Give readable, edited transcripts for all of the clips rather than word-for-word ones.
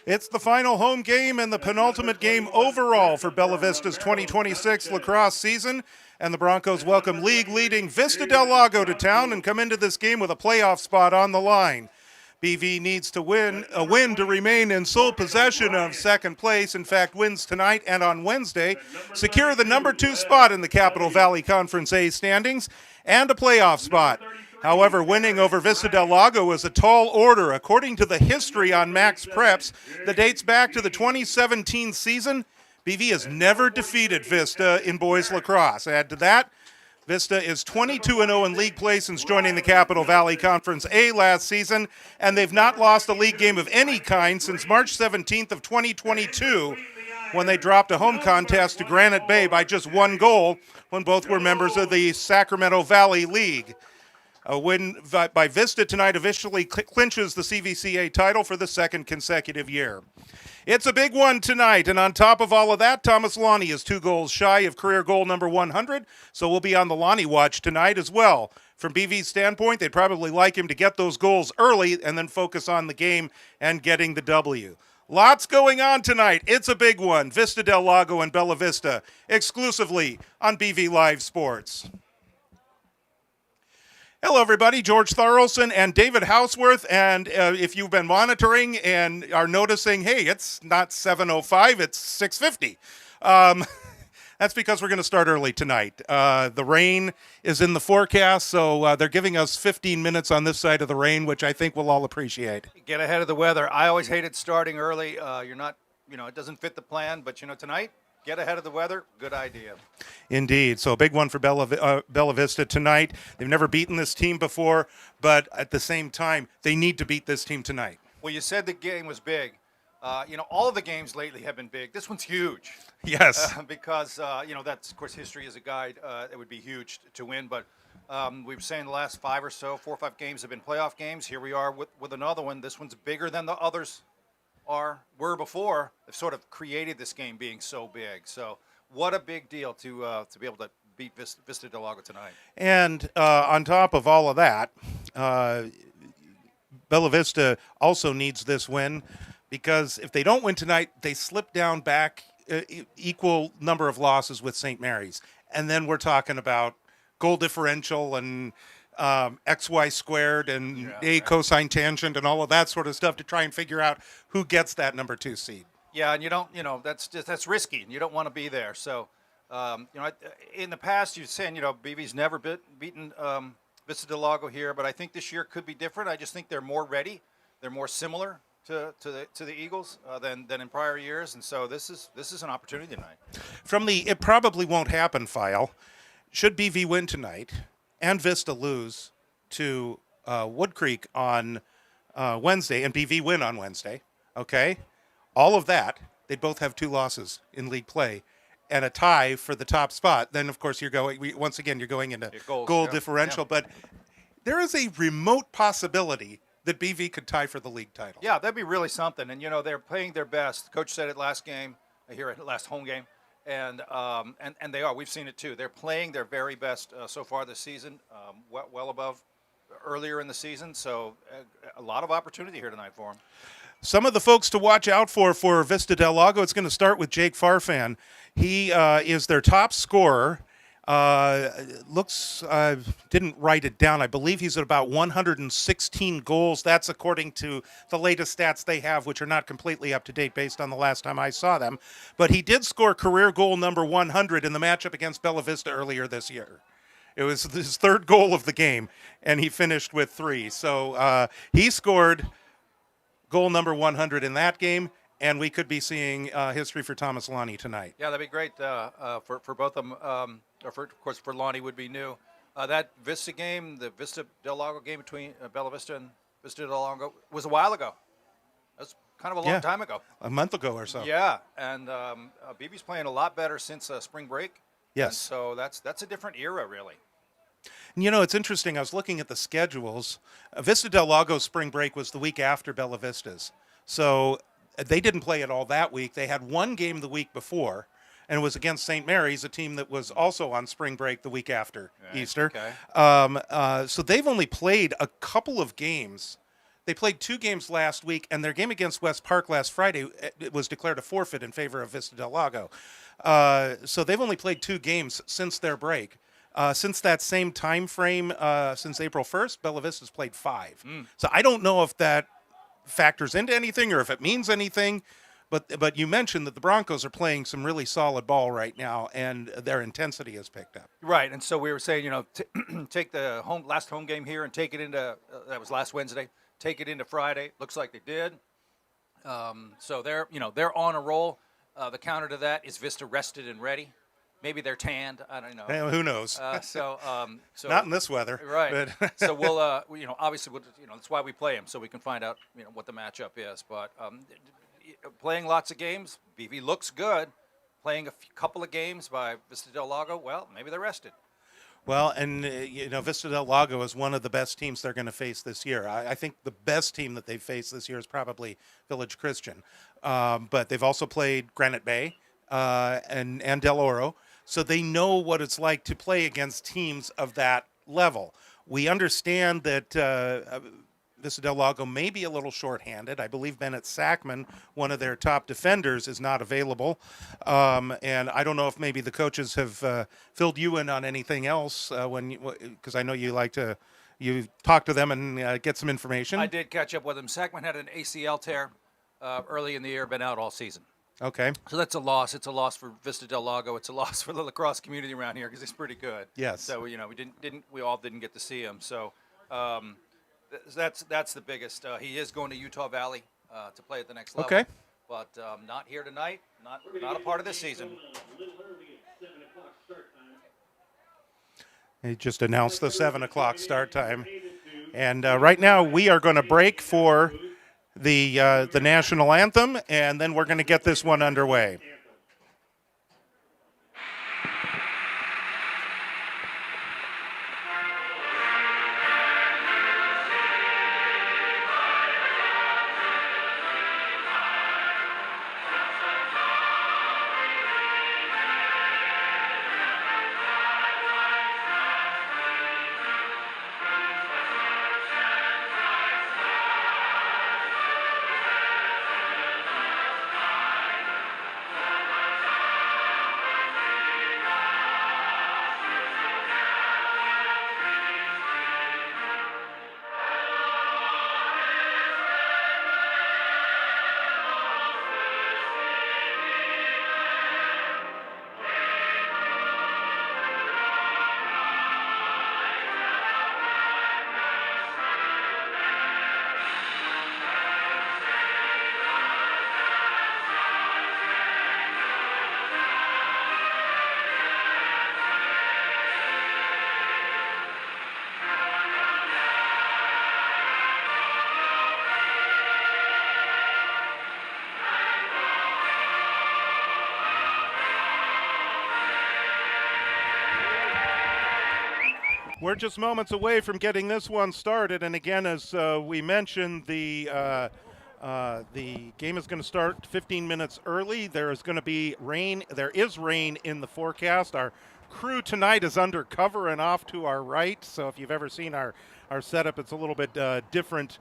It's the final home game and the penultimate game overall for Bella Vista's 2026 lacrosse season, and the Broncos welcome league-leading Vista del Lago to town and come into this game with a playoff spot on the line. BV needs to win to remain in sole possession of second place. In fact, wins tonight and on Wednesday secure the number 2 spot in the Capital Valley Conference A standings and a playoff spot. However, winning over Vista del Lago is a tall order. According to the history on Max Preps that dates back to the 2017 season, BV has never defeated Vista in boys lacrosse. Add to that, Vista is 22-0 in league play since joining the Capital Valley Conference A last season, and they've not lost a league game of any kind since March 17th of 2022, when they dropped a home contest to Granite Bay by just 1 goal when both were members of the Sacramento Valley League. A win by Vista tonight officially clinches the CVCA title for the second consecutive year. It's a big one tonight, and on top of all of that, Thomas Lonnie is 2 goals shy of career goal number 100, so we'll be on the Lonnie watch tonight as well. From BV's standpoint, they'd probably like him to get those goals early and then focus on the game and getting the W. Lots going on tonight. It's a big one. Vista del Lago and Bella Vista, exclusively on BV Live Sports. Hello, everybody. George Tharlson and David Houseworth. And if you've been monitoring and are noticing, hey, it's not 7:05, it's 6:50. That's because we're going to start early tonight. The rain is in the forecast, so they're giving us 15 minutes on this side of the rain, which I think we'll all appreciate. Get ahead of the weather. I always hated starting early. You're not, it doesn't fit the plan, but, tonight, get ahead of the weather. Good idea. Indeed. So a big one for Bella Vista tonight. They've never beaten this team before, but at the same time, they need to beat this team tonight. Well, you said the game was big. All of the games lately have been big. This one's huge. Yes. Because, that's, of course, history is a guide. It would be huge to win. But we were saying the last 4 or 5 games have been playoff games. Here we are with another one. This one's bigger than the others were before. They've sort of created this game being so big. So what a big deal to be able to beat Vista del Lago tonight. And on top of all of that, Bella Vista also needs this win, because if they don't win tonight, they slip down back equal number of losses with St. Mary's. And then we're talking about goal differential and XY squared and A cosine tangent and all of that sort of stuff to try and figure out who gets that number 2 seed. Yeah, and you don't, that's risky, and you don't want to be there. So, in the past, you're saying, BV's never beaten Vista del Lago here, but I think this year could be different. I just think they're more ready. They're more similar to the Eagles than in prior years, and so this is an opportunity tonight. From the it probably won't happen file, should BV win tonight and Vista lose to Wood Creek on Wednesday and BV win on Wednesday, okay? All of that, they'd both have 2 losses in league play and a tie for the top spot. Then, of course, you're going into goal differential. Yeah. But there is a remote possibility that BV could tie for the league title. Yeah, that'd be really something. And, they're playing their best. Coach said it last home game. And they are. We've seen it, too. They're playing their very best so far this season, well above earlier in the season. So a lot of opportunity here tonight for them. Some of the folks to watch out for Vista del Lago, it's going to start with Jake Farfan. He is their top scorer. Didn't write it down. I believe he's at about 116 goals. That's according to the latest stats they have, which are not completely up to date based on the last time I saw them. But he did score career goal number 100 in the matchup against Bella Vista earlier this year. It was his 3rd goal of the game, and he finished with 3. So he scored goal number 100 in that game, and we could be seeing history for Thomas Lonnie tonight. Yeah, that'd be great for both of them. Of course, for Lonnie would be new. That Vista game, the Vista del Lago game between Bella Vista and Vista del Lago, was a while ago. That's kind of a long time ago. A month ago or so. Yeah, and BB's playing a lot better since spring break. Yes. And so that's a different era, really. And it's interesting. I was looking at the schedules. Vista del Lago's spring break was the week after Bella Vista's. So they didn't play at all that week. They had 1 game the week before, and it was against St. Mary's, a team that was also on spring break the week after Easter. Okay. So they've only played a couple of games They played 2 games last week, and their game against West Park last Friday it was declared a forfeit in favor of Vista del Lago. So they've only played 2 games since their break. Since that same time frame, since April 1st, Bella Vista's played 5. So I don't know if that factors into anything or if it means anything. But you mentioned that the Broncos are playing some really solid ball right now, and their intensity has picked up. Right, and so we were saying, take the last home game here and take it into that was last Wednesday. Take it into Friday. Looks like they did. So they're on a roll. The counter to that is Vista rested and ready. Maybe they're tanned. I don't know. Hey, who knows? So Not in this weather, right? But So we'll, obviously, that's why we play them, so we can find out, what the matchup is. But playing lots of games, BV looks good. Playing a couple of games by Vista del Lago, well, maybe they're rested. Well, and Vista del Lago is one of the best teams they're going to face this year. I think the best team that they've faced this year is probably Village Christian, but they've also played Granite Bay and Del Oro, so they know what it's like to play against teams of that level. We understand that Vista del Lago may be a little shorthanded. I believe Bennett Sackman, one of their top defenders, is not available. And I don't know if maybe the coaches have filled you in on anything else because I know you talk to them and get some information. I did catch up with him. Sackman had an ACL tear early in the year, been out all season. Okay. So that's a loss. It's a loss for Vista del Lago. It's a loss for the lacrosse community around here because he's pretty good. Yes. So we all didn't get to see him. So. That's the biggest. He is going to Utah Valley to play at the next level. Okay. But not here tonight. Not a part of this season. They just announced the 7 o'clock start time. And right now we are going to break for the national anthem, and then we're going to get this one underway. We're just moments away from getting this one started, and again, as we mentioned, the game is going to start 15 minutes early. There is going to be rain. There is rain in the forecast. Our crew tonight is under cover and off to our right, so if you've ever seen our setup, it's a little bit different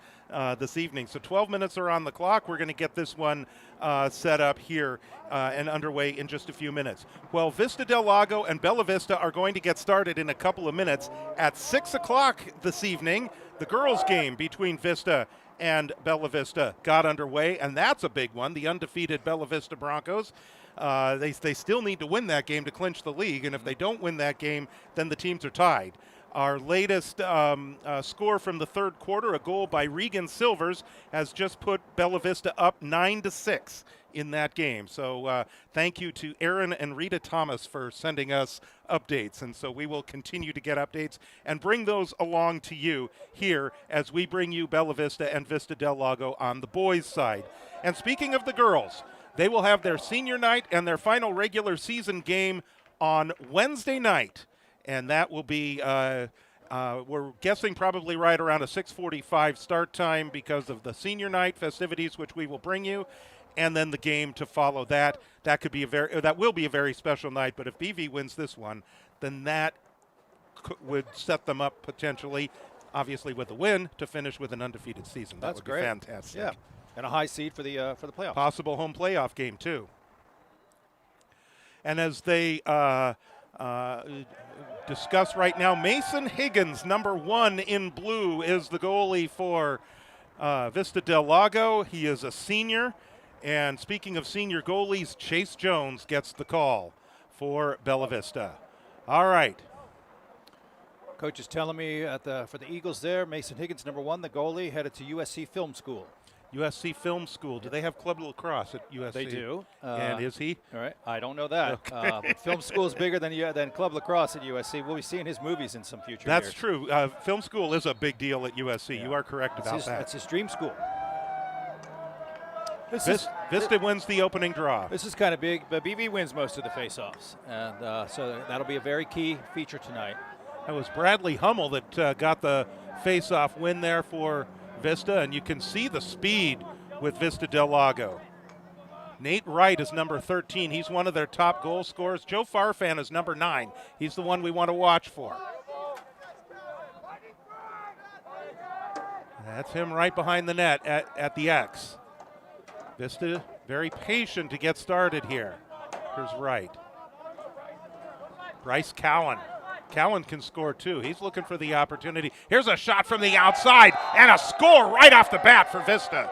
this evening. So 12 minutes are on the clock. We're going to get this one set up here and underway in just a few minutes. Well, Vista del Lago and Bella Vista are going to get started in a couple of minutes. At 6 o'clock this evening, the girls' game between Vista and Bella Vista got underway, and that's a big one. The undefeated Bella Vista Broncos. They still need to win that game to clinch the league, and if they don't win that game, then the teams are tied. Our latest score from the third quarter, a goal by Regan Silvers, has just put Bella Vista up 9-6 in that game. So thank you to Aaron and Rita Thomas for sending us updates. And so we will continue to get updates and bring those along to you here as we bring you Bella Vista and Vista del Lago on the boys' side. And speaking of the girls, they will have their senior night and their final regular season game on Wednesday night. And that will be, we're guessing probably right around a 6:45 start time because of the senior night festivities, which we will bring you, and then the game to follow that. That will be a very special night. But if BV wins this one, then that would set them up potentially obviously with a win, to finish with an undefeated season. That That's would great. be fantastic. Yeah, and a high seed for the playoffs. Possible home playoff game, too. And as they discuss right now, Mason Higgins, number 1 in blue, is the goalie for Vista del Lago. He is a senior. And speaking of senior goalies, Chase Jones gets the call for Bella Vista. All right. Coach is telling me for the Eagles there, Mason Higgins, number 1, the goalie, headed to USC Film School. USC Film School. Do they have Club Lacrosse at USC? They do. And is he? All right. I don't know that. Okay. But Film School is bigger than Club Lacrosse at USC. We'll be seeing his movies in some future That's years. true. Film School is a big deal at USC. Yeah. You are correct about that. That's his dream school. Vista wins the opening draw. This is kind of big, but BV wins most of the face-offs. And so that'll be a very key feature tonight. That was Bradley Hummel that got the face-off win there for Vista, and you can see the speed with Vista del Lago. Nate Wright is number 13. He's one of their top goal scorers. Joe Farfan is number 9. He's the one we want to watch for. That's him right behind the net at the X. Vista very patient to get started here. Here's Wright. Bryce Cowan. Cowan can score too. He's looking for the opportunity. Here's a shot from the outside and a score right off the bat for Vista.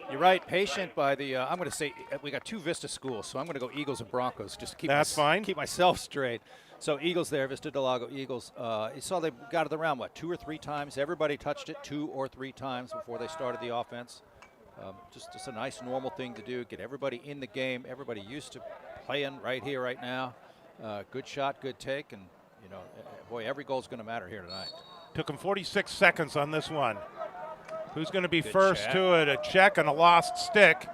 You're right, patient by the, I'm going to say, we got 2 Vista schools, so I'm going to go Eagles and Broncos just to keep, keep myself straight. So Eagles there, Vista del Lago Eagles. You saw they got it around, 2 or 3 times? Everybody touched it 2 or 3 times before they started the offense. Just a nice, normal thing to do, get everybody in the game, everybody used to playing right here, right now. Good shot, good take, and, you know, boy, every goal's going to matter here tonight. Took him 46 seconds on this one. Who's going to be Good first check. to it? A check and a lost stick.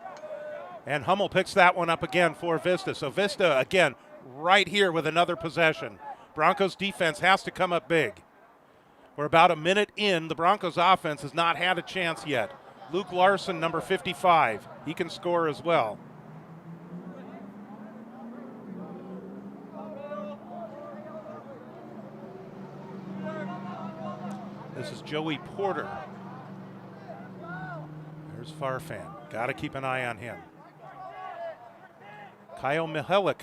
And Hummel picks that one up again for Vista. So Vista, again, right here with another possession. Broncos defense has to come up big. We're about a minute in. The Broncos offense has not had a chance yet. Luke Larson, number 55. He can score as well. This is Joey Porter. There's Farfan. Got to keep an eye on him. Kyle Mihalik.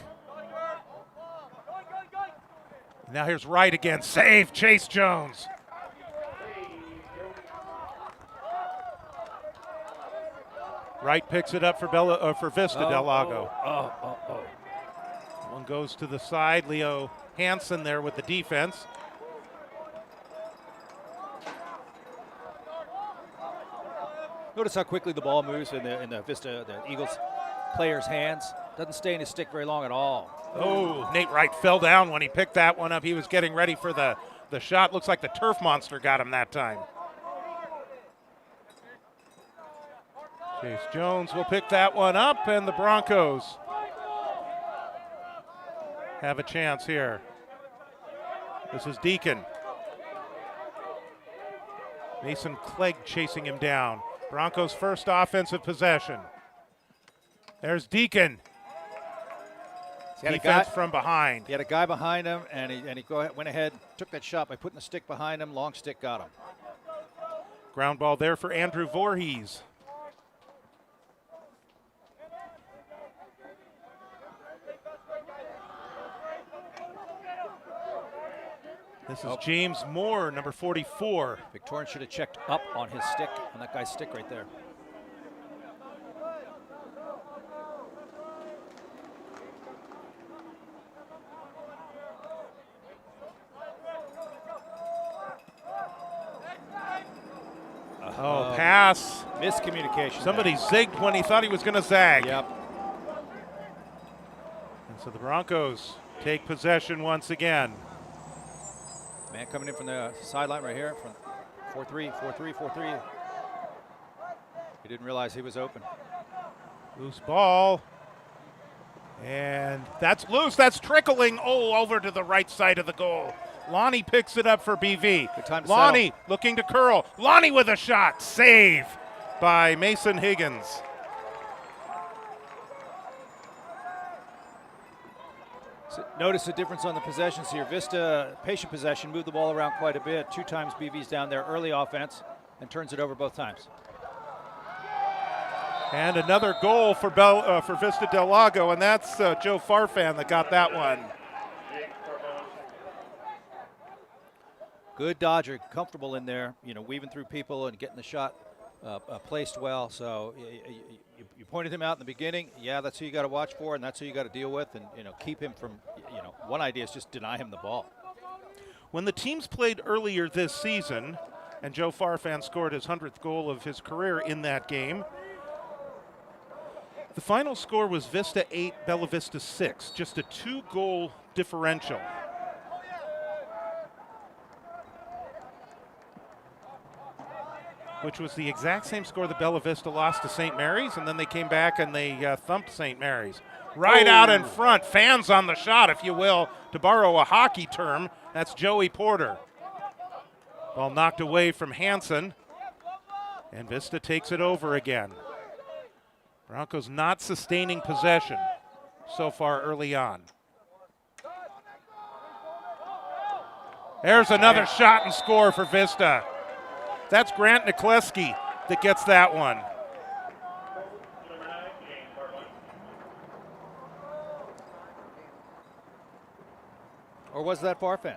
Now here's Wright again. Save Chase Jones. Wright picks it up for Vista del Lago. One goes to the side. Leo Hansen there with the defense. Notice how quickly the ball moves in the Vista, the Eagles player's hands. Doesn't stay in his stick very long at all. Oh, Nate Wright fell down when he picked that one up. He was getting ready for the shot. Looks like the turf monster got him that time. Chase Jones will pick that one up, and the Broncos have a chance here. This is Deacon. Mason Clegg chasing him down. Broncos' first offensive possession. There's Deacon. Defense from behind. He had a guy behind him, and he went ahead, took that shot by putting the stick behind him. Long stick got him. Ground ball there for Andrew Voorhees. This is James Moore, number 44. Victorian should have checked up on his stick, on that guy's stick right there. Oh, pass. Miscommunication. Somebody zigged when he thought he was going to zag. Yep. And so the Broncos take possession once again. Man coming in from the sideline right here. From 4-3, 4-3, 4-3. He didn't realize he was open. Loose ball. And that's loose. That's trickling. Oh, over to the right side of the goal. Lonnie picks it up for BV. Good time to Lonnie looking to curl. Lonnie with a shot. Save by Mason Higgins. So notice the difference on the possessions here. Vista, patient possession, moved the ball around quite a bit. 2 times BV's down there, early offense, and turns it over both times. And another goal for Vista del Lago, and that's Joe Farfan that got that one. Good dodger, comfortable in there, weaving through people and getting the shot placed well. So you pointed him out in the beginning. Yeah, that's who you got to watch for, and that's who you got to deal with, and keep him from. One idea is just deny him the ball. When the teams played earlier this season, and Joe Farfan scored his 100th goal of his career in that game, the final score was Vista 8, Bella Vista 6, just a 2-goal differential. Which was the exact same score that Bella Vista lost to St. Mary's, and then they came back and they thumped St. Mary's. Right out in front, fans on the shot, if you will, to borrow a hockey term. That's Joey Porter. Ball knocked away from Hansen, and Vista takes it over again. Broncos not sustaining possession so far early on. There's another shot and score for Vista. That's Grant Nikleski that gets that one. Or was that Farfan?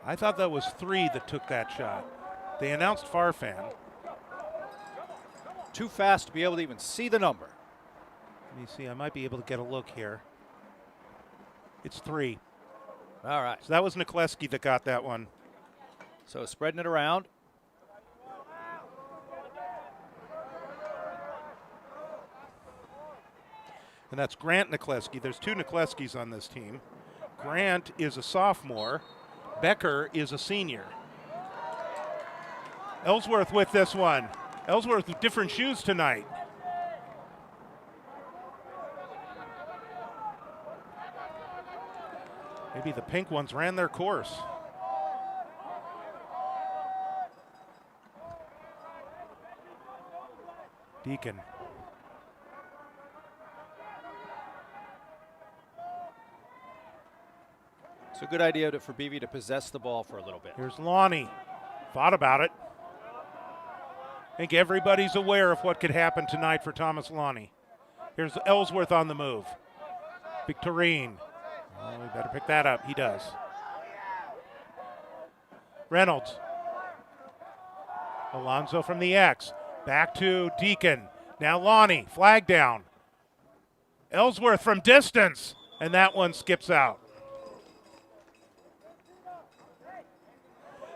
I thought that was 3 that took that shot. They announced Farfan. Too fast to be able to even see the number. Let me see, I might be able to get a look here. It's 3. All right. So that was Nikleski that got that one. So spreading it around. And that's Grant Nikleski. There's 2 Nikleskis on this team. Grant is a sophomore. Becker is a senior. Ellsworth with this one. Ellsworth with different shoes tonight. Maybe the pink ones ran their course. Deacon. It's a good idea for BV to possess the ball for a little bit. Here's Lonnie. Thought about it. I think everybody's aware of what could happen tonight for Thomas Lonnie. Here's Ellsworth on the move. Victorine. Oh, we better pick that up. He does. Reynolds. Alonso from the X. Back to Deacon. Now Lonnie. Flag down. Ellsworth from distance. And that one skips out.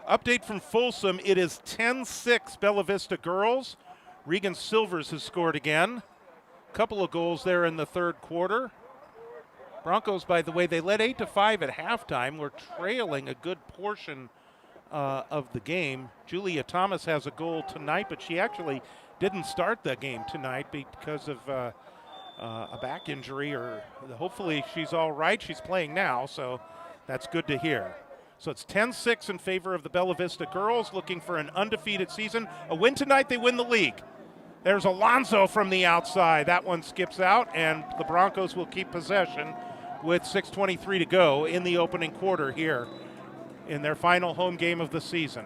Update from Folsom, it is 10-6 Bella Vista girls. Regan Silvers has scored again. Couple of goals there in the third quarter. Broncos, by the way, they led 8-5 at halftime. We're trailing a good portion of the game. Julia Thomas has a goal tonight, but she actually didn't start the game tonight because of a back injury, or hopefully she's all right. She's playing now, so that's good to hear. So it's 10-6 in favor of the Bella Vista girls, looking for an undefeated season. A win tonight, they win the league. There's Alonso from the outside. That one skips out, and the Broncos will keep possession with 6:23 to go in the opening quarter here in their final home game of the season.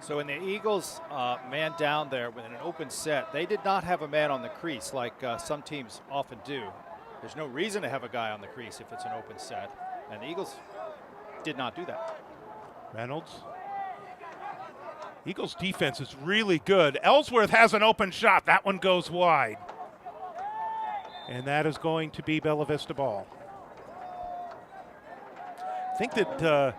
So in the Eagles man down there with an open set, they did not have a man on the crease like some teams often do. There's no reason to have a guy on the crease if it's an open set, and the Eagles did not do that. Reynolds. Eagles defense is really good. Ellsworth has an open shot. That one goes wide. And that is going to be Bella Vista ball. I think that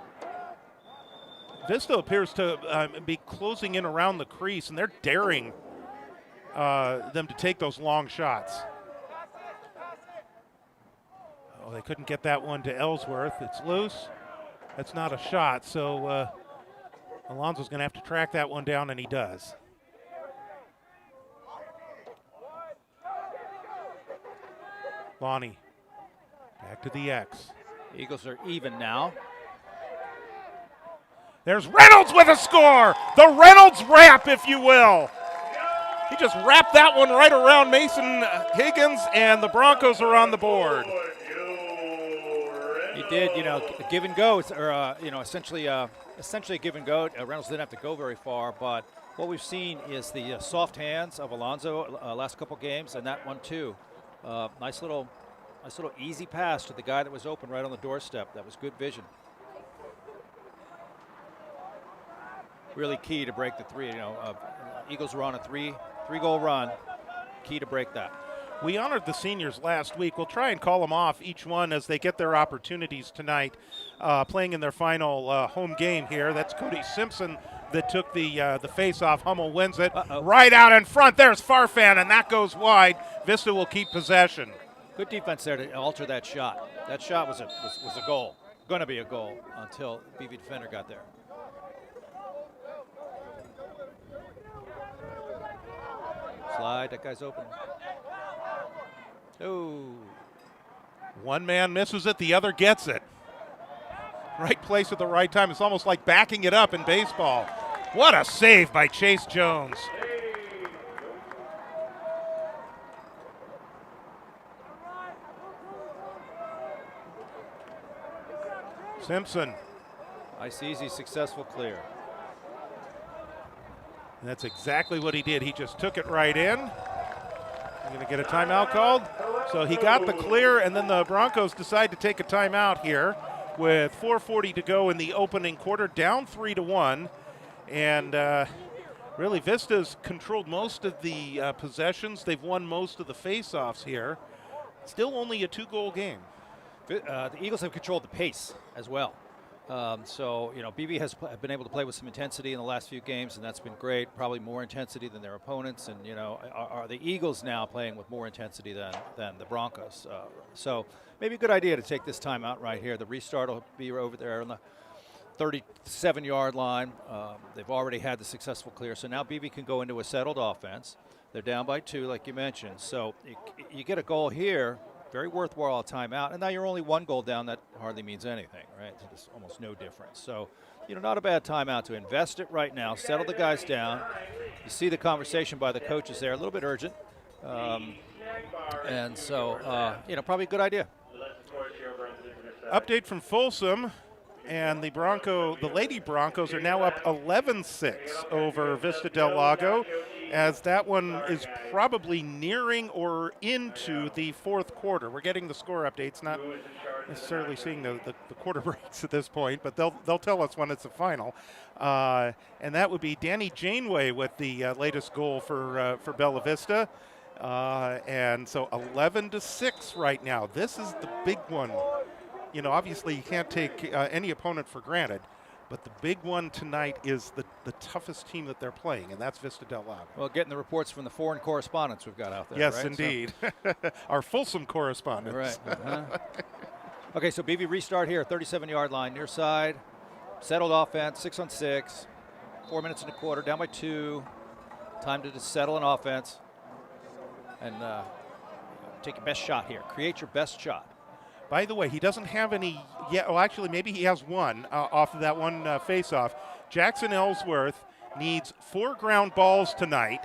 Vista appears to be closing in around the crease, and they're daring them to take those long shots. Oh, they couldn't get that one to Ellsworth. It's loose. That's not a shot, so Alonso's going to have to track that one down, and he does. Lonnie, back to the X. Eagles are even now. There's Reynolds with a score! The Reynolds wrap, if you will. He just wrapped that one right around Mason Higgins, and the Broncos are on the board. He did, give and go, or essentially a give and go. Reynolds didn't have to go very far, but what we've seen is the soft hands of Alonso last couple games, and that one too. Nice little easy pass to the guy that was open right on the doorstep. That was good vision. Really key to break the three. Eagles were on a three-goal run. Key to break that. We honored the seniors last week. We'll try and call them off, each one, as they get their opportunities tonight, playing in their final home game here. That's Cody Simpson that took the face-off. Hummel wins it. Right out in front. There's Farfan, and that goes wide. Vista will keep possession. Good defense there to alter that shot. That shot was a goal. Going to be a goal until BV defender got there. Slide, that guy's open. Oh. One man misses it, the other gets it. Right place at the right time. It's almost like backing it up in baseball. What a save by Chase Jones. Simpson. Nice, easy, successful clear. And that's exactly what he did. He just took it right in. He's going to get a timeout called. So he got the clear, and then the Broncos decide to take a timeout here with 4:40 to go in the opening quarter, down 3-1. And really, Vista's controlled most of the possessions. They've won most of the face-offs here. Still only a 2-goal game. The Eagles have controlled the pace as well. BB has been able to play with some intensity in the last few games, and that's been great. Probably more intensity than their opponents, and are the Eagles now playing with more intensity than the Broncos? So maybe a good idea to take this time out right here. The restart will be over there on the 37-yard line. They've already had the successful clear, so now BB can go into a settled offense. They're down by 2, like you mentioned. So you get a goal here. Very worthwhile timeout, and now you're only 1 goal down. That hardly means anything, right? There's almost no difference. So, not a bad timeout to invest it right now, settle the guys down. You see the conversation by the coaches there, a little bit urgent. Probably a good idea. Update from Folsom, and the Lady Broncos are now up 11-6 over Vista del Lago, as that one is probably nearing or into the fourth quarter. We're getting the score updates, not necessarily seeing the quarter breaks at this point, but they'll tell us when it's the final. And that would be Danny Janeway with the latest goal for Bella Vista. And so 11-6 right now. This is the big one. Obviously you can't take any opponent for granted. But the big one tonight is the toughest team that they're playing, and that's Vista del Lago. Well, getting the reports from the foreign correspondents we've got out there. Yes, right? indeed. Our Folsom correspondents. Right. Uh-huh. Okay, so BV restart here, 37-yard line, near side. Settled offense, 6-on-6. 4 minutes in the quarter, down by 2. Time to just settle an offense. And take your best shot here. Create your best shot. By the way, he doesn't have any yet. Well, actually, maybe he has one off of that one face-off. Jackson Ellsworth needs 4 ground balls tonight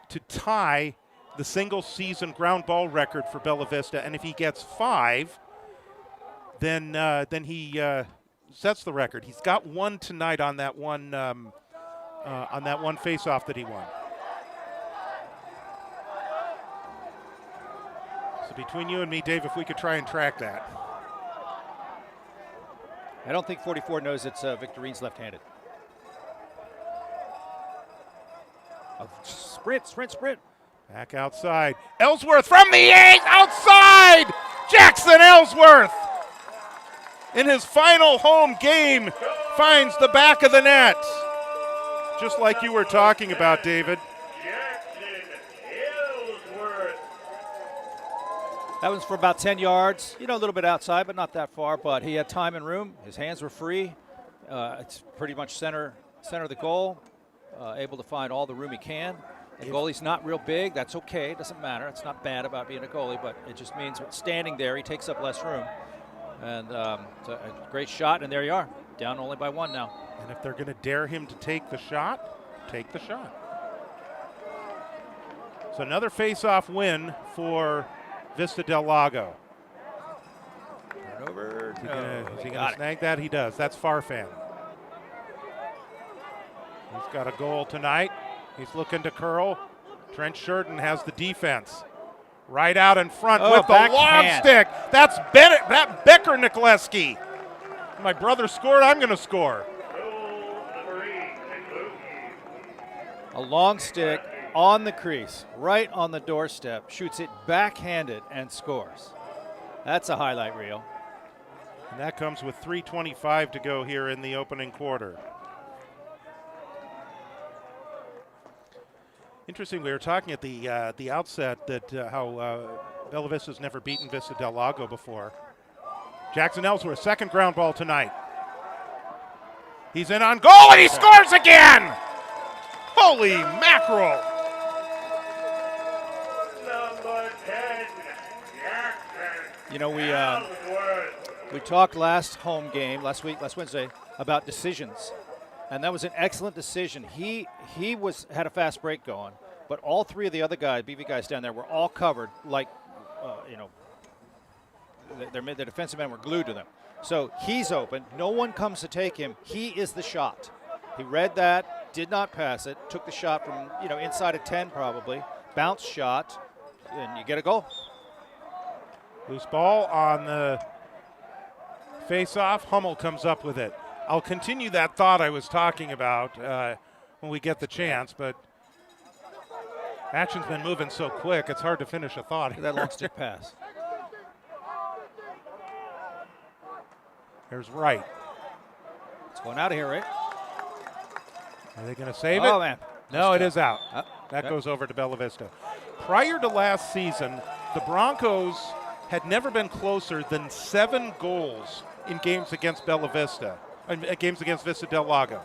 to tie the single-season ground ball record for Bella Vista. And if he gets 5, then he sets the record. He's got 1 tonight on that one face-off that he won. So between you and me, Dave, if we could try and track that. I don't think 44 knows it's Victorine's left-handed. Sprint. Back outside. Ellsworth from the 8, outside! Jackson Ellsworth, in his final home game, finds the back of the net. Just like you were talking about, David. That was for about 10 yards, a little bit outside, but not that far. But he had time and room. His hands were free. It's pretty much center of the goal, able to find all the room he can. The goalie's not real big. That's okay. It doesn't matter. It's not bad about being a goalie, but it just means standing there, he takes up less room. And it's a great shot, and there you are, down only by 1 now. And if they're going to dare him to take the shot, take the shot. So another face-off win for Vista del Lago. Turnover, Is he going to snag that? He does. That's Farfan. He's got a goal tonight. He's looking to curl. Trent Shurden has the defense. Right out in front with the long stick. That's Becker Nikleski. My brother scored, I'm going to score. A long stick on the crease, right on the doorstep, shoots it backhanded and scores. That's a highlight reel. And that comes with 3:25 to go here in the opening quarter. Interesting, we were talking at the outset that how Bella Vista's never beaten Vista del Lago before. Jackson Ellsworth, second ground ball tonight. He's in on goal and he scores again! Holy mackerel! You know, we talked last Wednesday, about decisions, and that was an excellent decision. He had a fast break going, but all three of the other guys, BV guys down there, were all covered like, their defensive men were glued to them. So he's open. No one comes to take him. He is the shot. He read that, did not pass it, took the shot from inside of 10 probably, bounce shot, and you get a goal. Loose ball on the face-off. Hummel comes up with it. I'll continue that thought I was talking about when we get the chance, but action's been moving so quick, it's hard to finish a thought. Look at that long stick pass. There's Wright. It's going out of here, right? Are they going to save it? Oh, man. No, it is out. That yep. goes over to Bella Vista. Prior to last season, the Broncos had never been closer than 7 goals in games against Bella Vista, games against Vista del Lago.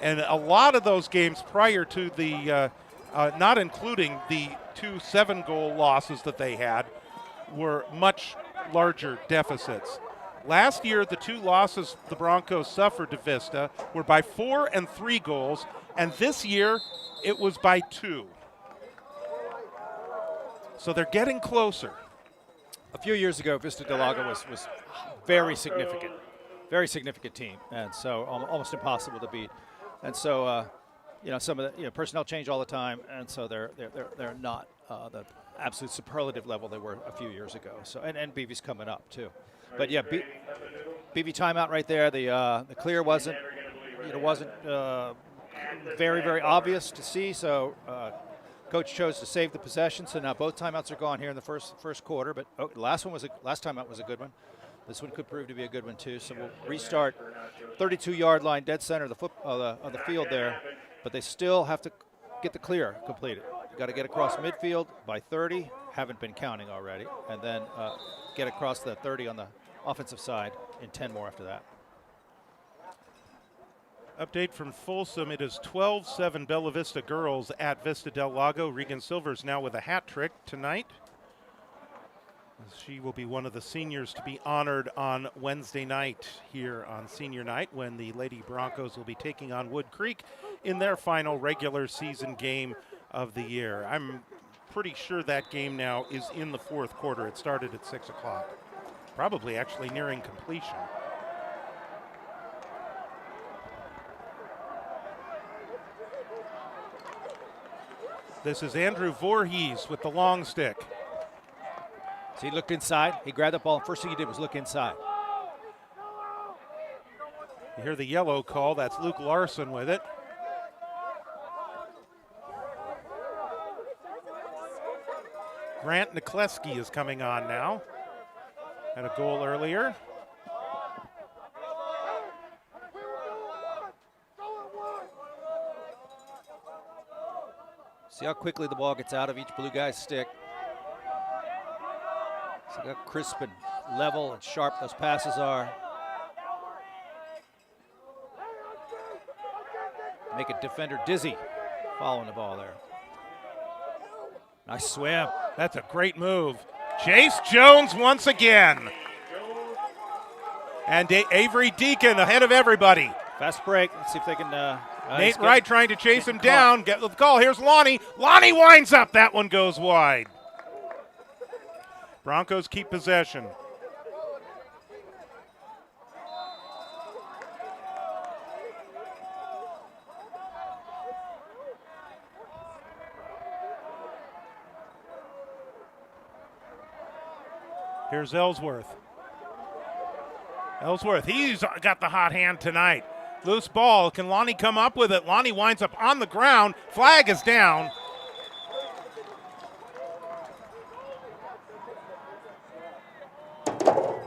And a lot of those games prior to the, not including the 2 7-goal losses that they had, were much larger deficits. Last year, the 2 losses the Broncos suffered to Vista were by 4 and 3 goals, and this year it was by 2. So they're getting closer. A few years ago, Vista del Lago was very significant team, and so almost impossible to beat. And so, some of the personnel change all the time, and so they're not the absolute superlative level they were a few years ago. So and BV's coming up too. But yeah, BV timeout right there. The clear wasn't very, very obvious to see. So coach chose to save the possession. So now both timeouts are gone here in the first quarter. But last timeout was a good one. This one could prove to be a good one too. So we'll restart 32-yard line, dead center of the field there. But they still have to get the clear completed. Got to get across midfield by 30. Haven't been counting already, and then get across the 30 on the offensive side in 10 more after that. Update from Folsom. It is 12-7 Bella Vista girls at Vista del Lago. Regan Silvers now with a hat trick tonight. She will be one of the seniors to be honored on Wednesday night here on senior night when the Lady Broncos will be taking on Wood Creek in their final regular season game of the year. I'm pretty sure that game now is in the 4th quarter. It started at 6 o'clock. Probably actually nearing completion. This is Andrew Voorhees with the long stick. So he looked inside. He grabbed the ball. First thing he did was look inside. You hear the yellow call. That's Luke Larson with it. Grant Nikleski is coming on now. Had a goal earlier. See how quickly the ball gets out of each blue guy's stick. See how crisp and level and sharp those passes are. Make a defender dizzy following the ball there. Nice swim. That's a great move. Chase Jones once again. And Avery Deacon ahead of everybody. Fast break. Let's see if they can. Nate Wright trying to chase him down. Get the call. Here's Lonnie. Lonnie winds up. That one goes wide. Broncos keep possession. Here's Ellsworth. Ellsworth, he's got the hot hand tonight. Loose ball. Can Lonnie come up with it? Lonnie winds up on the ground. Flag is down.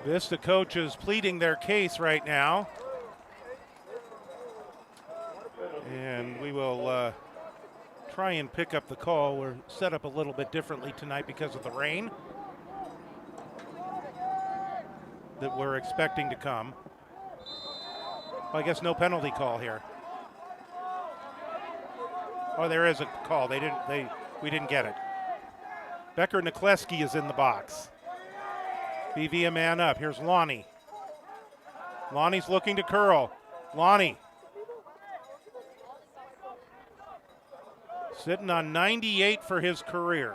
Vista coaches pleading their case right now. And we will try and pick up the call. We're set up a little bit differently tonight because of the rain that we're expecting to come. Well, I guess no penalty call here. Oh, there is a call. We didn't get it. Becker Nikleski is in the box. BV a man up. Here's Lonnie. Lonnie's looking to curl. Lonnie. Sitting on 98 for his career.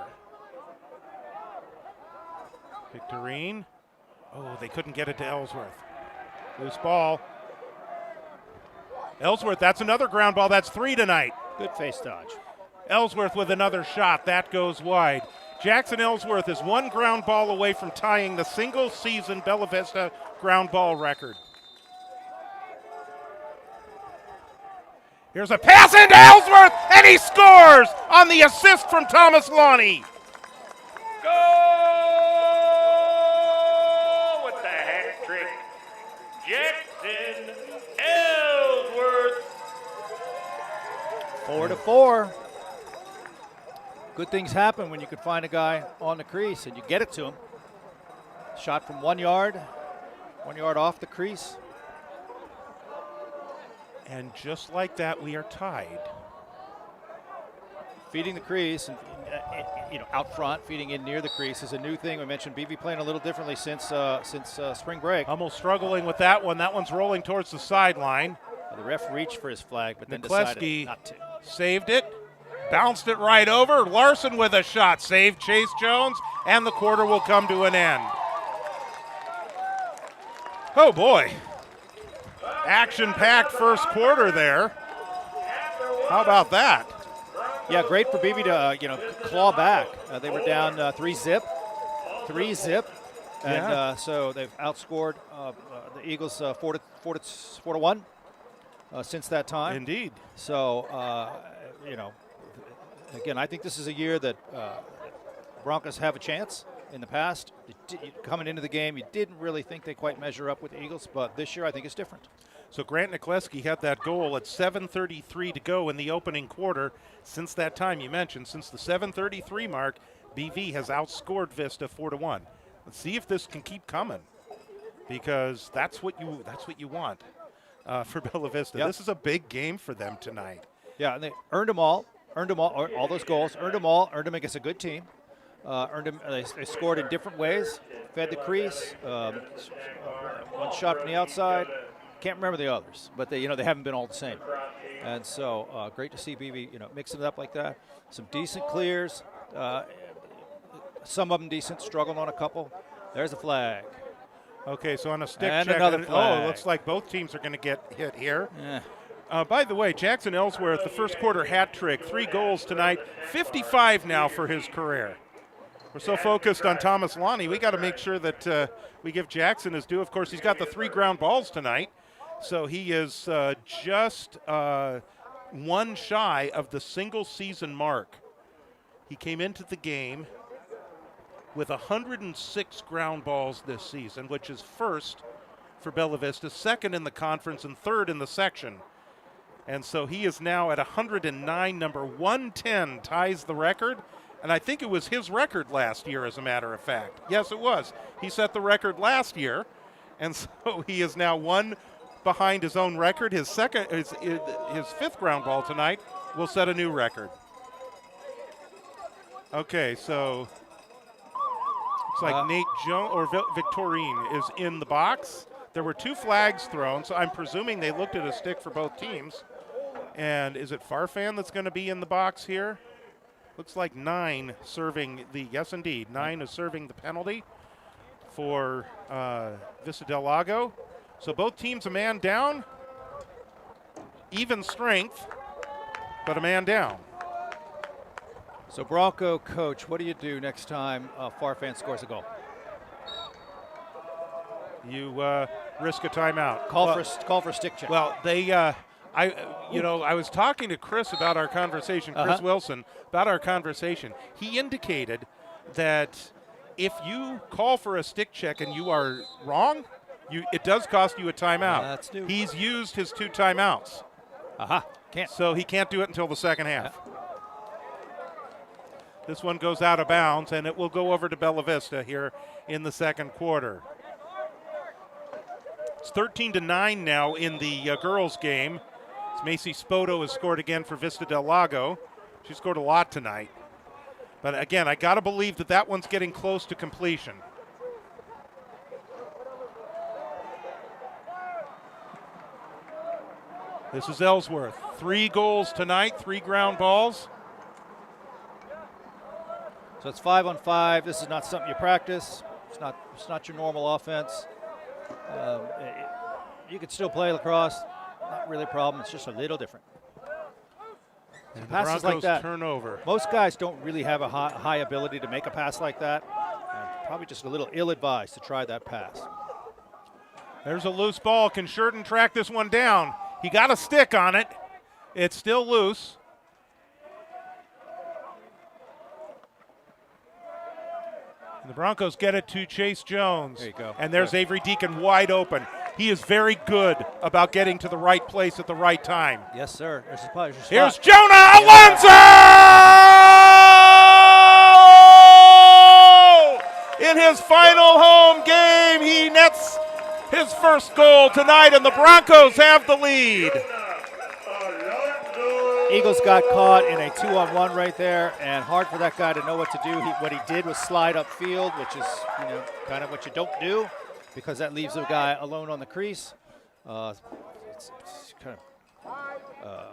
Victorine. Oh, they couldn't get it to Ellsworth. Loose ball. Ellsworth, that's another ground ball. That's 3 tonight. Good face dodge. Ellsworth with another shot. That goes wide. Jackson Ellsworth is 1 ground ball away from tying the single season Bella Vista ground ball record. Here's a pass into Ellsworth, and he scores on the assist from Thomas Lonnie. Go with the hat trick. Jackson Ellsworth. 4-4. Good things happen when you can find a guy on the crease and you get it to him. Shot from 1 yard, 1 yard off the crease. And just like that, we are tied. Feeding the crease and out front, feeding in near the crease is a new thing. We mentioned BV playing a little differently since spring break. Almost struggling with that one. That one's rolling towards the sideline. The ref reached for his flag, but then decided not to. Saved it, bounced it right over. Larson with a shot, saved Chase Jones, and the quarter will come to an end. Oh boy, action-packed first quarter there. How about that? Yeah, great for BB to claw back. They were down 3-zip, and so they've outscored the Eagles 4-1 since that time. Indeed. So again, I think this is a year that Broncos have a chance. In the past, coming into the game, you didn't really think they quite measure up with the Eagles, but this year I think it's different. So Grant Nikleski had that goal at 7:33 to go in the opening quarter. Since that time, you mentioned, since the 7:33 mark, BV has outscored Vista 4-1. Let's see if this can keep coming, because that's what you want for Bella Vista. Yep. This is a big game for them tonight. Yeah, and they earned them all, all those goals, earned them against a good team. They scored in different ways, fed the crease, one shot from the outside. Can't remember the others, but they haven't been all the same. And so great to see BB mixing it up like that. Some decent clears, some of them decent, struggled on a couple. There's a flag. Okay, so on a stick And check. another flag. Oh, looks like both teams are going to get hit here. Yeah. By the way, Jackson Ellsworth, the first quarter hat trick, 3 goals tonight, 55 now for his career. We're so focused on Thomas Lonnie, we got to make sure that we give Jackson his due. Of course, he's got the 3 ground balls tonight, so he is just 1 shy of the single season mark. He came into the game with 106 ground balls this season, which is first for Bella Vista, second in the conference, and third in the section. And so he is now at 109. Number 110 ties the record. And I think it was his record last year, as a matter of fact. Yes, it was. He set the record last year. And so he is now 1 behind his own record. His 5th ground ball tonight will set a new record. Okay, so looks like Nate Jones or Victorine is in the box. There were 2 flags thrown, so I'm presuming they looked at a stick for both teams. And is it Farfan that's going to be in the box here? Looks like 9 serving the, yes indeed, 9 is serving the penalty for Vista del Lago. So both teams a man down. Even strength, but a man down. So Bronco coach, what do you do next time Farfan scores a goal? you risk a timeout. Call for a stick check. Well, they, I was talking to Chris about our conversation, Chris Wilson, about our conversation. He indicated that if you call for a stick check and you are wrong, it does cost you a timeout. That's new. He's used his 2 timeouts. Can't. So he can't do it until the second half. This one goes out of bounds, and it will go over to Bella Vista here in the second quarter. It's 13-9 now in the girls' game. As Macy Spoto has scored again for Vista del Lago. She scored a lot tonight. But again, I got to believe that one's getting close to completion. This is Ellsworth. 3 goals tonight, 3 ground balls. So it's 5-on-5. This is not something you practice. It's not your normal offense. You could still play lacrosse. Not really a problem. It's just a little different. And passes the Broncos like that. turnover. Most guys don't really have a high ability to make a pass like that. Probably just a little ill-advised to try that pass. There's a loose ball. Can Shurden track this one down? He got a stick on it. It's still loose. And the Broncos get it to Chase Jones. There you go. And there's Avery Deacon wide open. He is very good about getting to the right place at the right time. Yes, sir. There's your spot. Here's Jonah Alonso! In his final home game, he nets his first goal tonight, and the Broncos have the lead. Eagles got caught in a 2-on-1 right there, and hard for that guy to know what to do. What he did was slide upfield, which is kind of what you don't do, because that leaves the guy alone on the crease. It's kind of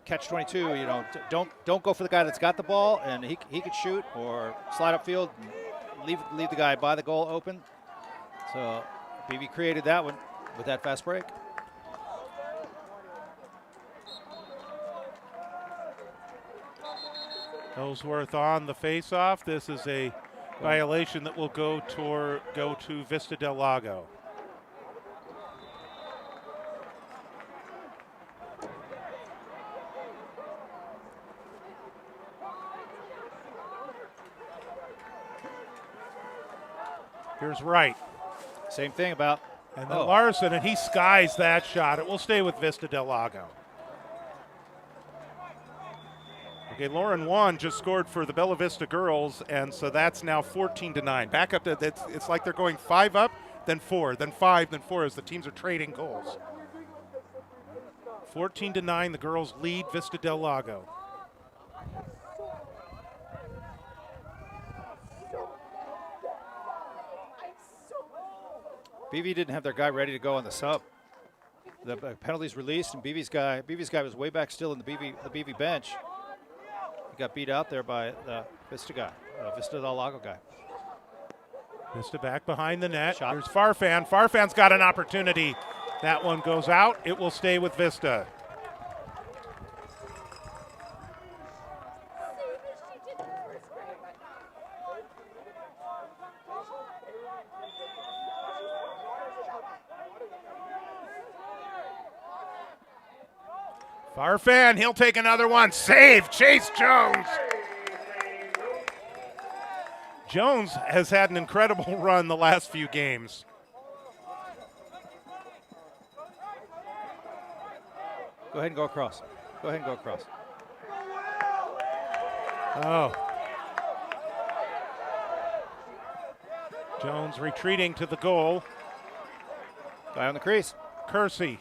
catch-22. Don't go for the guy that's got the ball, and he could shoot or slide upfield, and leave the guy by the goal open. So BV created that one with that fast break. Ellsworth on the face-off. This is a violation that will go to Vista del Lago. Here's Wright. Same thing about. And then Larson, and he skies that shot. It will stay with Vista del Lago. Okay, Lauren Wan just scored for the Bella Vista girls, and so that's now 14-9. Back up to it's like they're going 5 up, then 4, then 5, then 4 as the teams are trading goals. 14-9, the girls lead Vista del Lago. BV didn't have their guy ready to go on the sub. The penalties released, and BV's guy was way back still in the BV bench. He got beat out there by the Vista guy, Vista del Lago guy. Vista back behind the net. Shot. There's Farfan. Farfan's got an opportunity. That one goes out. It will stay with Vista. Farfan, he'll take another one. Save, Chase Jones. Jones has had an incredible run the last few games. Go ahead and go across. Go ahead and go across. Oh. Jones retreating to the goal. Guy on the crease. Kersey.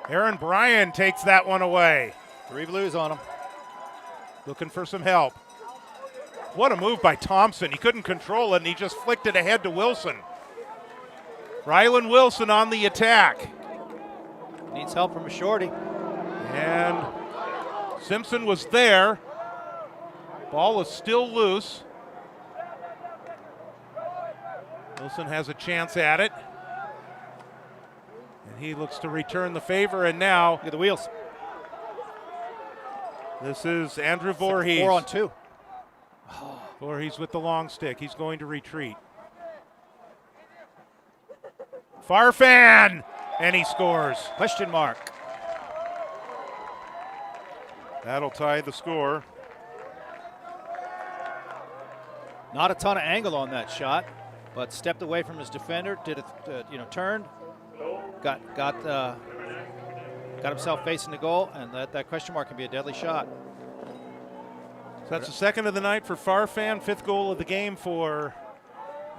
Aaron Bryan takes that one away. 3 blues on him. Looking for some help. What a move by Thompson. He couldn't control it, and he just flicked it ahead to Wilson. Rylan Wilson on the attack. Needs help from a shorty. And Simpson was there. Ball is still loose. Wilson has a chance at it. And he looks to return the favor, and now Look at the wheels. this is Andrew Voorhees. 4-on-2. Voorhees with the long stick. He's going to retreat. Farfan! And he scores. Question mark. That'll tie the score. Not a ton of angle on that shot, but stepped away from his defender, did it, turned, got himself facing the goal, and that question mark can be a deadly shot. So that's the second of the night for Farfan, fifth goal of the game for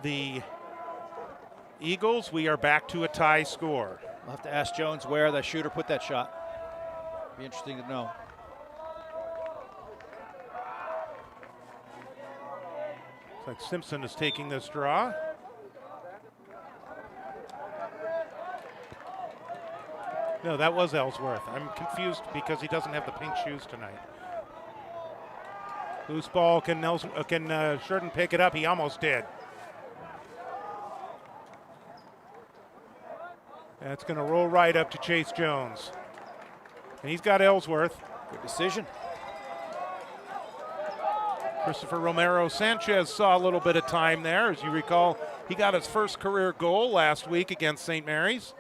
the Eagles. We are back to a tie score. I'll have to ask Jones where the shooter put that shot. Be interesting to know. Looks like Simpson is taking this draw. No, that was Ellsworth. I'm confused because he doesn't have the pink shoes tonight. Loose ball. Can Sheridan pick it up? He almost did. That's going to roll right up to Chase Jones. And he's got Ellsworth. Good decision. Christopher Romero Sanchez saw a little bit of time there. As you recall, he got his first career goal last week against St. Mary's.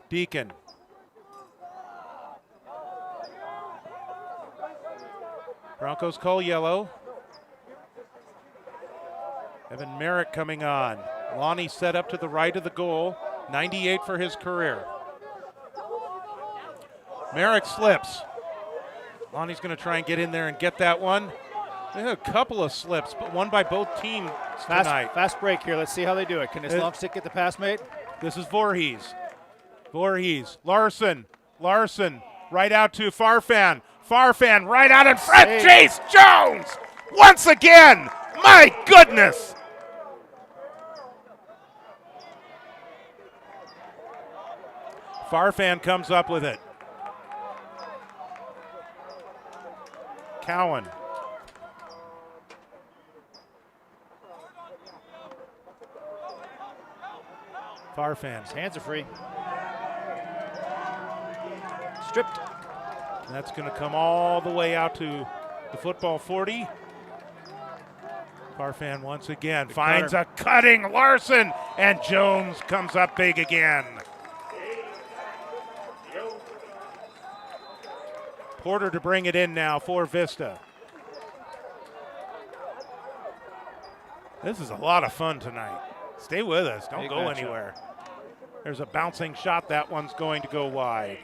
Deacon. Broncos call yellow. Evan Merrick coming on. Lonnie set up to the right of the goal. 98 for his career. Merrick slips. Lonnie's going to try and get in there and get that one. They had a couple of slips, but one by both teams tonight. Fast break here. Let's see how they do it. Can this long stick get the pass made? This is Voorhees. Voorhees. Larson. Right out to Farfan. Farfan right out in front. Save. Chase Jones once again. My goodness. Farfan comes up with it. Cowan. Farfan. His hands are free. Stripped. And that's going to come all the way out to the football 40. Farfan once again finds a cutting Larson, and Jones comes up big again. Porter to bring it in now for Vista. This is a lot of fun tonight. Stay with us. Don't go anywhere. There's a bouncing shot. That one's going to go wide.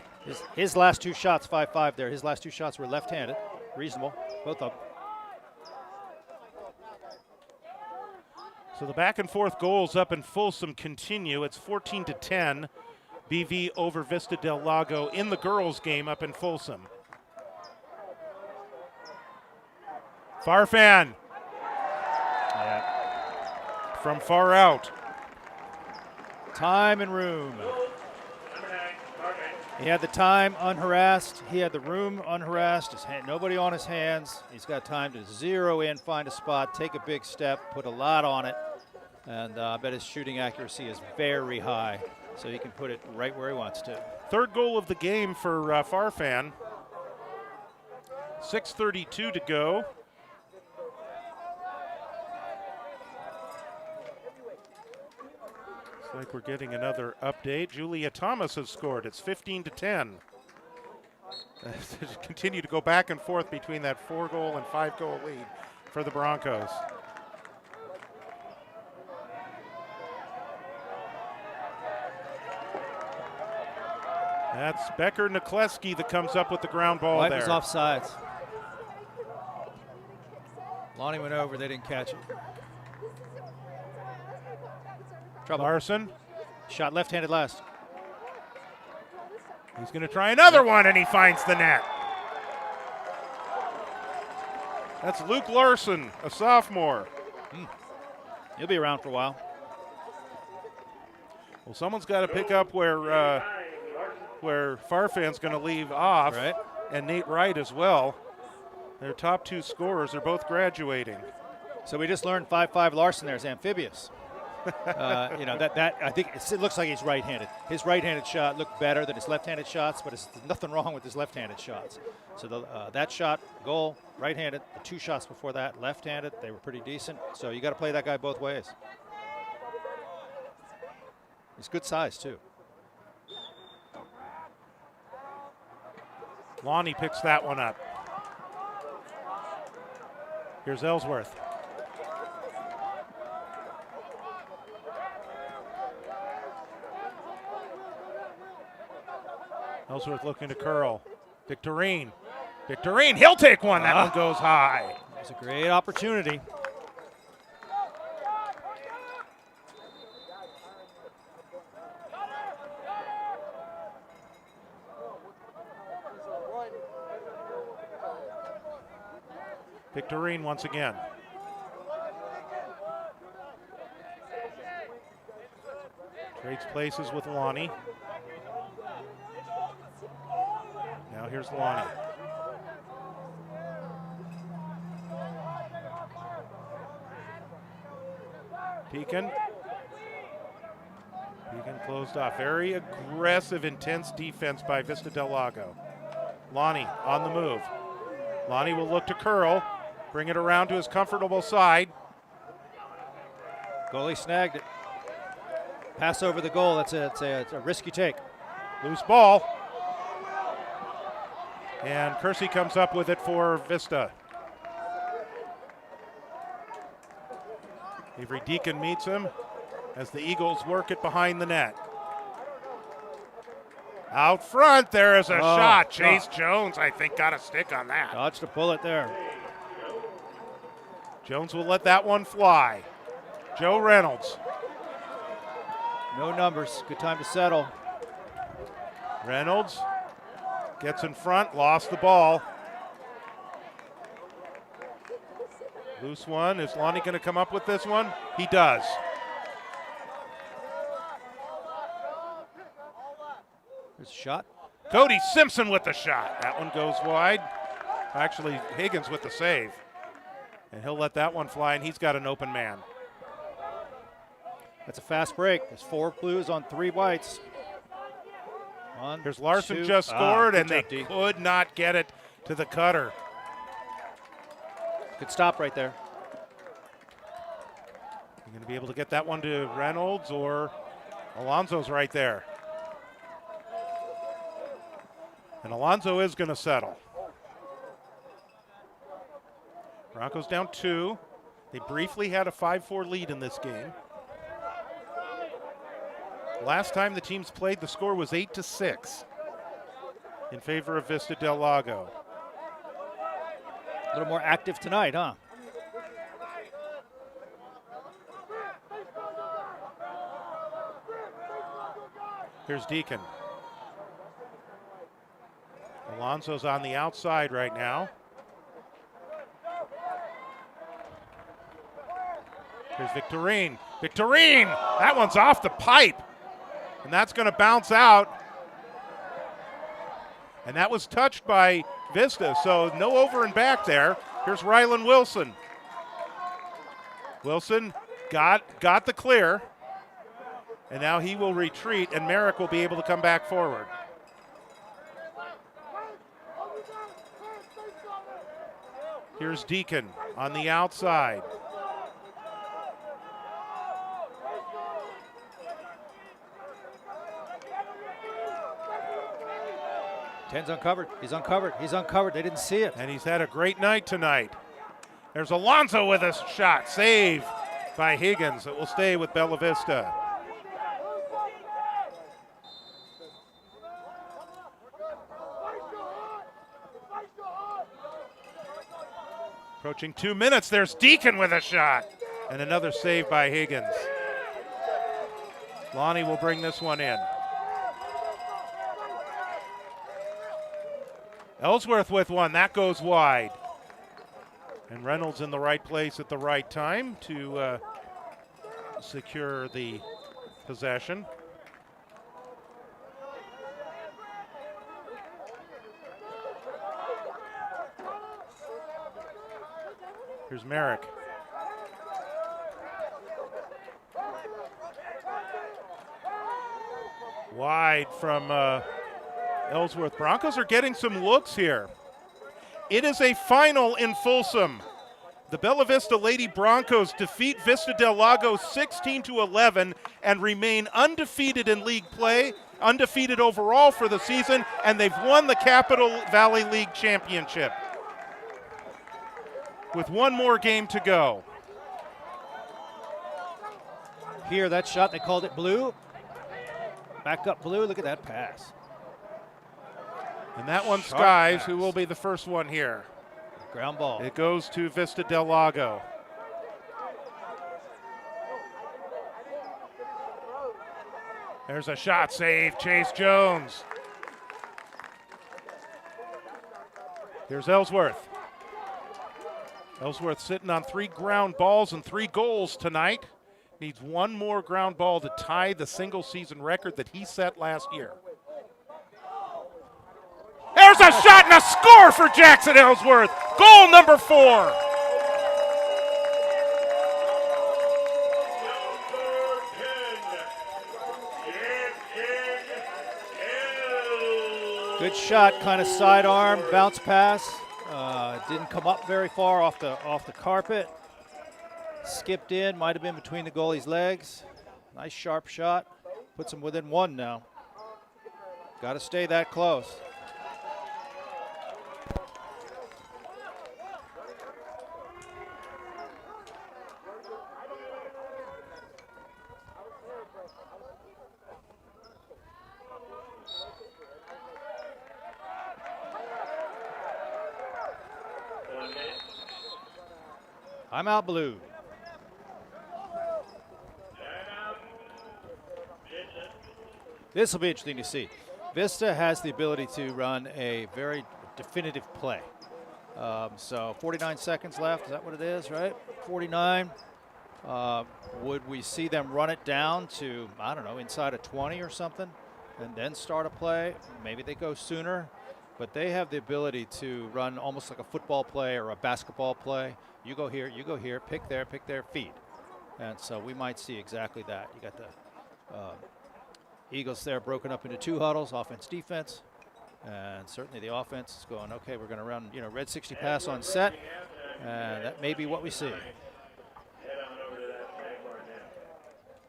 His last two shots, 5-5 there. His last two shots were left-handed. Reasonable, both of them. So the back and forth goals up in Folsom continue. It's 14-10. BV over Vista del Lago in the girls' game up in Folsom. Farfan. Yeah. From far out. Time and room. He had the time unharassed. He had the room unharassed. Nobody on his hands. He's got time to zero in, find a spot, take a big step, put a lot on it. And I bet his shooting accuracy is very high, so he can put it right where he wants to. Third goal of the game for Farfan. 6:32 to go. Looks like we're getting another update. Julia Thomas has scored. It's 15-10. Continue to go back and forth between that 4-goal and 5-goal lead for the Broncos. That's Becker Nikleski that comes up with the ground ball White there. was offsides. Lonnie went over. They didn't catch it. Trouble. Larson. Shot left-handed last. He's going to try another one, and he finds the net. That's Luke Larson, a sophomore. He'll be around for a while. Well, someone's got to pick up where Farfan's going to leave off, Right. and Nate Wright as well. Their top two scorers are both graduating. So we just learned 5-5 Larson there is amphibious. You know, that I think it looks like he's right-handed. His right-handed shot looked better than his left-handed shots, but there's nothing wrong with his left-handed shots. So that shot, goal, right-handed. The 2 shots before that, left-handed. They were pretty decent. So you got to play that guy both ways. He's good size too. Lonnie picks that one up. Here's Ellsworth. Ellsworth looking to curl. Victorine. Victorine, he'll take one. That one goes high. It was a great opportunity. Victorine once again. Trades places with Lonnie. Now here's Lonnie. Pekin. Pekin closed off. Very aggressive, intense defense by Vista del Lago. Lonnie on the move. Lonnie will look to curl, bring it around to his comfortable side. Goalie snagged it. Pass over the goal. It's a risky take. Loose ball. And Kersey comes up with it for Vista. Avery Deacon meets him as the Eagles work it behind the net. Out front, there is a shot. Chase Jones, I think, got a stick on that. Dodged a bullet there. Jones will let that one fly. Joe Reynolds. No numbers. Good time to settle. Reynolds gets in front, lost the ball. Loose one. Is Lonnie going to come up with this one? He does. There's a shot. Cody Simpson with the shot. That one goes wide. Actually, Higgins with the save. And he'll let that one fly, and he's got an open man. That's a fast break. There's 4 blues on 3 whites. Here's Larson 2. just scored, and they D. could not get it to the cutter. Good stop right there. You're going to be able to get that one to Reynolds, or Alonso's right there. And Alonso is going to settle. Broncos down 2. They briefly had a 5-4 lead in this game. Last time the teams played, the score was 8-6 in favor of Vista del Lago. A little more active tonight, huh? Here's Deacon. Alonso's on the outside right now. Here's Victorine. Victorine! That one's off the pipe. And that's going to bounce out. And that was touched by Vista, so no over and back there. Here's Rylan Wilson. Wilson got the clear. And now he will retreat, and Merrick will be able to come back forward. Here's Deacon on the outside. Ten's uncovered. He's uncovered. He's uncovered. They didn't see it. And he's had a great night tonight. There's Alonso with a shot. Save by Higgins. It will stay with Bella Vista. Approaching 2 minutes. There's Deacon with a shot. And another save by Higgins. Lonnie will bring this one in. Ellsworth with one. That goes wide. And Reynolds in the right place at the right time to secure the possession. Here's Merrick. Wide from Ellsworth. Broncos are getting some looks here. It is a final in Folsom. The Bella Vista Lady Broncos defeat Vista del Lago 16-11 and remain undefeated in league play, undefeated overall for the season, and they've won the Capital Valley League Championship. With one more game to go. Here, that shot, they called it blue. Back up blue, look at that pass. And that one Sharp skies, pass. who will be the first one here. Ground ball. It goes to Vista del Lago. There's a shot save, Chase Jones. Here's Ellsworth. Ellsworth sitting on 3 ground balls and 3 goals tonight. Needs one more ground ball to tie the single season record that he set last year. There's a shot and a score for Jackson Ellsworth. Goal number 4. Good shot, kind of sidearm, bounce pass. Didn't come up very far off the carpet. Skipped in, might have been between the goalie's legs. Nice sharp shot. Puts him within 1 now. Got to stay that close. I'm out blue. This will be interesting to see. Vista has the ability to run a very definitive play. So 49 seconds left, is that what it is, right? 49. Would we see them run it down to, I don't know, inside of 20 or something, and then start a play? Maybe they go sooner, but they have the ability to run almost like a football play or a basketball play. You go here, pick there, feed. And so we might see exactly that. You got the Eagles there broken up into 2 huddles, offense, defense. And certainly the offense is going, okay, we're going to run, red 60 pass on set. And that may be what we see.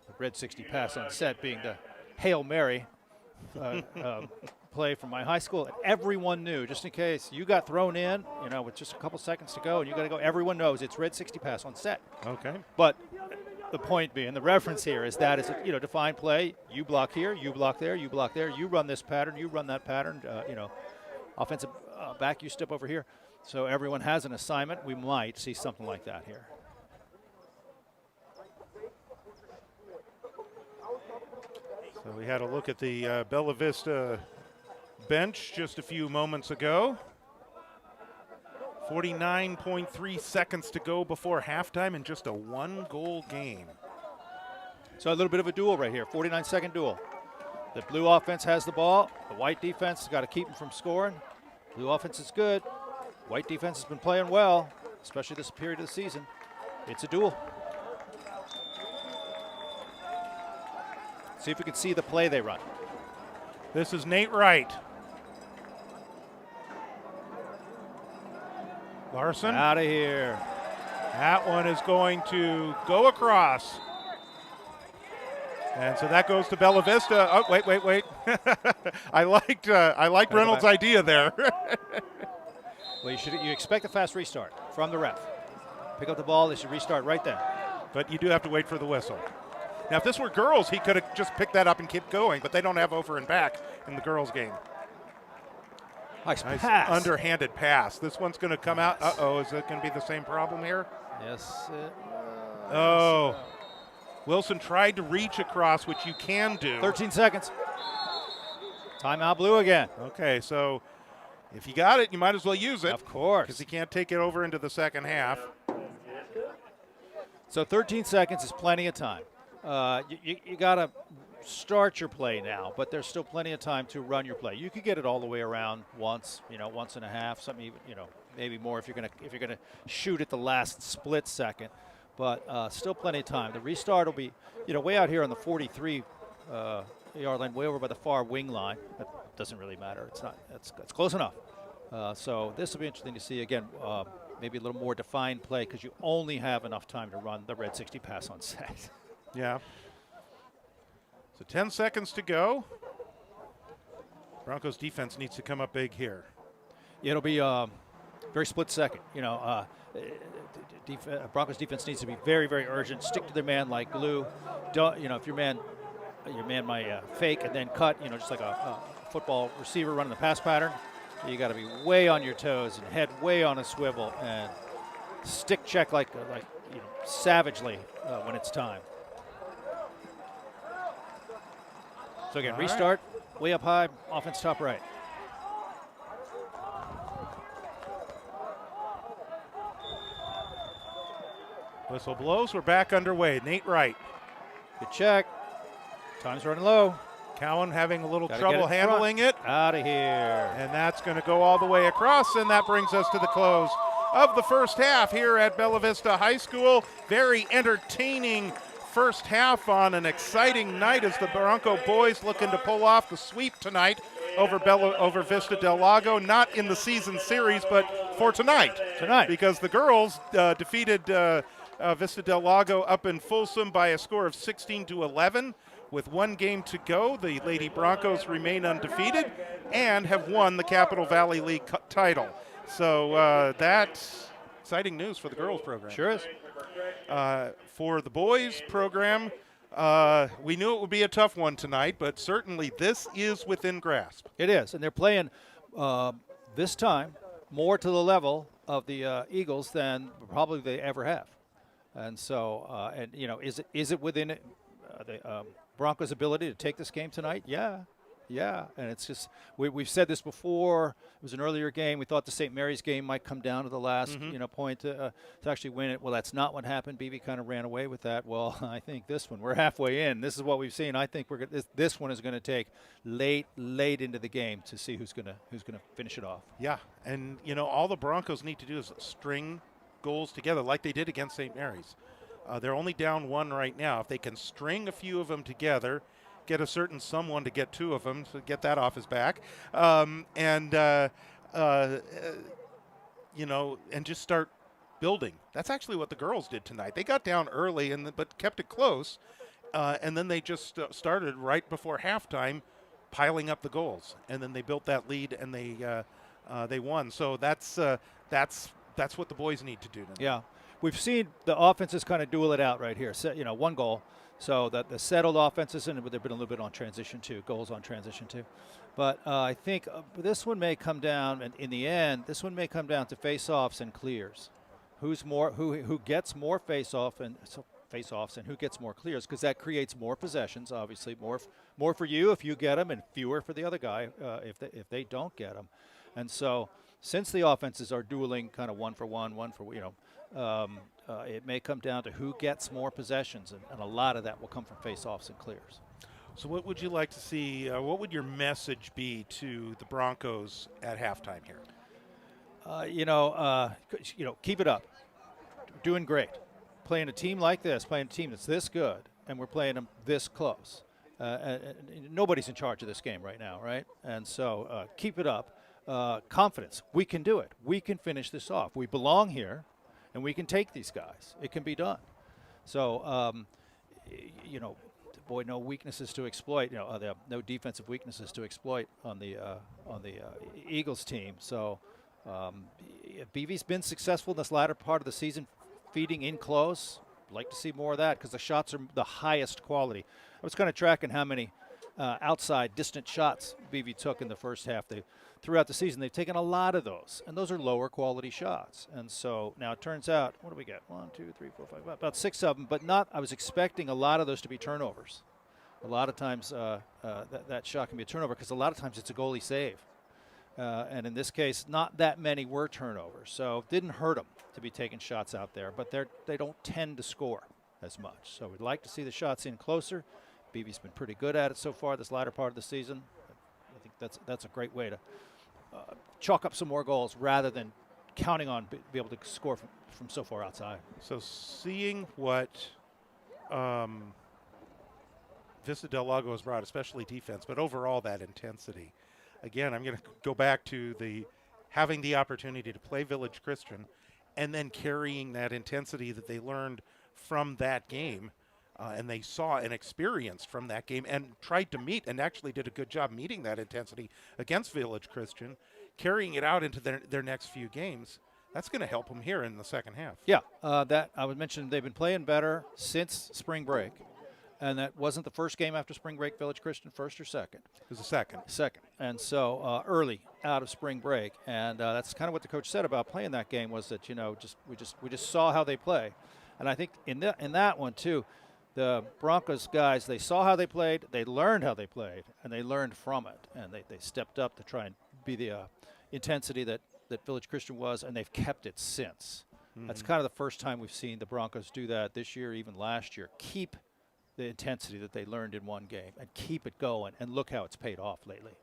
The red 60 pass on set being the Hail Mary play from my high school. And everyone knew, just in case you got thrown in, with just a couple seconds to go and you got to go, everyone knows it's red 60 pass on set. Okay. But the point being, the reference here is that it's a defined play. You block here, you block there, you block there. You run this pattern, you run that pattern. Offensive back, you step over here. So everyone has an assignment. We might see something like that here. So we had a look at the Bella Vista bench just a few moments ago. 49.3 seconds to go before halftime in just a 1-goal game. So a little bit of a duel right here, 49-second duel. The blue offense has the ball. The white defense has got to keep them from scoring. Blue offense is good. White defense has been playing well, especially this period of the season. It's a duel. See if we can see the play they run. This is Nate Wright. Larson. Out of here. That one is going to go across. And so that goes to Bella Vista. Oh, wait. I liked Reynolds' idea there. Well, you expect a fast restart from the ref. Pick up the ball, they should restart right then. But you do have to wait for the whistle. Now, if this were girls, he could have just picked that up and kept going, but they don't have over and back in the girls' game. Nice Nice pass. underhanded pass. This one's going to come out. Uh-oh, is it going to be the same problem here? Yes. Oh. Wilson tried to reach across, which you can do. 13 seconds. Timeout blue again. Okay, so if you got it, you might as well use it. Of course. Because he can't take it over into the second half. So 13 seconds is plenty of time. You got to start your play now, but there's still plenty of time to run your play. You could get it all the way around once, once and a half, something even, maybe more if you're gonna shoot at the last split second. But still plenty of time. The restart will be, way out here on the 43 yard line, way over by the far wing line. That doesn't really matter. It's not. It's close enough. So this will be interesting to see again. Maybe a little more defined play because you only have enough time to run the red 60 pass on set. Yeah. So 10 seconds to go. Broncos defense needs to come up big here. It'll be very split second. Broncos defense needs to be very, very urgent. Stick to their man like glue. Don't, if your man might fake and then cut, just like a football receiver running the pass pattern, you got to be way on your toes and head way on a swivel and stick check like savagely when it's time. So again, restart, way up high, offense top right. Whistle blows. We're back underway. Nate Wright. Good check. Time's running low. Cowan having a little Gotta trouble get it handling it. Out of here. And that's going to go all the way across, and that brings us to the close of the first half here at Bella Vista High School. Very entertaining first half on an exciting night as the Bronco boys looking to pull off the sweep tonight over Vista del Lago. Not in the season series, but for tonight. Because the girls defeated Vista del Lago up in Folsom by a score of 16-11. With one game to go, the Lady Broncos remain undefeated and have won the Capital Valley League title. So that's exciting news for the girls program. Sure is. For the boys program, we knew it would be a tough one tonight, but certainly this is within grasp. It is, and they're playing this time more to the level of the Eagles than probably they ever have. And so, is it within the Broncos' ability to take this game tonight? Yeah. And it's just we've said this before. It was an earlier game. We thought the St. Mary's game might come down to the last point to actually win it. Well, that's not what happened. BB kind of ran away with that. Well, I think this one, we're halfway in. This is what we've seen. I think this one is going to take late into the game to see who's going to finish it off. Yeah, and all the Broncos need to do is string goals together like they did against St. Mary's. They're only down one right now. If they can string a few of them together, get a certain someone to get two of them, so get that off his back, and just start building. That's actually what the girls did tonight. They got down early, but kept it close, and then they just started right before halftime, piling up the goals, and then they built that lead and they won. So that's what the boys need to do tonight. Yeah. We've seen the offenses kind of duel it out right here. So, one goal. So that the settled offenses, and they've been a little bit on transition too, goals on transition too. But I think this one may come down, and in the end, this one may come down to face-offs and clears. Who gets more face-offs and who gets more clears, because that creates more possessions, obviously more for you if you get them, and fewer for the other guy if they don't get them. And so since the offenses are dueling kind of one for it may come down to who gets more possessions, and a lot of that will come from face-offs and clears. So what would you like to see? What would your message be to the Broncos at halftime here? Keep it up. Doing great. Playing a team like this, playing a team that's this good, and we're playing them this close. And nobody's in charge of this game right now, right? And so keep it up. Confidence. We can do it. We can finish this off. We belong here. And we can take these guys. It can be done. So, no weaknesses to exploit. No defensive weaknesses to exploit on the Eagles team. So, BV's been successful in this latter part of the season, feeding in close. Like to see more of that because the shots are the highest quality. I was kind of tracking how many outside, distant shots BV took in the first half. Throughout the season, they've taken a lot of those, and those are lower quality shots. And so now it turns out, what do we get? 1, 2, 3, 4, 5, about 6 of them, but not. I was expecting a lot of those to be turnovers. A lot of times that shot can be a turnover because a lot of times it's a goalie save. And in this case, not that many were turnovers. So it didn't hurt them to be taking shots out there, but they don't tend to score as much. So we'd like to see the shots in closer. BV's been pretty good at it so far this latter part of the season. I think that's a great way to chalk up some more goals rather than counting on be able to score from so far outside. So seeing what Vista del Lago has brought, especially defense, but overall that intensity. Again, I'm going to go back to having the opportunity to play Village Christian and then carrying that intensity that they learned from that game and they saw and experienced from that game and tried to meet and actually did a good job meeting that intensity against Village Christian, carrying it out into their next few games. That's going to help them here in the second half. Yeah, that I would mention they've been playing better since spring break. And that wasn't the first game after spring break, Village Christian, first or second? It was the second. Second. And so early out of spring break. And that's kind of what the coach said about playing that game was that, we just saw how they play. And I think in that one, too, the Broncos guys, they saw how they played, they learned how they played, and they learned from it. And they stepped up to try and be the intensity that Village Christian was, and they've kept it since. Mm-hmm. That's kind of the first time we've seen the Broncos do that this year, even last year. Keep the intensity that they learned in one game and keep it going, and look how it's paid off lately.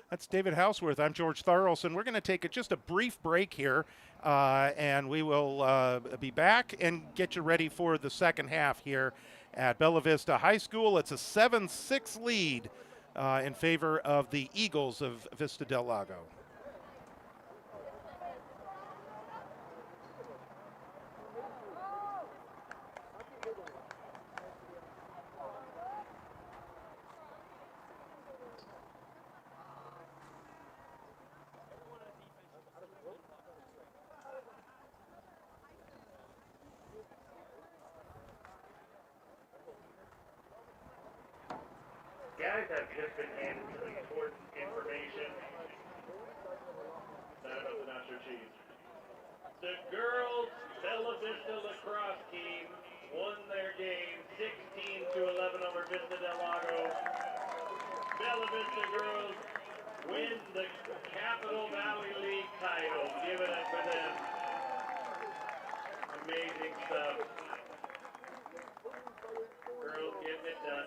That's David Houseworth. I'm George Tharlson. We're going to take just a brief break here, and we will be back and get you ready for the second half here at Bella Vista High School. It's a 7-6 lead in favor of the Eagles of Vista del Lago. Guys have just been handed some important information. Set up the nacho cheese. The girls' Bella Vista lacrosse team won their game 16-11 over Vista del Lago. Bella Vista girls win the Capital Valley League title. Give it up for them. Amazing stuff. Girls getting it done.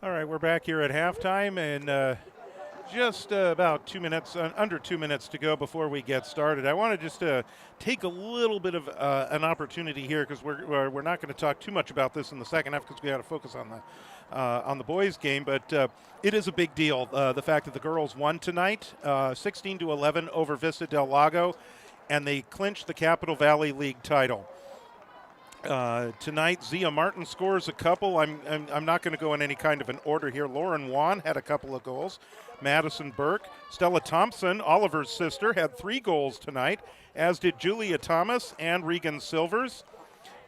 All right, we're back here at halftime, and just about 2 minutes, under 2 minutes to go before we get started. I want to just take a little bit of an opportunity here because we're not going to talk too much about this in the second half because we got to focus on the boys' game. But it is a big deal, the fact that the girls won tonight, 16-11 over Vista del Lago, and they clinched the Capital Valley League title. Tonight, Zia Martin scores a couple. I'm not going to go in any kind of an order here. Lauren Wan had a couple of goals. Madison Burke, Stella Thompson, Oliver's sister, had 3 goals tonight, as did Julia Thomas and Regan Silvers.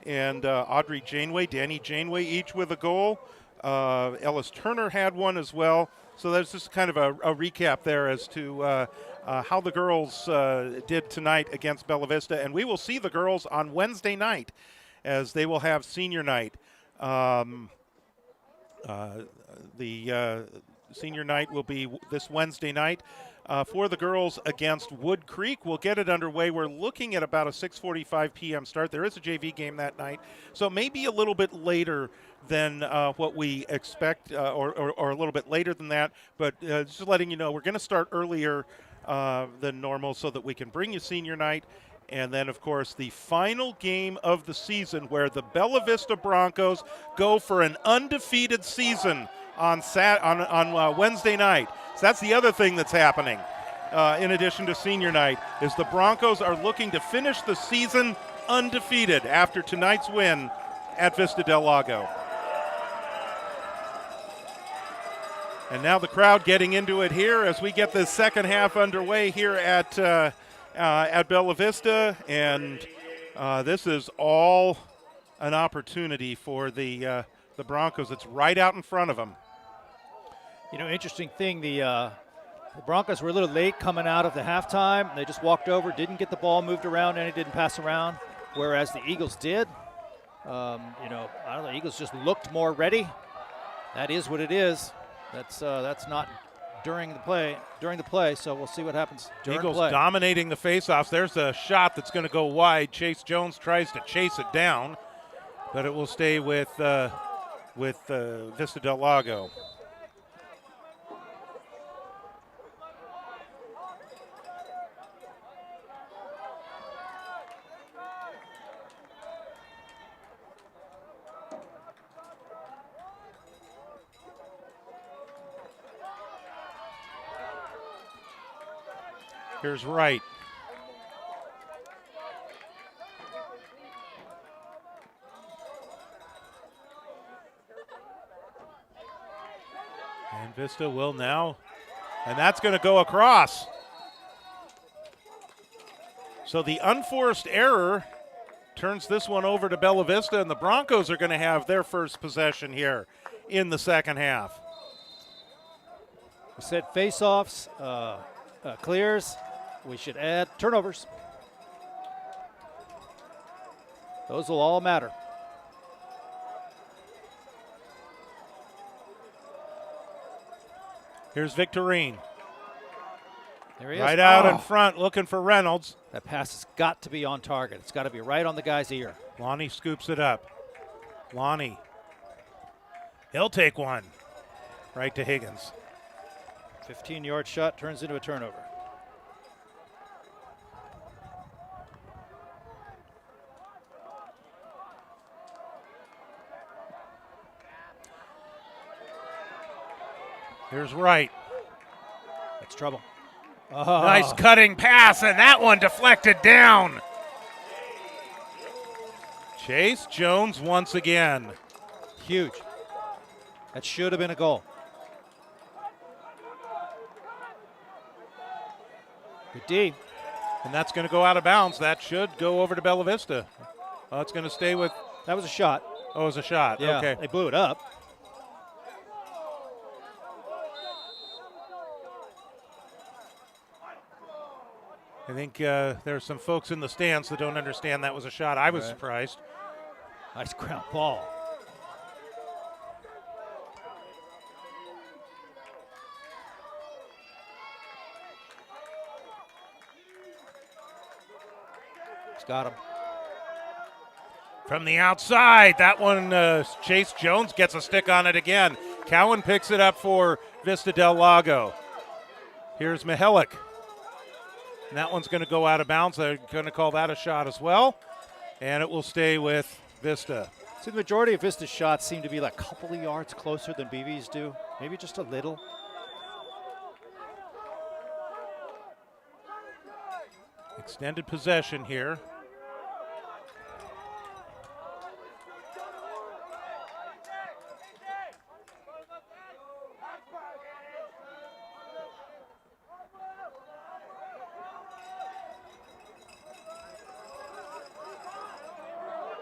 And Audrey Janeway, Danny Janeway, each with a goal. Ellis Turner had one as well. So that's just kind of a recap there as to how the girls did tonight against Bella Vista. And we will see the girls on Wednesday night, as they will have senior night. The senior night will be this Wednesday night for the girls against Wood Creek. We'll get it underway. We're looking at about a 6:45 p.m. start. There is a JV game that night, so maybe a little bit later than what we expect, or a little bit later than that. But just letting you know, we're going to start earlier than normal so that we can bring you senior night. And then, of course, the final game of the season where the Bella Vista Broncos go for an undefeated season on Wednesday night. So that's the other thing that's happening, in addition to senior night, is the Broncos are looking to finish the season undefeated after tonight's win at Vista del Lago. And now the crowd getting into it here as we get the second half underway here at Bella Vista, and this is all an opportunity for the Broncos. It's right out in front of them. You know, interesting thing, the Broncos were a little late coming out of the halftime. They just walked over, didn't get the ball moved around, and it didn't pass around, whereas the Eagles did. You know, I don't know, the Eagles just looked more ready. That is what it is. That's not during the play, so we'll see what happens during Eagles play. dominating the faceoffs. There's a shot that's going to go wide. Chase Jones tries to chase it down, but it will stay with Vista del Lago. Here's Wright. And Vista will now, and that's going to go across. So the unforced error turns this one over to Bella Vista, and the Broncos are going to have their first possession here in the second half. We said face-offs, clears. We should add turnovers. Those will all matter. Here's Victorine. There he is. Right out in front, looking for Reynolds. That pass has got to be on target. It's got to be right on the guy's ear. Lonnie scoops it up. Lonnie. He'll take one. Right to Higgins. 15-yard shot turns into a turnover. Here's Wright. That's trouble. Nice cutting pass, and that one deflected down. Chase Jones once again. Huge. That should have been a goal. Good D. And that's going to go out of bounds. That should go over to Bella Vista. Oh, it's going to stay with. That was a shot. Oh, it was a shot. Yeah, okay. They blew it up. I think there's some folks in the stands that don't understand that was a shot. I was surprised. Nice ground ball. He's got him. From the outside, that one, Chase Jones gets a stick on it again. Cowan picks it up for Vista del Lago. Here's Mihalik. And that one's going to go out of bounds. They're going to call that a shot as well. And it will stay with Vista. So the majority of Vista's shots seem to be like a couple of yards closer than BV's do. Maybe just a little. Extended possession here.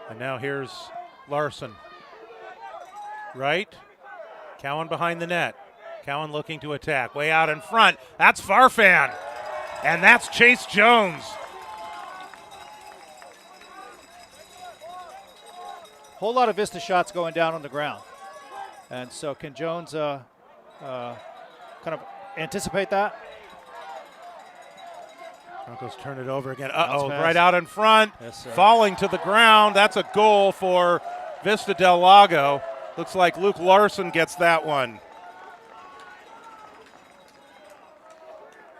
And now here's Larson. Right. Cowan behind the net. Cowan looking to attack. Way out in front. That's Farfan. And that's Chase Jones. Whole lot of Vista shots going down on the ground. And so can Jones kind of anticipate that? Broncos turn it over again. Bounce pass. Right out in front. Yes, sir. Falling to the ground. That's a goal for Vista del Lago. Looks like Luke Larson gets that one.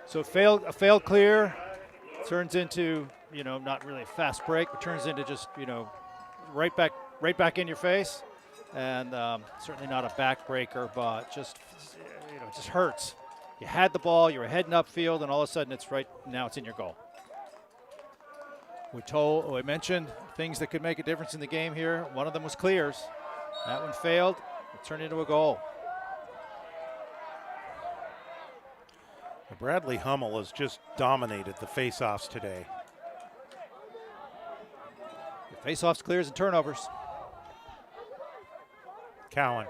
So a failed clear turns into, not really a fast break, but turns into just, right back in your face. And certainly not a backbreaker, but just, it just hurts. You had the ball, you were heading upfield, and all of a sudden now it's in your goal. We mentioned things that could make a difference in the game here. One of them was clears. That one failed. It turned into a goal. Bradley Hummel has just dominated the faceoffs today. Faceoffs, clears, and turnovers. Cowan.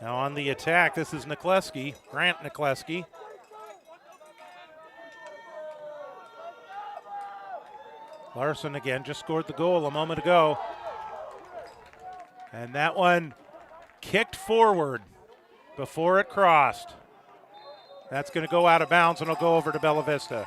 Now on the attack, this is Nikleski, Grant Nikleski. Larson again just scored the goal a moment ago. And that one kicked forward before it crossed. That's going to go out of bounds and it'll go over to Bella Vista.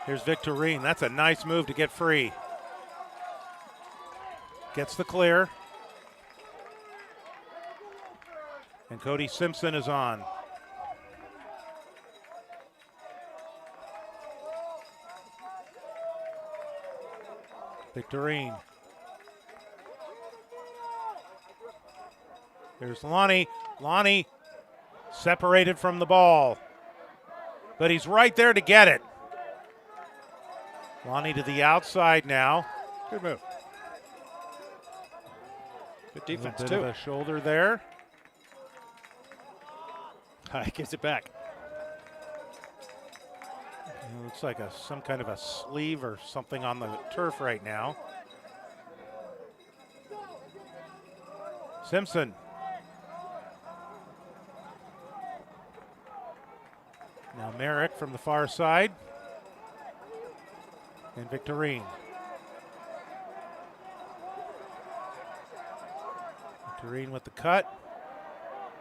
Here's Victorine. That's a nice move to get free. Gets the clear. And Cody Simpson is on. Victorine. There's Lonnie. Lonnie separated from the ball. But he's right there to get it. Lonnie to the outside now. Good move. Good defense, a bit too. of a shoulder there. He gives it back. It looks like some kind of a sleeve or something on the turf right now. Simpson. Now Merrick from the far side. And Victorine. Victorine with the cut.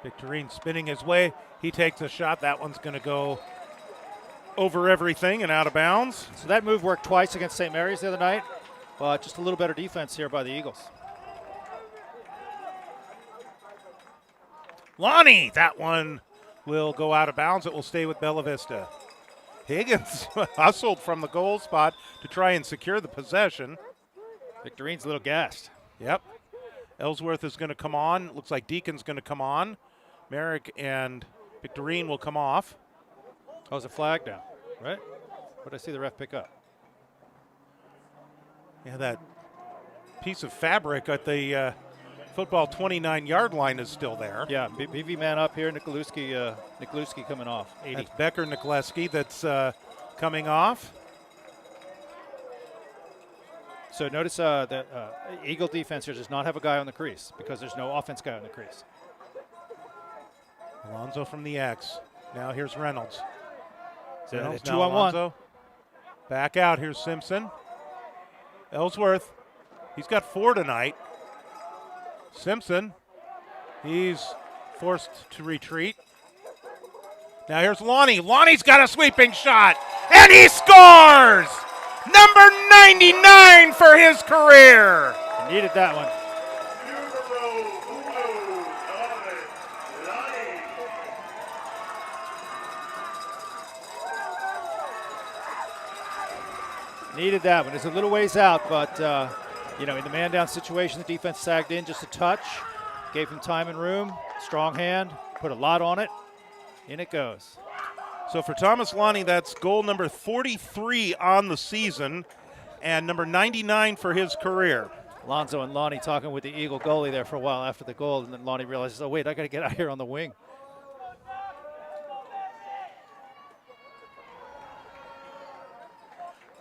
Victorine spinning his way. He takes a shot. That one's going to go over everything and out of bounds. So that move worked twice against St. Mary's the other night, but just a little better defense here by the Eagles. Lonnie, that one will go out of bounds. It will stay with Bella Vista. Higgins hustled from the goal spot to try and secure the possession. Victorine's a little gassed. Yep. Ellsworth is going to come on. Looks like Deacon's going to come on. Merrick and Victorine will come off. Oh, there's a flag down, right? What did I see the ref pick up? Yeah, that piece of fabric at the football 29-yard line is still there. Yeah, BV man up here. Nikluski coming off. 80. That's Becker Nikleski that's coming off. So notice that Eagle defense here does not have a guy on the crease because there's no offense guy on the crease. Alonzo from the X. Now here's Reynolds. So Reynolds, 2 now on 1. Alonzo. Back out. Here's Simpson. Ellsworth. He's got 4 tonight. Simpson. He's forced to retreat. Now here's Lonnie. Lonnie's got a sweeping shot. And he scores! Number 99 for his career. He needed that one. Needed that one. It's a little ways out, but in the man down situation, the defense sagged in just a touch, gave him time and room. Strong hand, put a lot on it. In it goes. So for Thomas Lonnie, that's goal number 43 on the season and number 99 for his career. Alonzo and Lonnie talking with the Eagle goalie there for a while after the goal, and then Lonnie realizes, oh, wait, I got to get out here on the wing.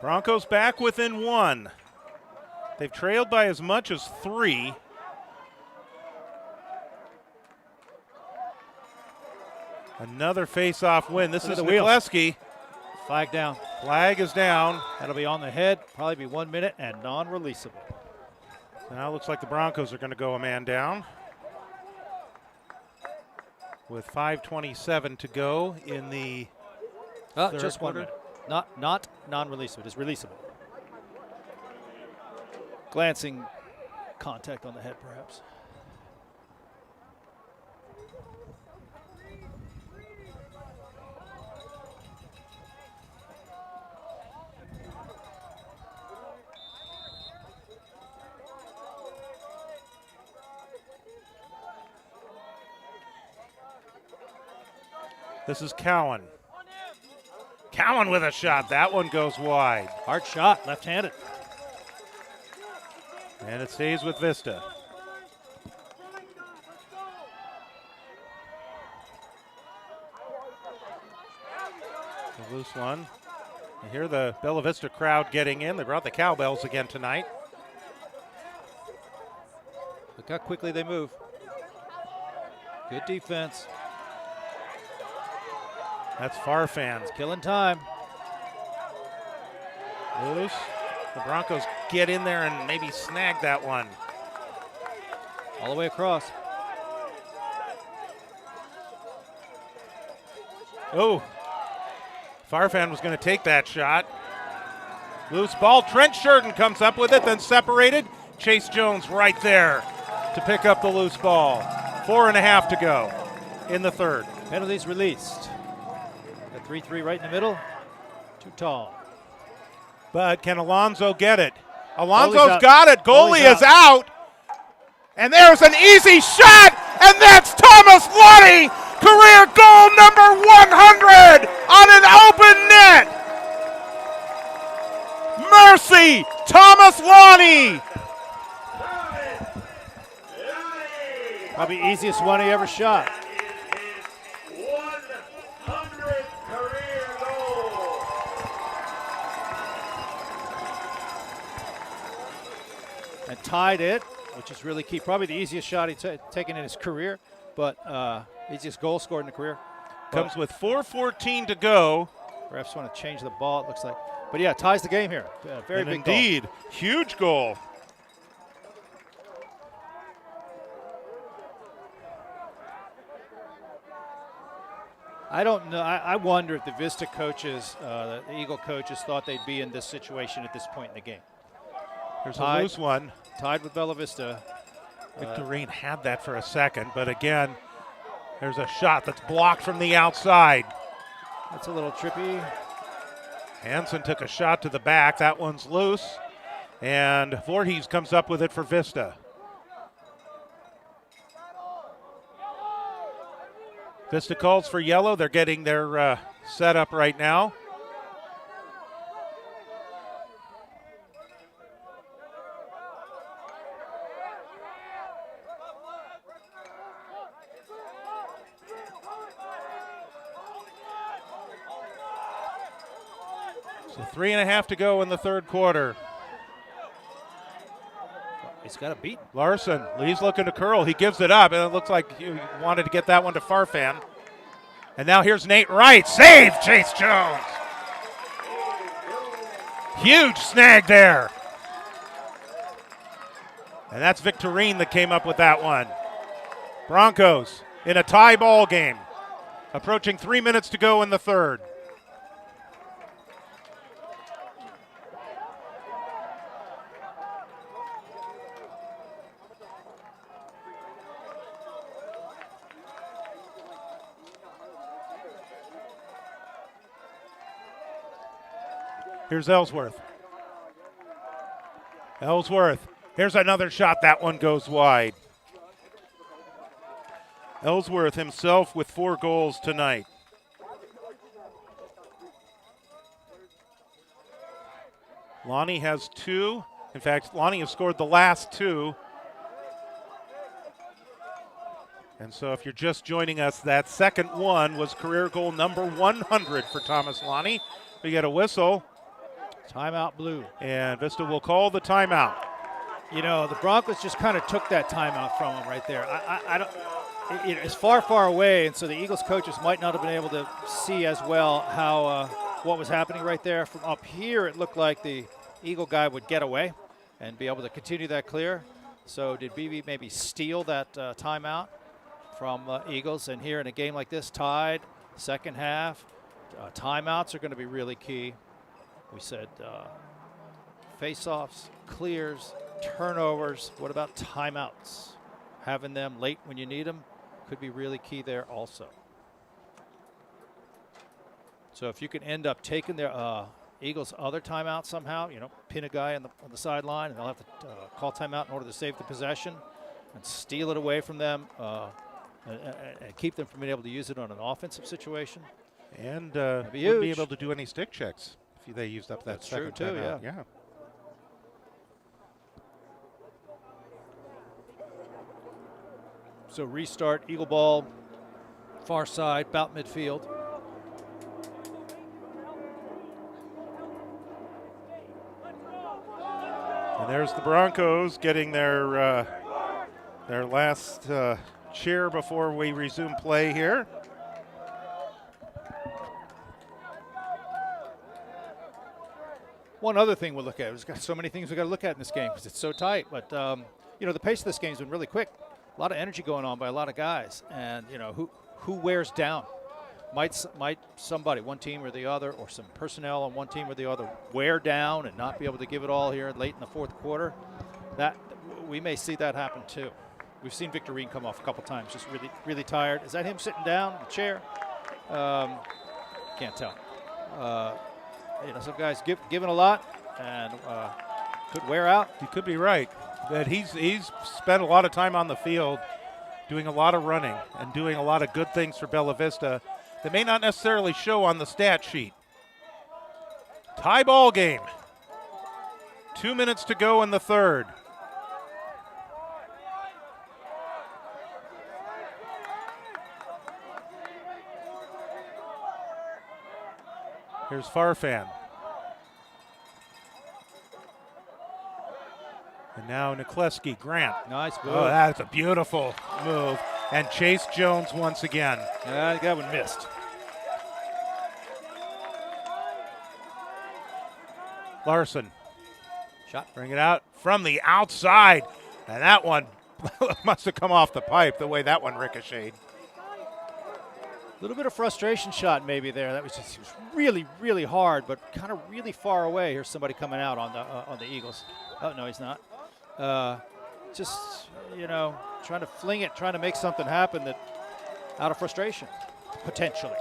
Broncos back within 1. They've trailed by as much as 3. Another face-off win. This is Nikolewski. Flag down. Flag is down. That'll be on the head, probably be 1 minute and non-releasable. Now it looks like the Broncos are going to go a man down with 5:27 to go in the third just 1 quarter. minute. Not non-releasable, just releasable. Glancing contact on the head, perhaps. This is Cowan. Cowan with a shot. That one goes wide. Hard shot, left-handed. And it stays with Vista. A loose one. You hear the Bella Vista crowd getting in. They brought the cowbells again tonight. Look how quickly they move. Good defense. That's Farfan. Killing time. Loose. The Broncos get in there and maybe snag that one. All the way across. Oh. Farfan was going to take that shot. Loose ball. Trent Sheridan comes up with it, then separated. Chase Jones right there to pick up the loose ball. 4.5 to go in the third. Penalties released. The 3-3 right in the middle. Too tall. But can Alonzo get it? Alonzo's out. got it. Goalie Goalie's is out. And there's an easy shot, and that's Thomas Lonnie. Career goal number 100 on an open net. Mercy, Thomas Lonnie. Probably easiest one he ever shot. His 100th career goal. And tied it, which is really key. Probably the easiest shot he's taken in his career, but easiest goal scored in the career. Comes with 4:14 to go. Refs want to change the ball, it looks like. But yeah, ties the game here. Very And big goal. indeed, huge goal. I don't know. I wonder if the Vista coaches, the Eagle coaches, thought they'd be in this situation at this point in the game. There's a loose one. Tied with Bella Vista. Victorine had that for a second, but again, there's a shot that's blocked from the outside. That's a little trippy. Hansen took a shot to the back. That one's loose. And Voorhees comes up with it for Vista. Vista calls for yellow. They're getting their setup right now. So 3.5 to go in the third quarter. He's got a beat. Larson, he's looking to curl. He gives it up, and it looks like he wanted to get that one to Farfan. And now here's Nate Wright. Save Chase Jones. Huge snag there. And that's Victorine that came up with that one. Broncos in a tie ball game. Approaching 3 minutes to go in the third. Here's Ellsworth. Here's another shot. That one goes wide. Ellsworth himself with 4 goals tonight. Lonnie has 2. In fact, Lonnie has scored the last 2. And so if you're just joining us, that second one was career goal number 100 for Thomas Lonnie. We get a whistle. Timeout blue. And Vista will call the timeout. You know, the Broncos just kind of took that timeout from him right there. I don't. It's far, far away, and so the Eagles coaches might not have been able to see as well how what was happening right there. From up here, it looked like the Eagle guy would get away and be able to continue that clear. So did BB maybe steal that timeout from Eagles? And here in a game like this, tied, second half, timeouts are going to be really key. We said face-offs, clears, turnovers. What about timeouts? Having them late when you need them could be really key there also. So if you can end up taking their Eagles' other timeout somehow, you know, pin a guy on the sideline, and they'll have to call timeout in order to save the possession and steal it away from them and keep them from being able to use it on an offensive situation. And wouldn't be able to do any stick checks if they used up that second true too, timeout. yeah. So restart, Eagle ball, far side, about midfield. And there's the Broncos getting their last cheer before we resume play here. One other thing we'll look at. There's got so many things we've got to look at in this game because it's so tight. But, you know, the pace of this game's been really quick. A lot of energy going on by a lot of guys. And, you know, who wears down? Might somebody, one team or the other, or some personnel on one team or the other, wear down and not be able to give it all here late in the fourth quarter? That we may see that happen too. We've seen Victorine come off a couple times, just really, really tired. Is that him sitting down in the chair? Can't tell. You know, some guys giving a lot and could wear out. You could be right. That he's spent a lot of time on the field doing a lot of running and doing a lot of good things for Bella Vista that may not necessarily show on the stat sheet. Tie ball game. 2 minutes to go in the third. Here's Farfan. And now Nikleski, Grant. Nice move. Oh, that's a beautiful move. And Chase Jones once again. That one missed. Larson. Shot. Bring it out from the outside. And that one must have come off the pipe the way that one ricocheted. A little bit of frustration shot maybe there. That was just it was really, really hard, but kind of really far away. Here's somebody coming out on the Eagles. Oh, no, he's not. Just, you know, trying to fling it, trying to make something happen that out of frustration, potentially.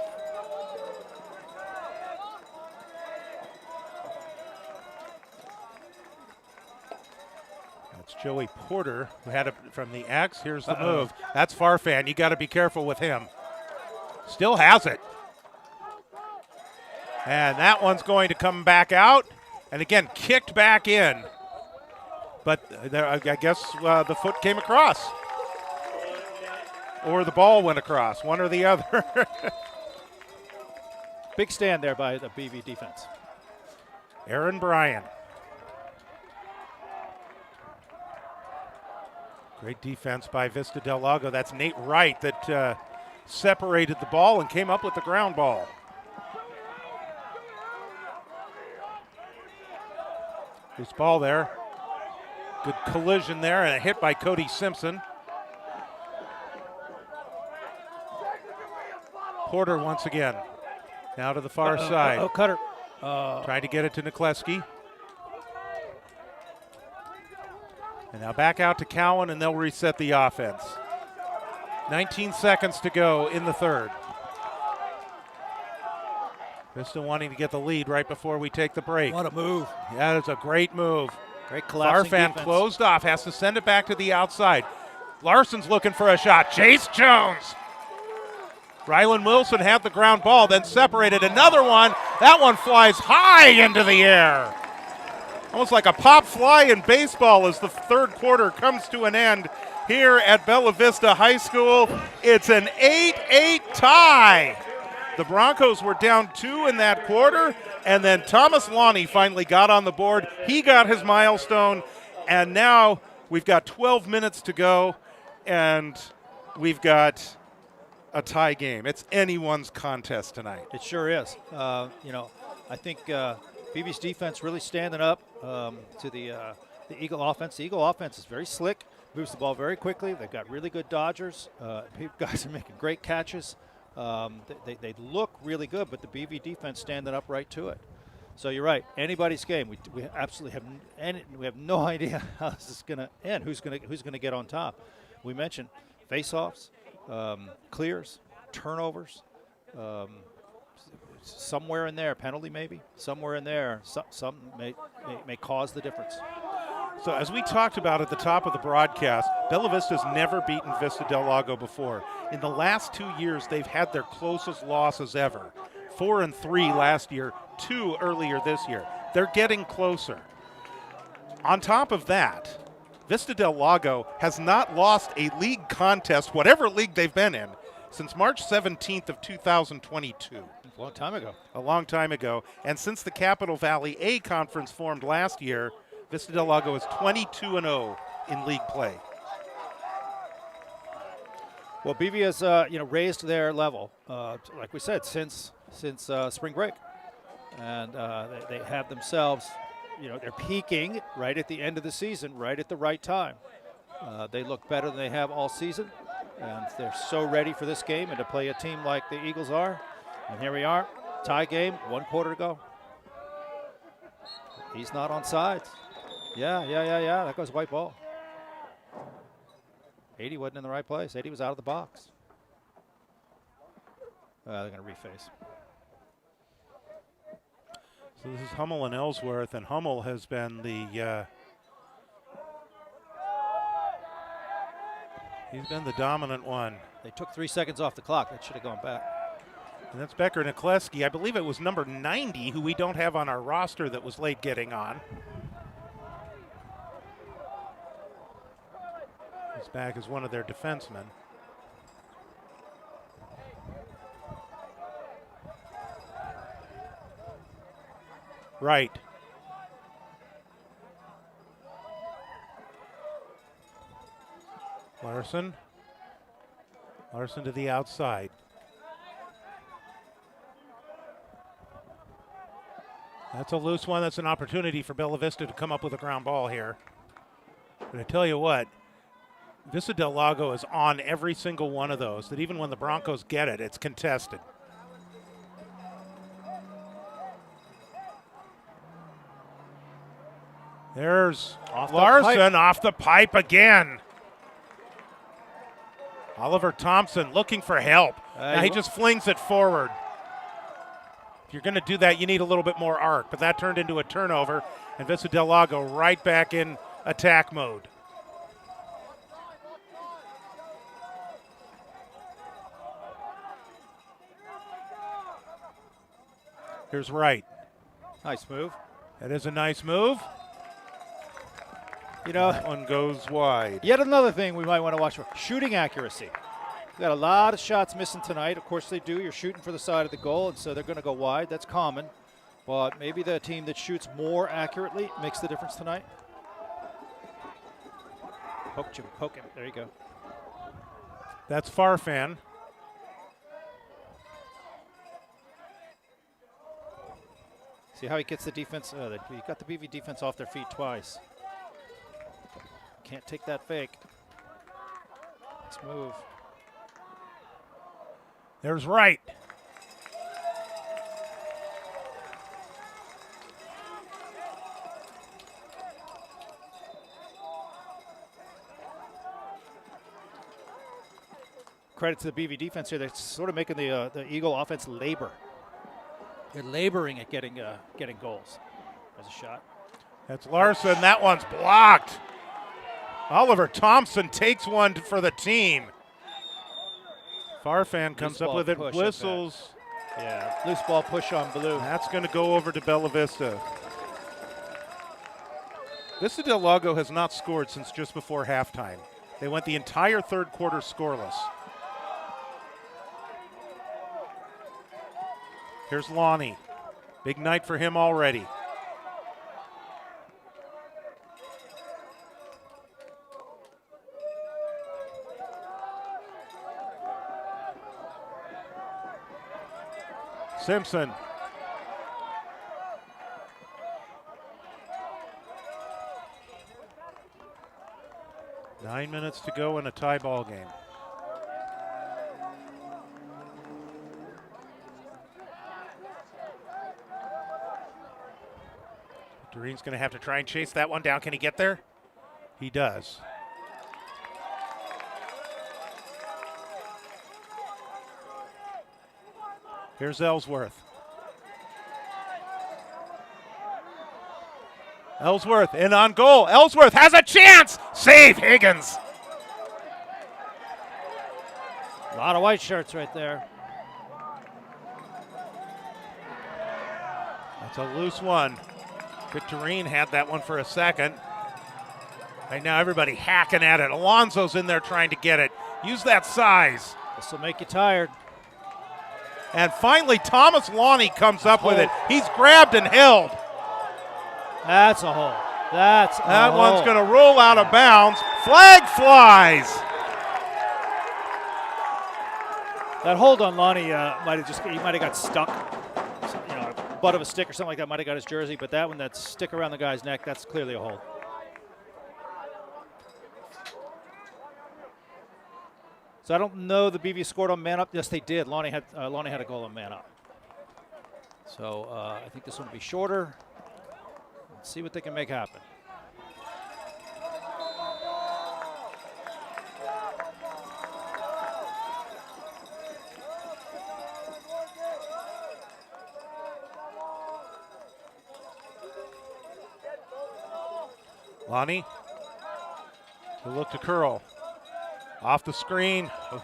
That's Joey Porter who had it from the X. Here's the move. That's Farfan. You got to be careful with him. Still has it. And that one's going to come back out. And again, kicked back in. But there, I guess the foot came across. Or the ball went across, one or the other. Big stand there by the BV defense. Aaron Bryan. Great defense by Vista del Lago. That's Nate Wright that separated the ball and came up with the ground ball. Loose ball there. Good collision there and a hit by Cody Simpson. Porter once again. Now to the far side. Cutter. Trying to get it to Niklewski. And now back out to Cowan, and they'll reset the offense. 19 seconds to go in the third. Vista wanting to get the lead right before we take the break. What a move. Yeah, it's a great move. Great collapsing Farfan defense. closed off, has to send it back to the outside. Larson's looking for a shot. Chase Jones. Rylan Wilson had the ground ball, then separated another one. That one flies high into the air. Almost like a pop fly in baseball as the third quarter comes to an end here at Bella Vista High School. It's an 8-8 tie. The Broncos were down 2 in that quarter, and then Thomas Lonnie finally got on the board. He got his milestone, and now we've got 12 minutes to go, and we've got a tie game. It's anyone's contest tonight. It sure is. I think BB's defense really standing up to the Eagle offense. The Eagle offense is very slick, moves the ball very quickly. They've got really good dodgers. Guys are making great catches. They look really good, but the BV defense standing up right to it. So you're right. Anybody's game. We absolutely have no idea how this is going to end. Who's going to get on top? We mentioned face-offs, clears, turnovers. Somewhere in there, penalty maybe. Somewhere in there, something may cause the difference. So as we talked about at the top of the broadcast, Bella Vista's never beaten Vista del Lago before. In the last 2 years, they've had their closest losses ever. 4-3 last year, 2 earlier this year. They're getting closer. On top of that, Vista del Lago has not lost a league contest, whatever league they've been in, since March 17th of 2022. A long time ago. A long time ago. And since the Capital Valley A Conference formed last year, Vista del Lago is 22-0 in league play. Well, BV has raised their level, like we said, since spring break, and they have themselves, they're peaking right at the end of the season, right at the right time. They look better than they have all season, and they're so ready for this game and to play a team like the Eagles are. And here we are, tie game, 1 quarter to go. He's not on sides. Yeah. That goes white ball. 80 wasn't in the right place. 80 was out of the box. They're going to reface. So this is Hummel and Ellsworth, and Hummel has been he's been the dominant one. They took 3 seconds off the clock. That should have gone back. And that's Becker Niklewski. I believe it was number 90, who we don't have on our roster, that was late getting on. He's back as one of their defensemen. Right. Larson to the outside. That's a loose one. That's an opportunity for Bella Vista to come up with a ground ball here. But I tell you what, Vista del Lago is on every single one of those, that even when the Broncos get it, it's contested. There's Larson off the pipe again. Oliver Thompson looking for help. Now he just flings it forward. If you're going to do that, you need a little bit more arc, but that turned into a turnover, and Vista del Lago right back in attack mode. Here's Wright. Nice move. That is a nice move. That one goes wide. Yet another thing we might want to watch for, shooting accuracy. We've got a lot of shots missing tonight. Of course they do. You're shooting for the side of the goal, and so they're going to go wide. That's common. But maybe the team that shoots more accurately makes the difference tonight. Poke him. There you go. That's Farfan. See how he gets the defense? He got the BV defense off their feet twice. Can't take that fake. Let's move. There's Wright. Credit to the BV defense here. They're sort of making the Eagle offense labor. They're laboring at getting goals. There's a shot. That's Larson. That one's blocked. Oliver Thompson takes one for the team. Farfan comes up with it, whistles. Yeah, loose ball push on Blue. That's going to go over to Bella Vista. Vista del Lago has not scored since just before halftime. They went the entire third quarter scoreless. Here's Lonnie. Big night for him already. Simpson. Nine minutes to go in a tie ball game. Doreen's going to have to try and chase that one down. Can he get there? He does. Here's Ellsworth. Ellsworth in on goal. Ellsworth has a chance. Save Higgins. A lot of white shirts right there. That's a loose one. Victorine had that one for a second. Right now everybody hacking at it. Alonso's in there trying to get it. Use that size. This will make you tired. And finally Thomas Lonnie comes up with it. He's grabbed and held. That's a hole. That's a That hole. one's going to roll out of bounds. Flag flies. That hold on Lonnie he might have got stuck. You know, butt of a stick or something like that might have got his jersey, but that one, that stick around the guy's neck, that's clearly a hold. So I don't know the BV scored on man up. Yes, they did. Lonnie had a goal on man up. So I think this one will be shorter. Let's see what they can make happen. Lonnie. He'll look to curl. Off the screen. He'll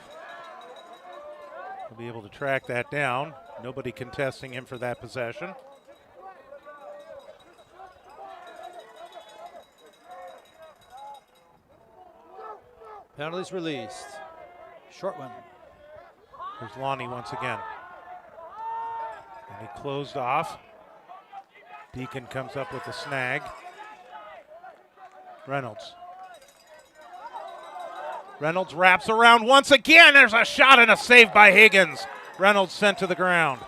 be able to track that down. Nobody contesting him for that possession. Penalties released. Short one. Here's Lonnie once again. And he closed off. Deacon comes up with the snag. Reynolds. Reynolds wraps around once again. There's a shot and a save by Higgins. Reynolds sent to the ground.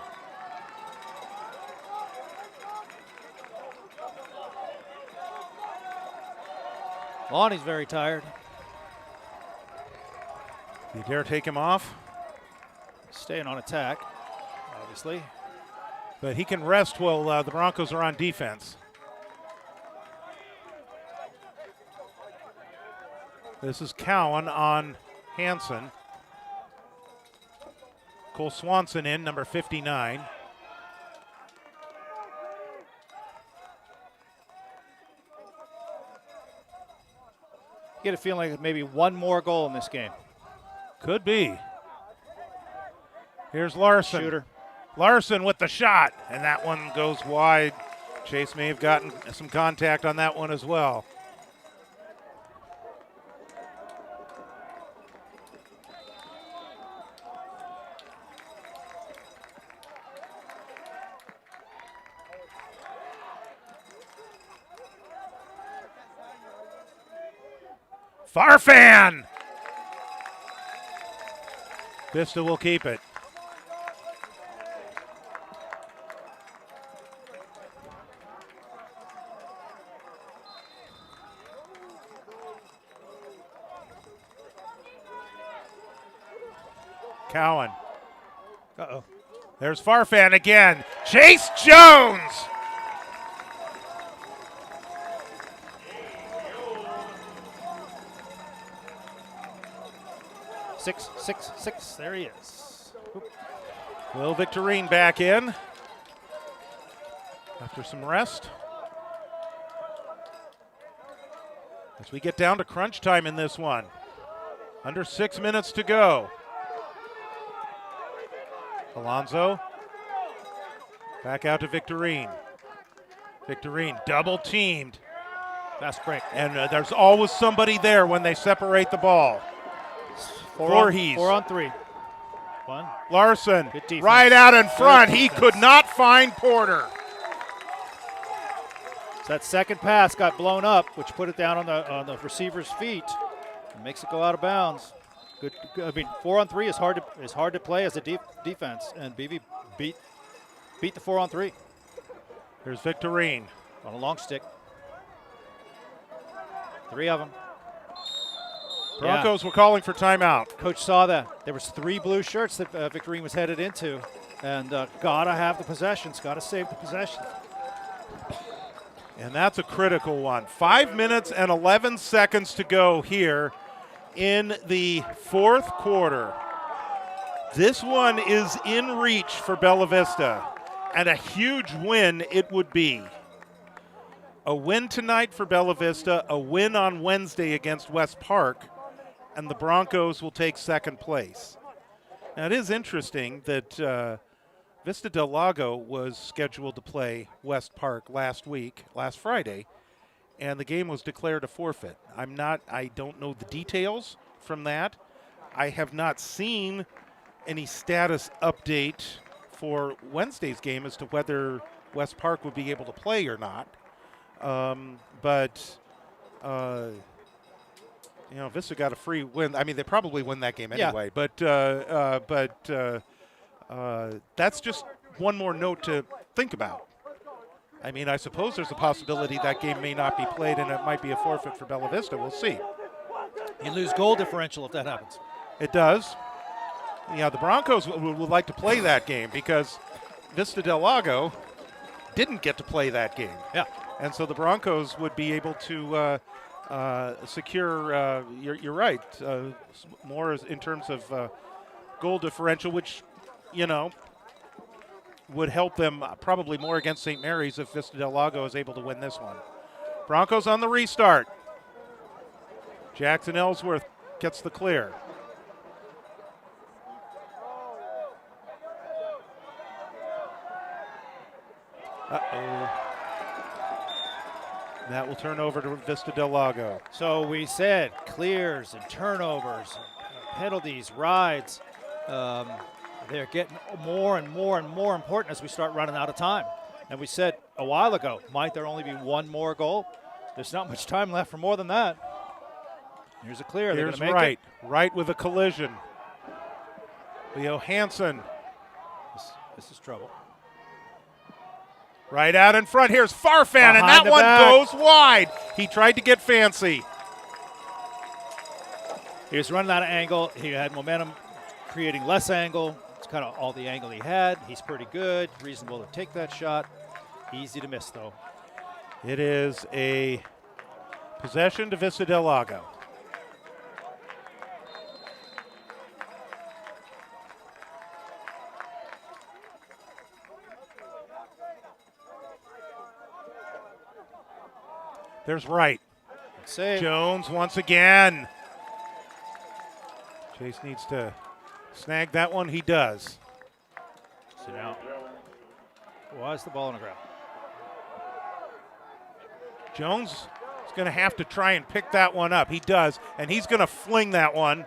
Lonnie's very tired. You dare take him off? Staying on attack, obviously. But he can rest while the Broncos are on defense. This is Cowan on Hansen. Cole Swanson in, number 59. Get a feeling like maybe one more goal in this game. Could be. Here's Larson. Shooter. Larson with the shot, and that one goes wide. Chase may have gotten some contact on that one as well. Farfan! Vista will keep it. Cowan. Uh-oh. There's Farfan again. Chase Jones! Six. There he is. Oop. Will Victorine back in after some rest. As we get down to crunch time in this one. Under 6 minutes to go. Alonso back out to Victorine. Victorine double teamed. Fast break. And there's always somebody there when they separate the ball. Voorhees. 4 on 3. One. Larson Good defense. right out in front. Good He defense. could not find Porter. So that second pass got blown up, which put it down on the receiver's feet. It makes it go out of bounds. Good. I mean, 4 on 3 is hard to play as a defense, and BV beat the 4 on 3 There's Victorine. on a long stick. 3 of them. Broncos were calling for timeout. Coach saw that. There was 3 blue shirts that Victorine was headed into, and gotta have the possessions. Gotta save the possession. And that's a critical one. 5 minutes and 11 seconds to go here in the fourth quarter. This one is in reach for Bella Vista, and a huge win it would be. A win tonight for Bella Vista, a win on Wednesday against West Park, and the Broncos will take second place. Now, it is interesting that Vista del Lago was scheduled to play West Park last Friday, and the game was declared a forfeit. I don't know the details from that. I have not seen any status update for Wednesday's game as to whether West Park would be able to play or not. Vista got a free win. I mean, they probably win that game anyway. Yeah. But that's just one more note to think about. I mean, I suppose there's a possibility that game may not be played and it might be a forfeit for Bella Vista. We'll see. You lose goal differential if that happens. It does. Yeah, the Broncos would like to play that game because Vista del Lago didn't get to play that game. Yeah. And so the Broncos would be able to secure, you're right, more in terms of goal differential, which, would help them probably more against St. Mary's if Vista del Lago is able to win this one. Broncos on the restart. Jackson Ellsworth gets the clear. Uh-oh. That will turn over to Vista del Lago. So we said clears and turnovers, penalties, rides. They're getting more and more and more important as we start running out of time. And we said a while ago, might there only be one more goal? There's not much time left for more than that. Here's a clear. They're Here's gonna make Wright. it. Wright with a collision. Leo Hansen. This is trouble. Right out in front. Here's Farfan, and Behind that the one back. goes wide. He tried to get fancy. He was running out of angle. He had momentum, creating less angle. It's kind of all the angle he had. He's pretty good, reasonable to take that shot. Easy to miss, though. It is a possession to Vista del Lago. There's Wright. Save. Jones once again. Chase needs to snag that one. He does. So now, why is the ball on the ground? Jones is going to have to try and pick that one up. He does, and he's going to fling that one.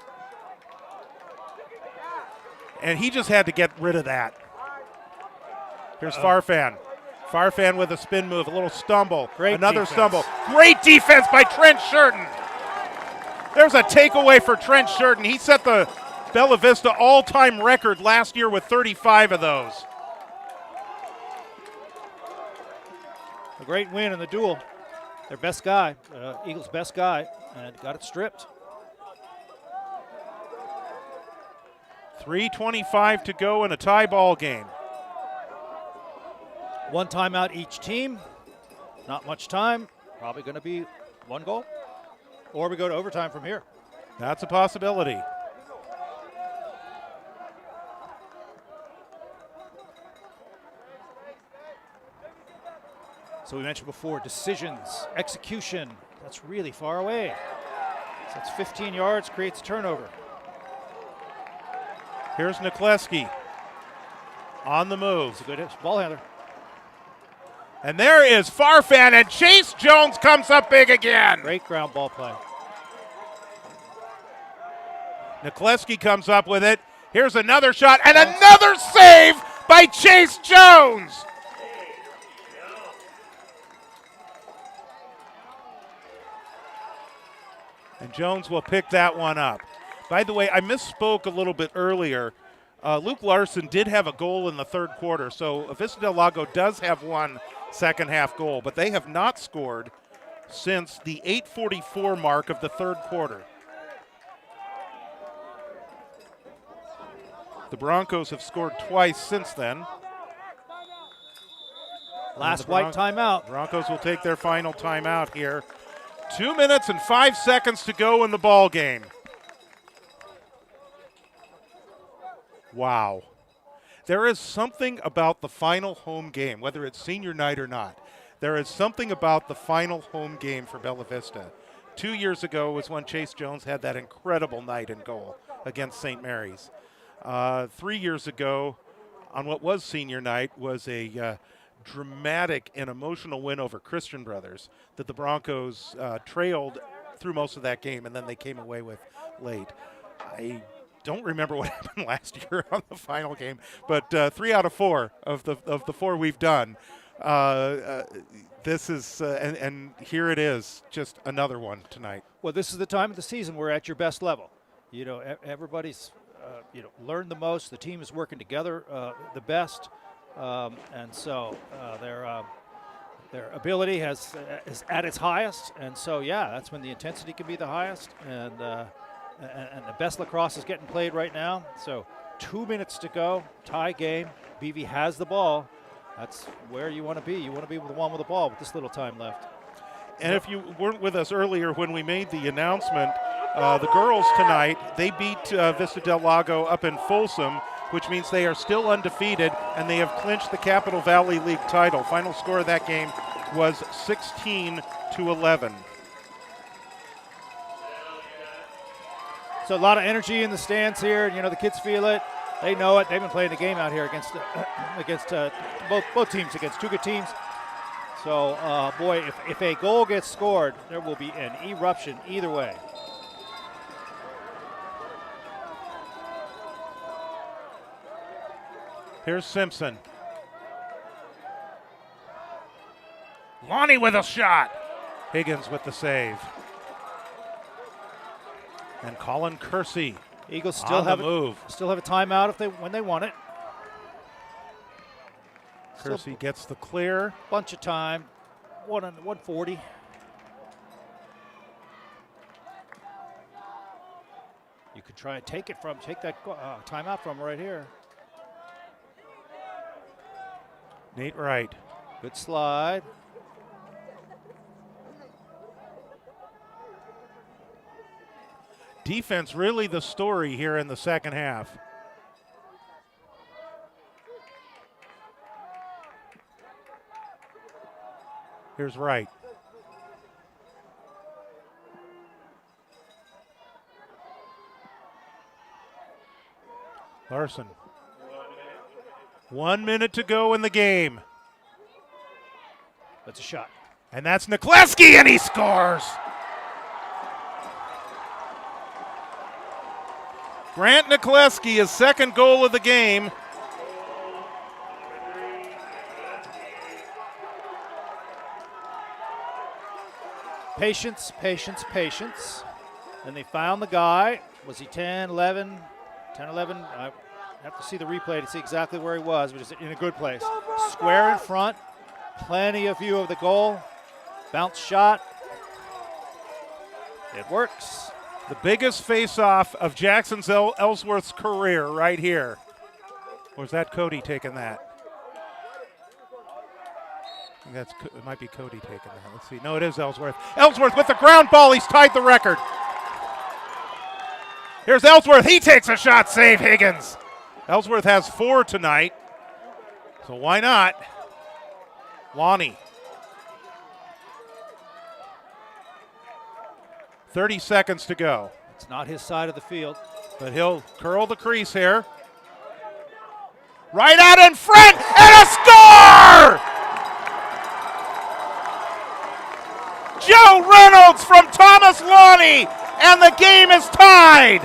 And he just had to get rid of that. Here's Farfan. Farfan with a spin move, a little stumble. Great Another defense. stumble. Great defense by Trent Shurton. There's a takeaway for Trent Shurden. He set the Bella Vista all-time record last year with 35 of those. A great win in the duel. Their best guy, Eagles' best guy, and got it stripped. 3:25 to go in a tie ball game. One timeout each team. Not much time. Probably going to be one goal. Or we go to overtime from here. That's a possibility. So we mentioned before, decisions, execution. That's really far away. So that's 15 yards, creates a turnover. Here's Nikleski on the move. It's a good ball handler. And there is Farfan, and Chase Jones comes up big again. Great ground ball play. Nikleski comes up with it. Here's another shot, and another save by Chase Jones. And Jones will pick that one up. By the way, I misspoke a little bit earlier. Luke Larson did have a goal in the third quarter, so Vista del Lago does have one second-half goal, but they have not scored since the 8:44 mark of the third quarter. The Broncos have scored twice since then. Last white timeout. Broncos will take their final timeout here. 2 minutes and 5 seconds to go in the ball game. Wow. There is something about the final home game, whether it's senior night or not. There is something about the final home game for Bella Vista. 2 years ago was when Chase Jones had that incredible night in goal against St. Mary's. 3 years ago, on what was senior night, was a dramatic and emotional win over Christian Brothers that the Broncos trailed through most of that game, and then they came away with late. I don't remember what happened last year on the final game, but 3 out of 4 of the 4 we've done. This is and here it is, just another one tonight. Well, this is the time of the season where at your best level. You know, everybody's learned the most. The team is working together the best, and so their ability is at its highest. And so, yeah, that's when the intensity can be the highest, and the best lacrosse is getting played right now. So 2 minutes to go, tie game. BV has the ball. That's where you want to be. You want to be the one with the ball with this little time left. And if you weren't with us earlier when we made the announcement, the girls tonight, they beat Vista del Lago up in Folsom, which means they are still undefeated, and they have clinched the Capital Valley League title. Final score of that game was 16-11. So a lot of energy in the stands here. You know, the kids feel it. They know it. They've been playing the game out here against both teams, against two good teams. So, boy, if a goal gets scored, there will be an eruption either way. Here's Simpson. Lonnie with a shot. Higgins with the save. And Colin Kersey. Eagles still have a timeout when they want it. Kersey gets the clear. Bunch of time. 140. You could try and take that timeout from right here. Nate Wright. Good slide. Defense really the story here in the second half. Here's Wright. Larson. 1 minute to go in the game. That's a shot. And that's Nikleski, and he scores. Grant Nikleski, his second goal of the game. Patience, patience, patience. And they found the guy. Was he 10, 11? 10, 11? I have to see the replay to see exactly where he was, but he's in a good place. Square in front. Plenty of view of the goal. Bounce shot. It works. The biggest face-off of Jackson Ellsworth's career right here. Or is that Cody taking that? I think it might be Cody taking that. Let's see. No, it is Ellsworth. Ellsworth with the ground ball. He's tied the record. Here's Ellsworth. He takes a shot. Save Higgins. Ellsworth has 4 tonight. So why not? Lonnie. 30 seconds to go. It's not his side of the field. But he'll curl the crease here. Right out in front, and a score! Joe Reynolds from Thomas Lonnie, and the game is tied.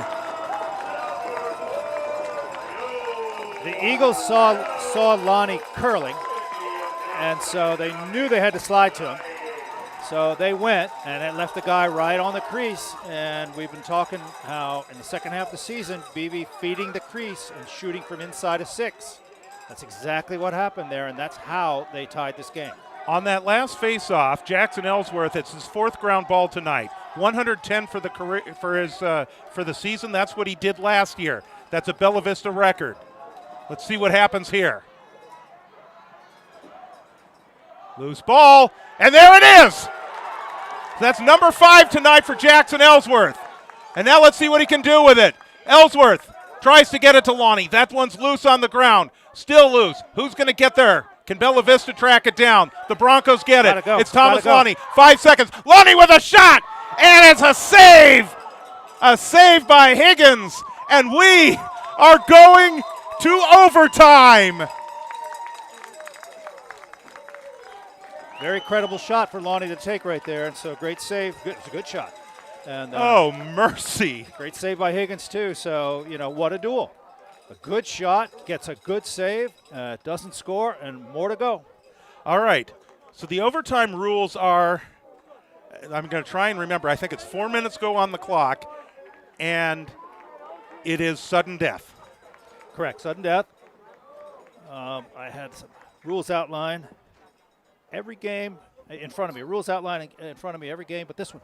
The Eagles saw Lonnie curling, and so they knew they had to slide to him. So they went, and it left the guy right on the crease. And we've been talking how in the second half of the season, BB feeding the crease and shooting from inside of 6. That's exactly what happened there, and that's how they tied this game. On that last face-off, Jackson Ellsworth, it's his 4th ground ball tonight. 110 for the career for the season. That's what he did last year. That's a Bella Vista record. Let's see what happens here. Loose ball, and there it is. That's number 5 tonight for Jackson Ellsworth. And now let's see what he can do with it. Ellsworth tries to get it to Lonnie. That one's loose on the ground. Still loose. Who's going to get there? Can Bella Vista track it down? The Broncos get it. Go. It's Thomas Go. Lonnie. 5 seconds. Lonnie with a shot, and it's a save. A save by Higgins, and we are going to overtime. Very credible shot for Lonnie to take right there, and so great save. It's a good shot. And Oh, mercy. great save by Higgins too. So what a duel. A good shot gets a good save, doesn't score, and more to go. All right. So the overtime rules are, I'm going to try and remember, I think it's 4 minutes go on the clock, and it is sudden death. Correct, sudden death. I had some rules outlined every game in front of me. Rules outlined in front of me every game, but this one.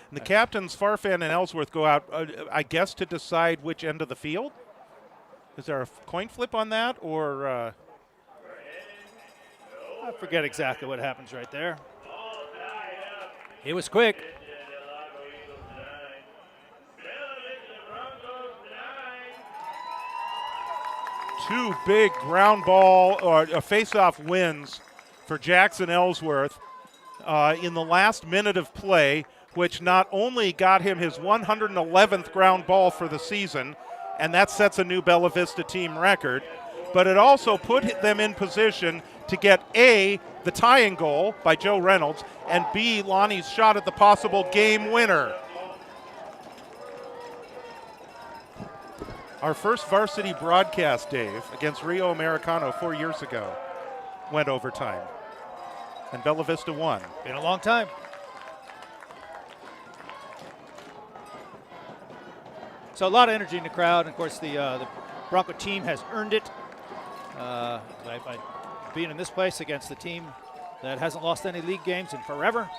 And the captains, Farfan and Ellsworth, go out, I guess, to decide which end of the field. Is there a coin flip on that, or? I forget exactly what happens right there. It was quick. Two big ground ball or face-off wins for Jackson Ellsworth in the last minute of play, which not only got him his 111th ground ball for the season, and that sets a new Bella Vista team record, but it also put them in position to get A, the tying goal by Joe Reynolds, and B, Lonnie's shot at the possible game winner. Our first varsity broadcast, Dave, against Rio Americano 4 years ago, went overtime, and Bella Vista won. Been a long time. So a lot of energy in the crowd, and of course the Bronco team has earned it by being in this place against the team that hasn't lost any league games in forever.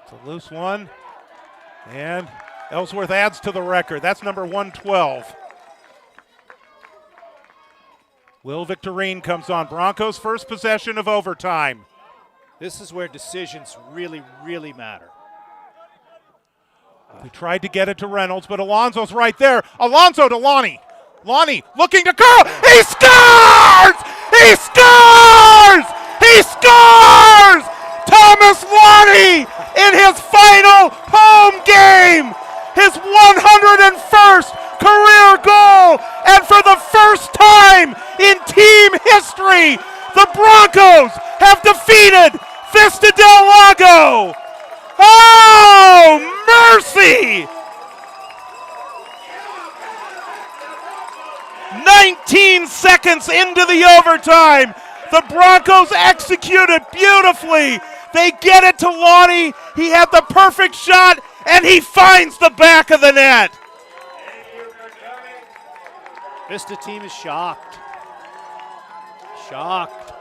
It's a loose one, and Ellsworth adds to the record. That's number 112. Will Victorine comes on. Broncos' first possession of overtime. This is where decisions really, really matter. They tried to get it to Reynolds, but Alonso's right there. Alonso to Lonnie. Lonnie looking to curl. He scores! He scores! He scores! Thomas Lonnie in his final home game. His 101st career goal. And for the first time in team history, the Broncos have defeated Vista del Lago. Oh, mercy! 19 seconds into the overtime, the Broncos executed beautifully They get it to Lonnie. He had the perfect shot, and he finds the back of the net. Vista team is shocked. Shocked.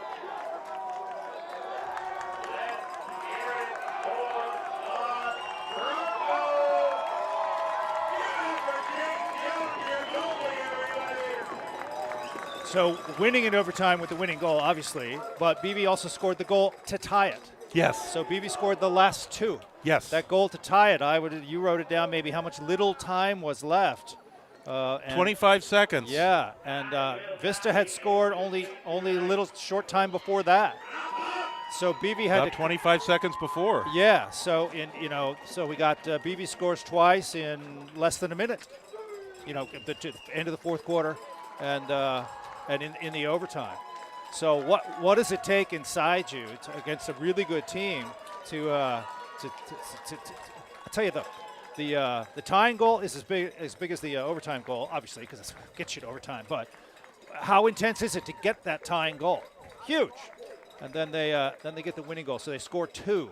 So winning in overtime with the winning goal, obviously, but BV also scored the goal to tie it. Yes. So BV scored the last two. Yes. That goal to tie it, you wrote it down maybe how much little time was left. 25 seconds. Yeah, and Vista had scored only a little short time before that. So BV had about 25 seconds before. Yeah, so so we got BV scores twice in less than a minute. The end of the fourth quarter, and in the overtime. So what does it take inside you against a really good team to I'll tell you the tying goal is as big as the overtime goal, obviously, because it gets you to overtime. But how intense is it to get that tying goal? Huge. And then they get the winning goal, so they score two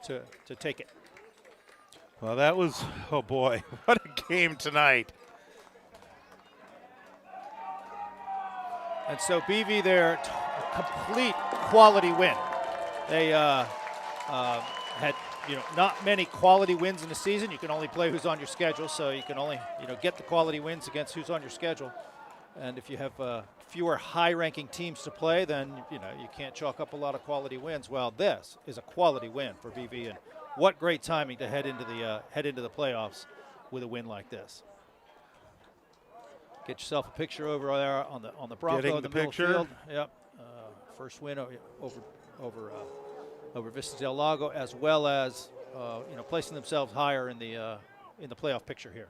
to take it. Well, that was, oh boy, what a game tonight. And so BV, their complete quality win. They had not many quality wins in the season. You can only play who's on your schedule, so you can only get the quality wins against who's on your schedule. And if you have fewer high-ranking teams to play, then you can't chalk up a lot of quality wins. Well, this is a quality win for BV, and what great timing to head into the playoffs with a win like this. Get yourself a picture over there on the Broncos in the middle field. Yep, first win over Vista del Lago, as well as placing themselves higher in the playoff picture here.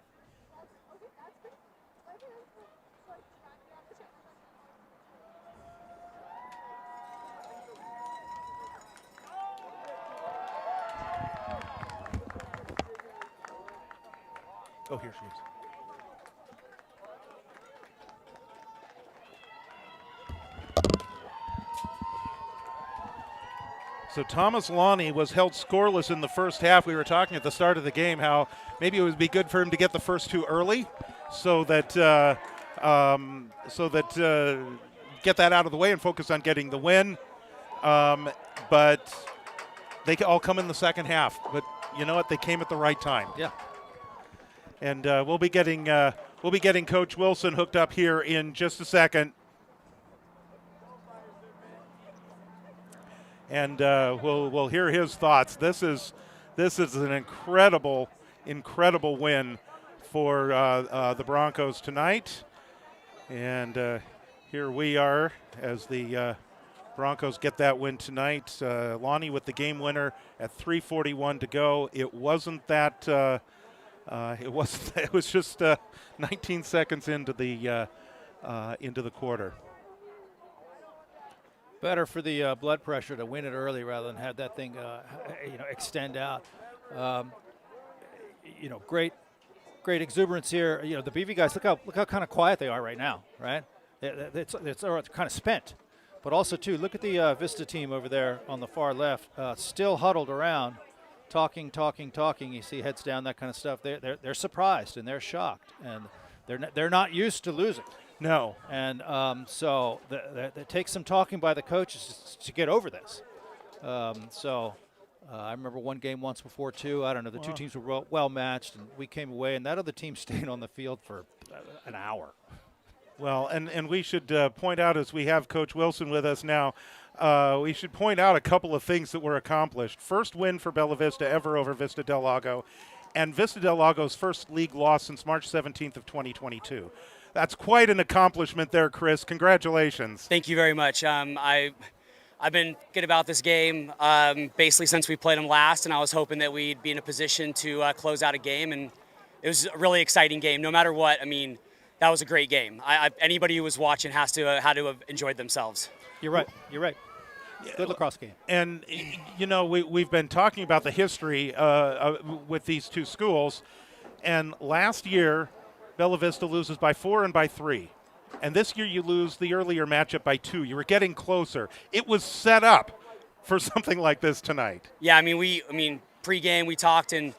Oh, here she is. So Thomas Lonnie was held scoreless in the first half. We were talking at the start of the game how maybe it would be good for him to get the first two early, so that get that out of the way and focus on getting the win. But they all come in the second half. But you know what? They came at the right time. Yeah. And we'll be getting Coach Wilson hooked up here in just a second. And we'll hear his thoughts. This is an incredible win for the Broncos tonight. And here we are as the Broncos get that win tonight. Lonnie with the game winner at 3:41 to go. It wasn't that. It was just 19 seconds into the quarter. Better for the blood pressure to win it early rather than have that thing, extend out. Great exuberance here. The BV guys, look how kind of quiet they are right now, right? It's kind of spent. But also too, look at the Vista team over there on the far left, still huddled around, talking. You see heads down, that kind of stuff. They're surprised and they're shocked, and they're not used to losing. No. And so it takes some talking by the coaches to get over this. I remember one game once before, too. I don't know. The two teams were well matched, and we came away, and that other team stayed on the field for an hour. Well, and we should point out, as we have Coach Wilson with us now, we should point out a couple of things that were accomplished. First win for Bella Vista ever over Vista del Lago, and Vista del Lago's first league loss since March 17th of 2022. That's quite an accomplishment there, Chris. Congratulations. Thank you very much. I've been good about this game basically since we played them last, and I was hoping that we'd be in a position to close out a game, and it was a really exciting game. No matter what, I mean, that was a great game. Anybody who was watching had to have enjoyed themselves. You're right. Good lacrosse game. And, we've been talking about the history with these two schools, and last year Bella Vista loses by 4 and by 3. And this year you lose the earlier matchup by 2. You were getting closer. It was set up for something like this tonight. Yeah, I mean, pregame we talked, and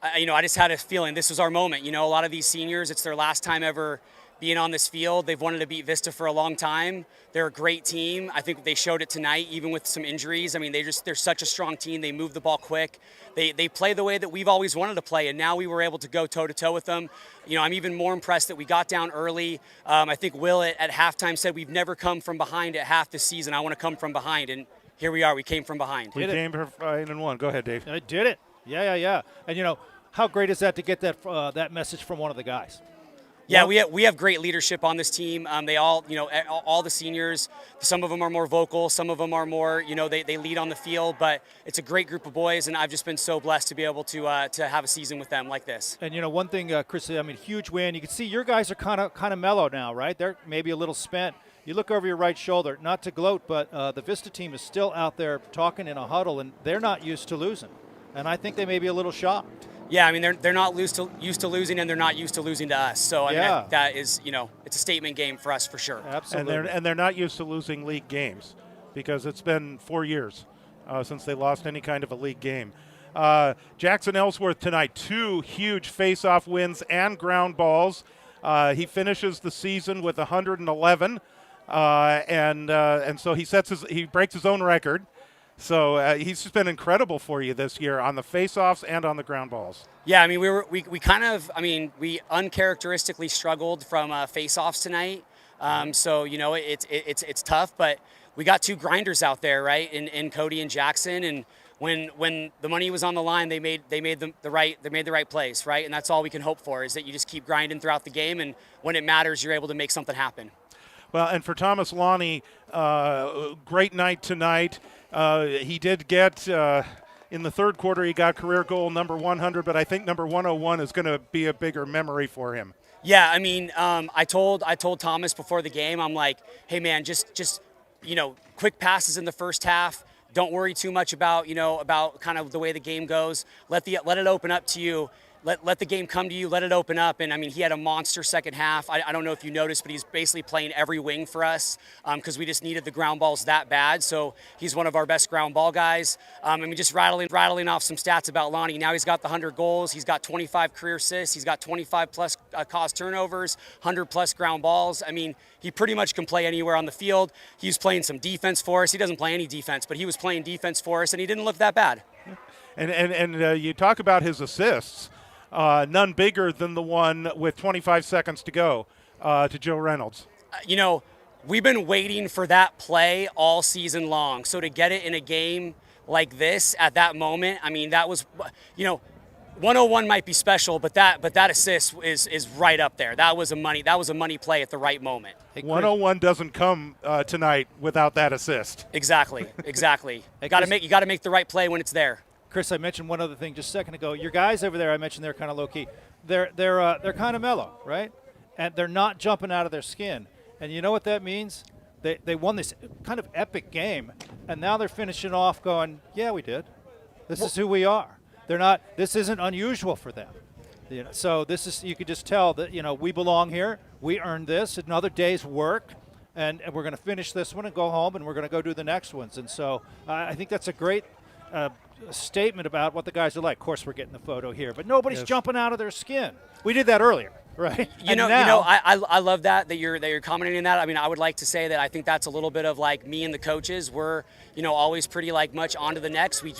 I just had a feeling this was our moment. A lot of these seniors, it's their last time ever being on this field. They've wanted to beat Vista for a long time. They're a great team. I think they showed it tonight, even with some injuries. I mean, they're such a strong team. They move the ball quick. They play the way that we've always wanted to play, and now we were able to go toe-to-toe with them. I'm even more impressed that we got down early. I think Will at halftime said we've never come from behind at half this season. I want to come from behind, and here we are. We came from behind. We came for 5-1. Go ahead, Dave. I did it. Yeah. And how great is that to get that message from one of the guys? Yeah, we have great leadership on this team. They all, all the seniors, some of them are more vocal, some of them are more, they lead on the field, but it's a great group of boys, and I've just been so blessed to be able to have a season with them like this. And one thing, Chris, huge win. You can see your guys are kind of mellow now, right? They're maybe a little spent. You look over your right shoulder, not to gloat, but the Vista team is still out there talking in a huddle, and they're not used to losing. And I think they may be a little shocked. Yeah, I mean, they're not used to losing, and they're not used to losing to us. So I mean, that is, it's a statement game for us for sure. Absolutely. And they're not used to losing league games because it's been 4 years since they lost any kind of a league game. Jackson Ellsworth tonight, 2 huge face-off wins and ground balls. He finishes the season with 111, and so he breaks his own record. So he's just been incredible for you this year on the face-offs and on the ground balls. Yeah, I mean, we uncharacteristically struggled from face-offs tonight. So it's tough, but we got 2 grinders out there, right? In Cody and Jackson, and when the money was on the line, they made the right plays, right? And that's all we can hope for, is that you just keep grinding throughout the game, and when it matters, you're able to make something happen. Well, and for Thomas Lonnie, great night tonight. He did get, in the third quarter, he got career goal number 100, but I think number 101 is going to be a bigger memory for him. Yeah, I mean, I told Thomas before the game, I'm like, hey man, just quick passes in the first half. Don't worry too much about kind of the way the game goes. Let it open up to you. Let the game come to you, let it open up. And, I mean, he had a monster second half. I don't know if you noticed, but he's basically playing every wing for us because we just needed the ground balls that bad. So he's one of our best ground ball guys. Just rattling off some stats about Lonnie. Now he's got the 100 goals. He's got 25 career assists. He's got 25-plus caused turnovers, 100-plus ground balls. I mean, he pretty much can play anywhere on the field. He's playing some defense for us. He doesn't play any defense, but he was playing defense for us, and he didn't look that bad. And you talk about his assists. None bigger than the one with 25 seconds to go to Joe Reynolds. We've been waiting for that play all season long. So to get it in a game like this at that moment, I mean, that was, 101 might be special, but that assist is right up there. That was a money play at the right moment. 101 doesn't come tonight without that assist. Exactly. You got to make the right play when it's there. Chris, I mentioned one other thing just a second ago. Your guys over there, I mentioned they're kind of low-key. They're kind of mellow, right? And they're not jumping out of their skin. And you know what that means? They won this kind of epic game, and now they're finishing off going, yeah, we did. This is who we are. This isn't unusual for them. So this is, you could just tell that, we belong here. We earned this, another day's work. And we're going to finish this one and go home, and we're going to go do the next ones. And so I think that's a great statement about what the guys are like. Of course, we're getting the photo here, but nobody's jumping out of their skin. We did that earlier, right? I love that you're commenting on that. I mean, I would like to say that I think that's a little bit of like me and the coaches. We're always pretty like much on to the next. We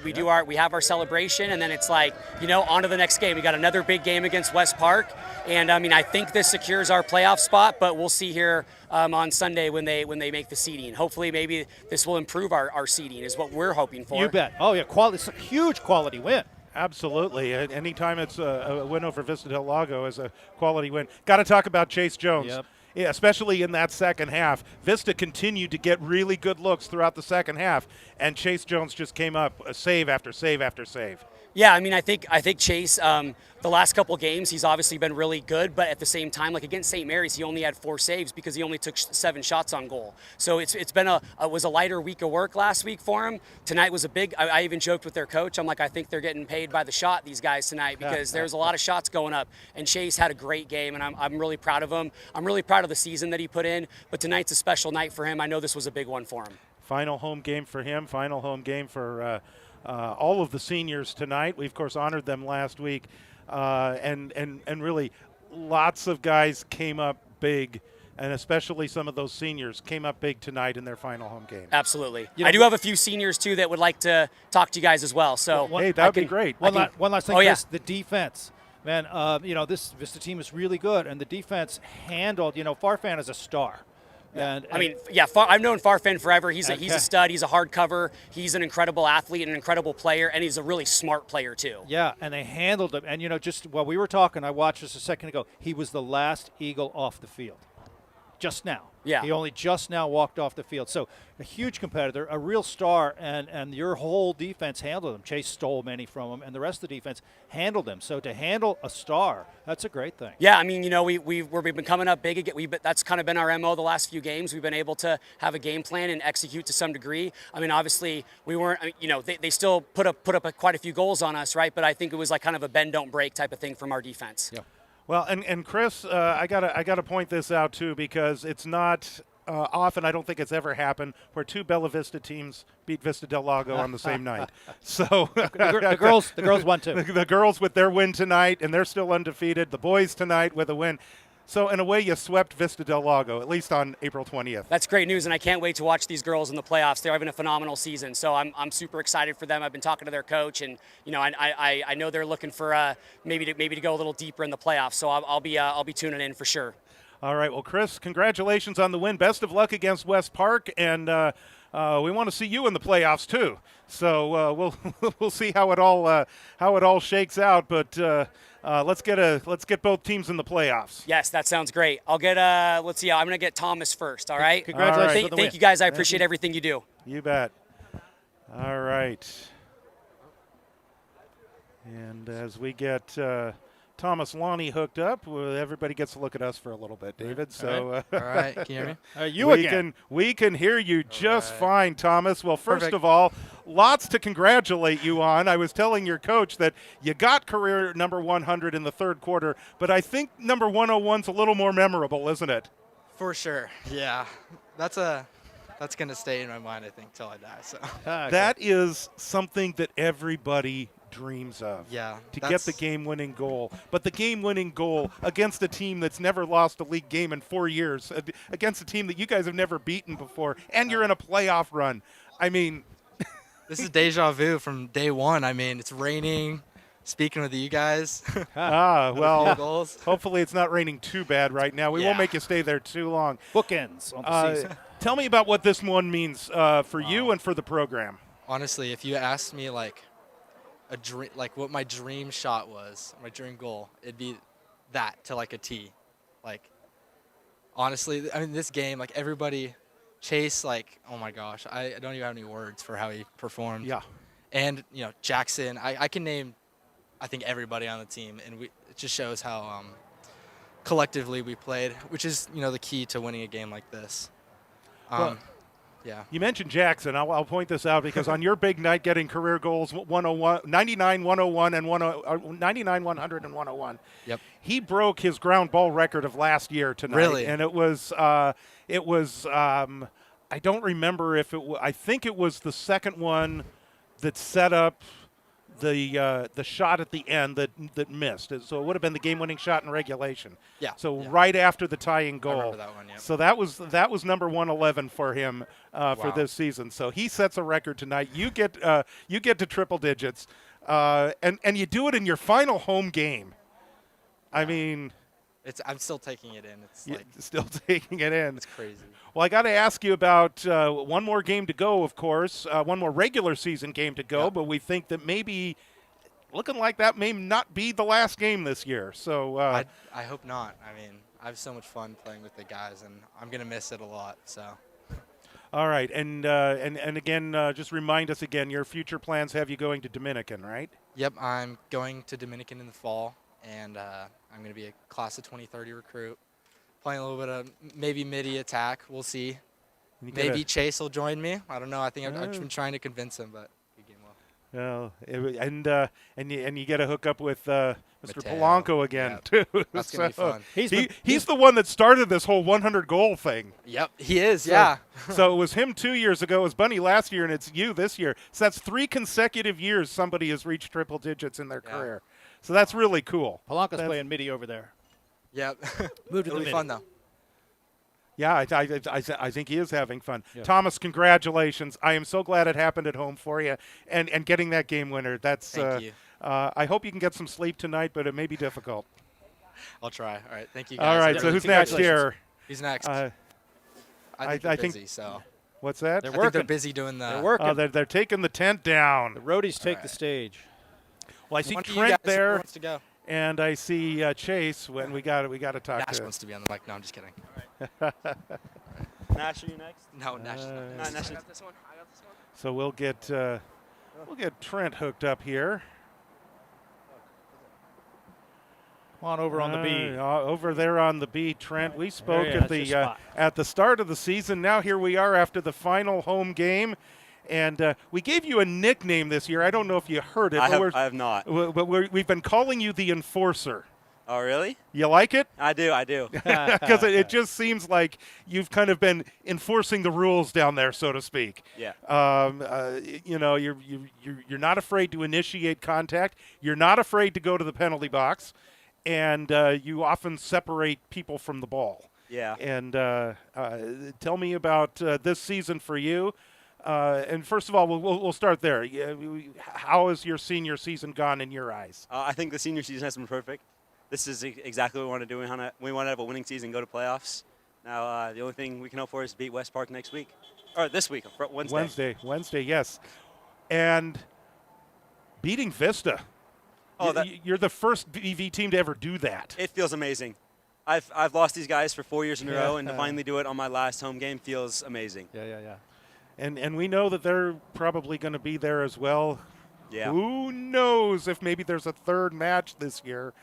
have our celebration, and then it's like on to the next game. We got another big game against West Park, and I mean I think this secures our playoff spot, but we'll see here on Sunday when they make the seeding. Hopefully, maybe this will improve our seeding is what we're hoping for. You bet. Oh yeah, quality. It's a huge quality win. Absolutely. Anytime it's a win over Vista del Lago is a quality win. Got to talk about Chase Jones. Yep. Yeah, especially in that second half. Vista continued to get really good looks throughout the second half, and Chase Jones just came up save after save after save. Yeah, I mean, I think Chase, the last couple games, he's obviously been really good, but at the same time, like against St. Mary's, he only had 4 saves because he only took 7 shots on goal. So it's been was a lighter week of work last week for him. Tonight was a big. I even joked with their coach. I'm like, I think they're getting paid by the shot, these guys tonight, because there's a lot of shots going up. And Chase had a great game, and I'm really proud of him. I'm really proud of the season that he put in. But tonight's a special night for him. I know this was a big one for him. Final home game for him. Final home game for all of the seniors tonight. We of course honored them last week, and really lots of guys came up big. And especially some of those seniors came up big tonight in their final home game. Absolutely. I do have a few seniors, too, that would like to talk to you guys as well. So hey, that would be great. One last thing, oh, yeah. Chris, the defense. Man, this Vista team is really good, and the defense handled, Farfan is a star. And I mean, yeah, I've known Farfan forever. He's a stud. He's a hardcover. He's an incredible athlete, an incredible player, and he's a really smart player, too. Yeah, and they handled him. And, just while we were talking, I watched this a second ago, he was the last Eagle off the field. Just now. Yeah. He only just now walked off the field. So a huge competitor, a real star, and your whole defense handled him. Chase stole many from him, and the rest of the defense handled him. So to handle a star, that's a great thing. Yeah, I mean, we've been coming up big again. That's kind of been our MO the last few games. We've been able to have a game plan and execute to some degree. I mean, obviously, we weren't, they still put up quite a few goals on us, right? But I think it was like kind of a bend, don't break type of thing from our defense. Yeah. Well, and Chris, I gotta point this out too, because it's not often. I don't think it's ever happened where two Bella Vista teams beat Vista del Lago on the same night. So the girls won too. The girls with their win tonight, and they're still undefeated. The boys tonight with a win. So in a way, you swept Vista del Lago, at least on April 20th. That's great news, and I can't wait to watch these girls in the playoffs. They're having a phenomenal season, so I'm super excited for them. I've been talking to their coach, and I know they're looking for maybe to go a little deeper in the playoffs. So I'll be tuning in for sure. All right, well, Chris, congratulations on the win. Best of luck against West Park, and we want to see you in the playoffs too. So we'll see how it all shakes out, but. Let's get both teams in the playoffs. Yes, that sounds great. I'll get let's see. I'm gonna get Thomas first. All right. Congratulations. All right. Thank you guys. I appreciate everything you do. You bet. All right. And as we get Thomas Lonnie hooked up, everybody gets to look at us for a little bit, David. So all right. Can you hear me? We can hear you just fine, Thomas. Well, first Perfect. of all, lots to congratulate you on. I was telling your coach that you got career number 100 in the third quarter, but I think number 101's a little more memorable, isn't it? For sure. Yeah. That's going to stay in my mind, I think, till I die. So. That is something that everybody dreams of. Yeah. To get the game-winning goal. But the game-winning goal against a team that's never lost a league game in 4 years, against a team that you guys have never beaten before, and you're in a playoff run. I mean, this is deja vu from day one. I mean, it's raining, speaking with you guys. Well, goals. hopefully it's not raining too bad right now. We won't make you stay there too long. Bookends on the season. Tell me about what this one means for you and for the program. Honestly, if you asked me like a dream, like what my dream shot was, my dream goal, it'd be that to like a T. Like, honestly, I mean, this game, like everybody, Chase, like, oh my gosh, I don't even have any words for how he performed. Yeah. And, Jackson, I can name, I think, everybody on the team, and it just shows how collectively we played, which is, the key to winning a game like this. Yeah. You mentioned Jackson. I'll point this out because on your big night getting career goals 101, 99, 101, and 99, 100, and 101. Yep. He broke his ground ball record of last year tonight. Really? And it was I don't remember if I think it was the second one that set up the shot at the end that missed. So it would have been the game-winning shot in regulation. Yeah. So right after the tying goal. I remember that one, yeah. So that was number 111 for him for this season. So he sets a record tonight. You get to triple digits, and you do it in your final home game. I mean, I'm still taking it in. It's like still taking it in. It's crazy. Well, I got to ask you about one more game to go, of course, one more regular season game to go, but we think that maybe looking like that may not be the last game this year. So I hope not. I mean, I have so much fun playing with the guys, and I'm going to miss it a lot. So. All right, and again, just remind us again, your future plans have you going to Dominican, right? Yep, I'm going to Dominican in the fall, and I'm going to be a class of 2030 recruit. Playing a little bit of maybe midi attack. We'll see. Maybe Chase will join me. I don't know. I think I've been trying to convince him, but good game well. Well, and you get a hook up with Mr. Mateo. Polanco again Yep. too. That's gonna be fun. He's the one that started this whole 100 goal thing. Yep, he is. Yeah. So it was him 2 years ago, it was Bunny last year, and it's you this year. So that's 3 consecutive years somebody has reached triple digits in their career. So that's really cool. Polanco's playing midi over there. Yep. Move to It'll the be midi. fun though. Yeah, I think he is having fun. Yeah. Thomas, congratulations! I am so glad it happened at home for you, and getting that game winner. That's Thank you. I hope you can get some sleep tonight, but it may be difficult. I'll try. All right. Thank you guys. All right, Yeah, so who's next here? Who's next? I I think think- busy, so What's that? They're I think they're working. busy doing the. They're working. They're taking the tent down. The roadies take the stage. Well, I see One of you Trent guys who there, wants to go. and I see Chase. When we got to talk Nash to. wants to be on the mic. No, I'm just kidding. Nash, are you next? No, Nash. is not No, next. Nash I is- got this one. I got this one. So we'll get Trent hooked up here. Come on over on the B. Over there on the B, Trent. We spoke Yeah, at that's your spot. at the start of the season. Now here we are after the final home game, and we gave you a nickname this year. I don't know if you heard it, I but have not. we've been calling you the Enforcer. Oh, really? You like it? I do. Because it just seems like you've kind of been enforcing the rules down there, so to speak. Yeah. You're not afraid to initiate contact. You're not afraid to go to the penalty box, and you often separate people from the ball. Yeah. And tell me about this season for you. And first of all, we'll start there. How has your senior season gone in your eyes? I think the senior season has been perfect. This is exactly what we want to do. We want to have a winning season, go to playoffs. Now, the only thing we can hope for is beat West Park next week. Or this week, Wednesday. Wednesday, yes. And beating Vista. Oh, You're the first BV team to ever do that. It feels amazing. I've lost these guys for 4 years in a row, and to finally do it on my last home game feels amazing. Yeah. And we know that they're probably going to be there as well. Yeah. Who knows if maybe there's a third match this year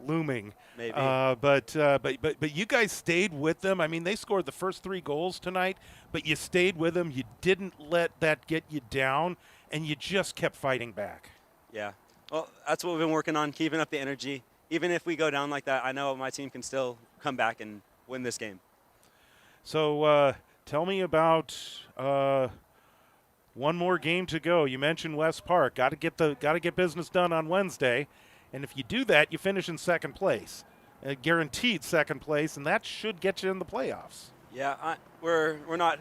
looming. Maybe. But you guys stayed with them. I mean, they scored the first 3 goals tonight, but you stayed with them. You didn't let that get you down, and you just kept fighting back. Yeah. Well, that's what we've been working on, keeping up the energy. Even if we go down like that, I know my team can still come back and win this game. So tell me about one more game to go. You mentioned West Park. Got to get business done on Wednesday, and if you do that, you finish in second place, guaranteed second place, and that should get you in the playoffs. Yeah, we're not.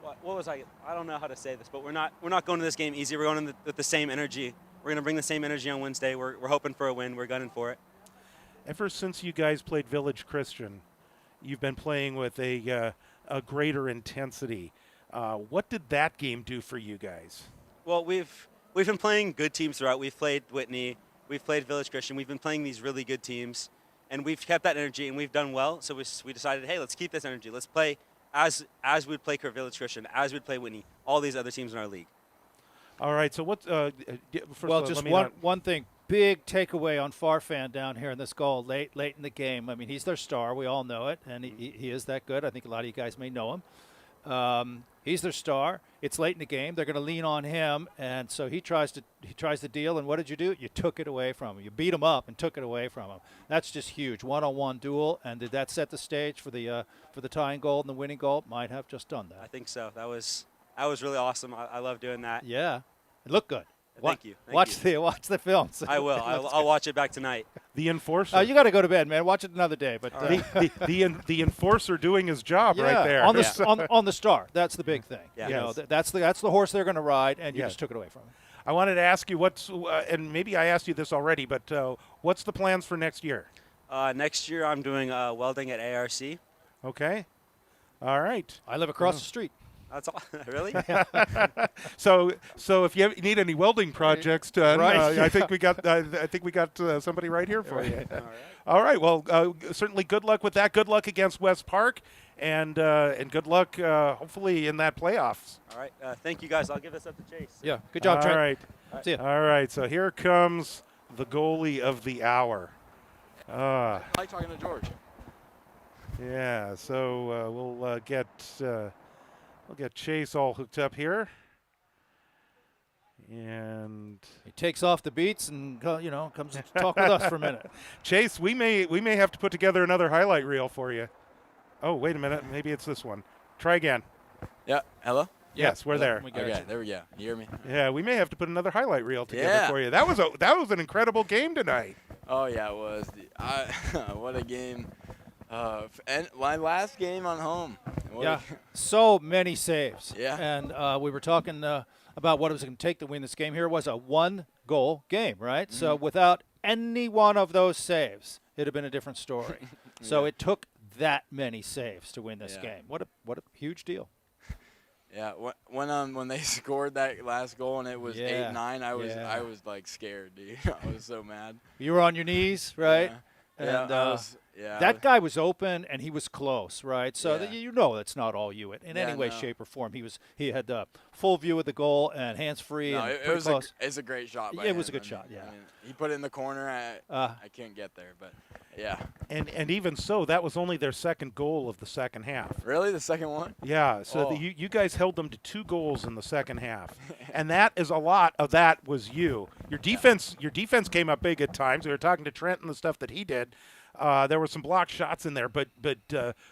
What was I? I don't know how to say this, but we're not going to this game easy. We're going in with the same energy. We're going to bring the same energy on Wednesday. We're hoping for a win. We're gunning for it. Ever since you guys played Village Christian, you've been playing with a greater intensity. What did that game do for you guys? Well, we've been playing good teams throughout. We've played Whitney. We've played Village Christian. We've been playing these really good teams, and we've kept that energy, and we've done well. So we decided, hey, let's keep this energy. Let's play as we'd play Village Christian, as we'd play Whitney, all these other teams in our league. All right. So what? First Well, of all, just let me one thing. Big takeaway on Farfan down here in this goal late in the game. I mean, he's their star. We all know it, and he is that good. I think a lot of you guys may know him. He's their star. It's late in the game. They're going to lean on him, and so he tries to deal. And what did you do? You took it away from him. You beat him up and took it away from him. That's just huge. One-on-one duel. And did that set the stage for the tying goal and the winning goal? Might have just done that. I think so. That was really awesome. I love doing that. Yeah, it looked good. Thank you. Watch the films. I will. I'll watch it back tonight. The Enforcer. You got to go to bed, man. Watch it another day. But the Enforcer doing his job yeah, right there. on the on the star. That's the big thing. Yeah. You know, Yes. that's the horse they're going to ride, and you Yes. just took it away from him. I wanted to ask you what's, and maybe I asked you this already, but what's the plans for next year? Next year, I'm doing welding at ARC. Okay. All right. I live across the street. That's all. Really? So if you need any welding projects done, Right. I think we got somebody right here for you. All right. All right. Well, certainly good luck with that. Good luck against West Park, and good luck hopefully in that playoffs. All right. Thank you, guys. I'll give this up to Chase. Yeah. Good job, Trent. All right. See ya. All right. So here comes the goalie of the hour. I like talking to George. Yeah. So we'll get Chase all hooked up here. And He takes off the beats and comes to talk with us for a minute. Chase, we may have to put together another highlight reel for you. Oh, wait a minute. Maybe it's this one. Try again. Yeah. Hello? Yes, we're there. We got Okay, you. there we go. You hear me? Yeah, we may have to put another highlight reel together Yeah. for you. That was an incredible game tonight. Oh, yeah, it was. What a game. And my last game on home. What a- Yeah, so many saves. Yeah. And we were talking about what it was going to take to win this game. Here was a 1-goal game, right? Mm-hmm. So without any one of those saves, it'd have been a different story. So it took that many saves to win this Yeah. game. What a huge deal. Yeah, when they scored that last goal and it was Yeah. 8-9, I Yeah. was like scared, dude. I was so mad. You were on your knees, right? Yeah. And Yeah, that guy was open and he was close, right? So Yeah. that's not all you in Yeah, any way, no. shape, or form. He had full view of the goal and hands free No, and it pretty was close. it's a great shot. By It was him. a good I shot, mean- yeah. I mean, he put it in the corner. I can't get there, but yeah. And even so, that was only their second goal of the second half. Really, the second one? Yeah, so Oh. you guys held them to 2 goals in the second half, and that is a lot of that was you. Your defense came up big at times. We were talking to Trent and the stuff that he did. There were some blocked shots in there, but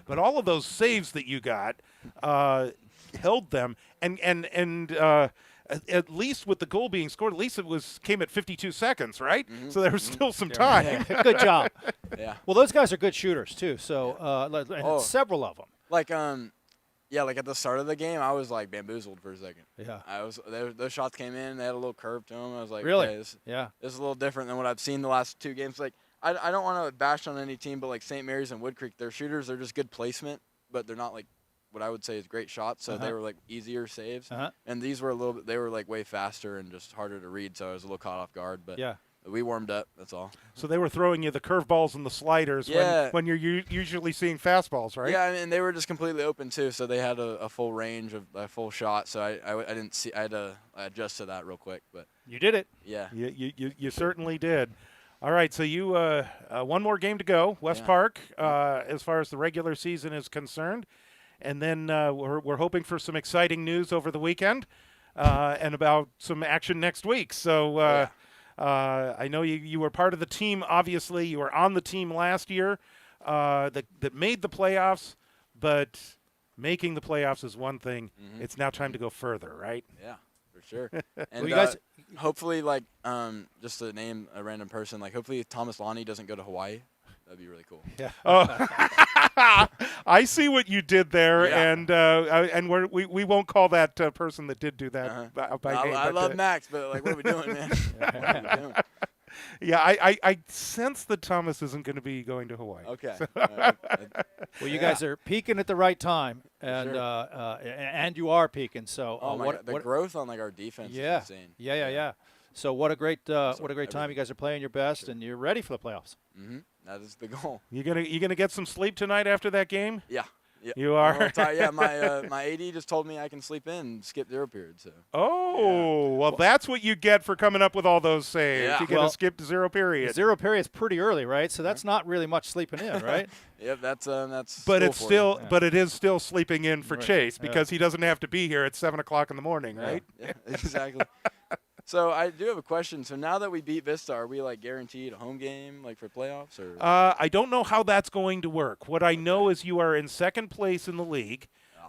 all of those saves that you got held them, and at least with the goal being scored, at least it came at 52 seconds, right? So there was still some time. Good job. Yeah. Well, those guys are good shooters too. So and Oh. several of them. Like yeah, like at the start of the game, I was like bamboo-zled for a second. Yeah. Those shots came in, they had a little curve to them. I was like, Really? okay, this Yeah. is a little different than what I've seen the last 2 games. Like I don't want to bash on any team, but like St. Mary's and Wood Creek, their shooters are just good placement, but they're not like what I would say is great shots. So they were like easier saves. And these were they were like way faster and just harder to read. So I was a little caught off guard. But Yeah. we warmed up. That's all. So they were throwing you the curveballs and the sliders Yeah. when you're usually seeing fastballs, right? Yeah, and they were just completely open too. So they had a full range of a full shot. So I didn't see. I had to adjust to that real quick. But You did it. yeah. You certainly did. All right, so you one more game to go, West Yeah. Park, as far as the regular season is concerned, and then we're hoping for some exciting news over the weekend and about some action next week. So I know you were part of the team. Obviously, you were on the team last year that made the playoffs, but making the playoffs is one thing. It's now time to go further, right? Yeah, for sure. And Well, you guys. hopefully, like, just to name a random person, like, hopefully Thomas Lonnie doesn't go to Hawaii. That'd be really cool. Yeah. Oh, I see what you did there, Yeah. and we won't call that person that did do that by name. I but, love Max, but like, what are we doing, man? What are we doing? Yeah, I sense that Thomas isn't going to be going to Hawaii. Okay. Well, you guys are peaking at the right time, and Sure. and you are peaking. So Oh my God, the growth on like our defense Yeah. is insane. Yeah. So what a great time you guys are playing your best, and you're ready for the playoffs. That is the goal. You gonna get some sleep tonight after that game? Yeah. Yeah. You are? I'm a little tired. Yeah, my AD just told me I can sleep in and skip 0 period. So. Oh, well, that's what you get for coming up with all those saves. Yeah. You get Well, a skip 0 period. 0 period's pretty early, right? So that's not really much sleeping in, right? Yep, that's. But school it's for still, you. but it is still sleeping in for Right. Chase Yeah. because he doesn't have to be here at 7 o'clock in the morning, right? Yeah, exactly. So I do have a question. So now that we beat Vista, are we like guaranteed a home game, like for playoffs, or? I don't know how that's going to work. What I know is you are in second place in the league,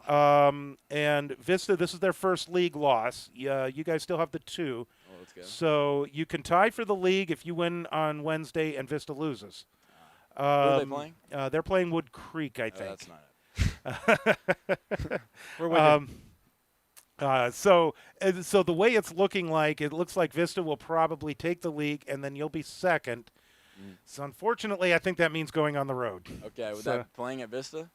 and Vista. This is their first league loss. You guys still have the 2, Oh, let's go. so you can tie for the league if you win on Wednesday and Vista loses. Who are they playing? They're playing Wood Creek, I Oh, think. that's not it. We're with you. So the way it's looking like, it looks like Vista will probably take the league, and then you'll be second. So unfortunately, I think that means going on the road. Okay, with So- that playing at Vista.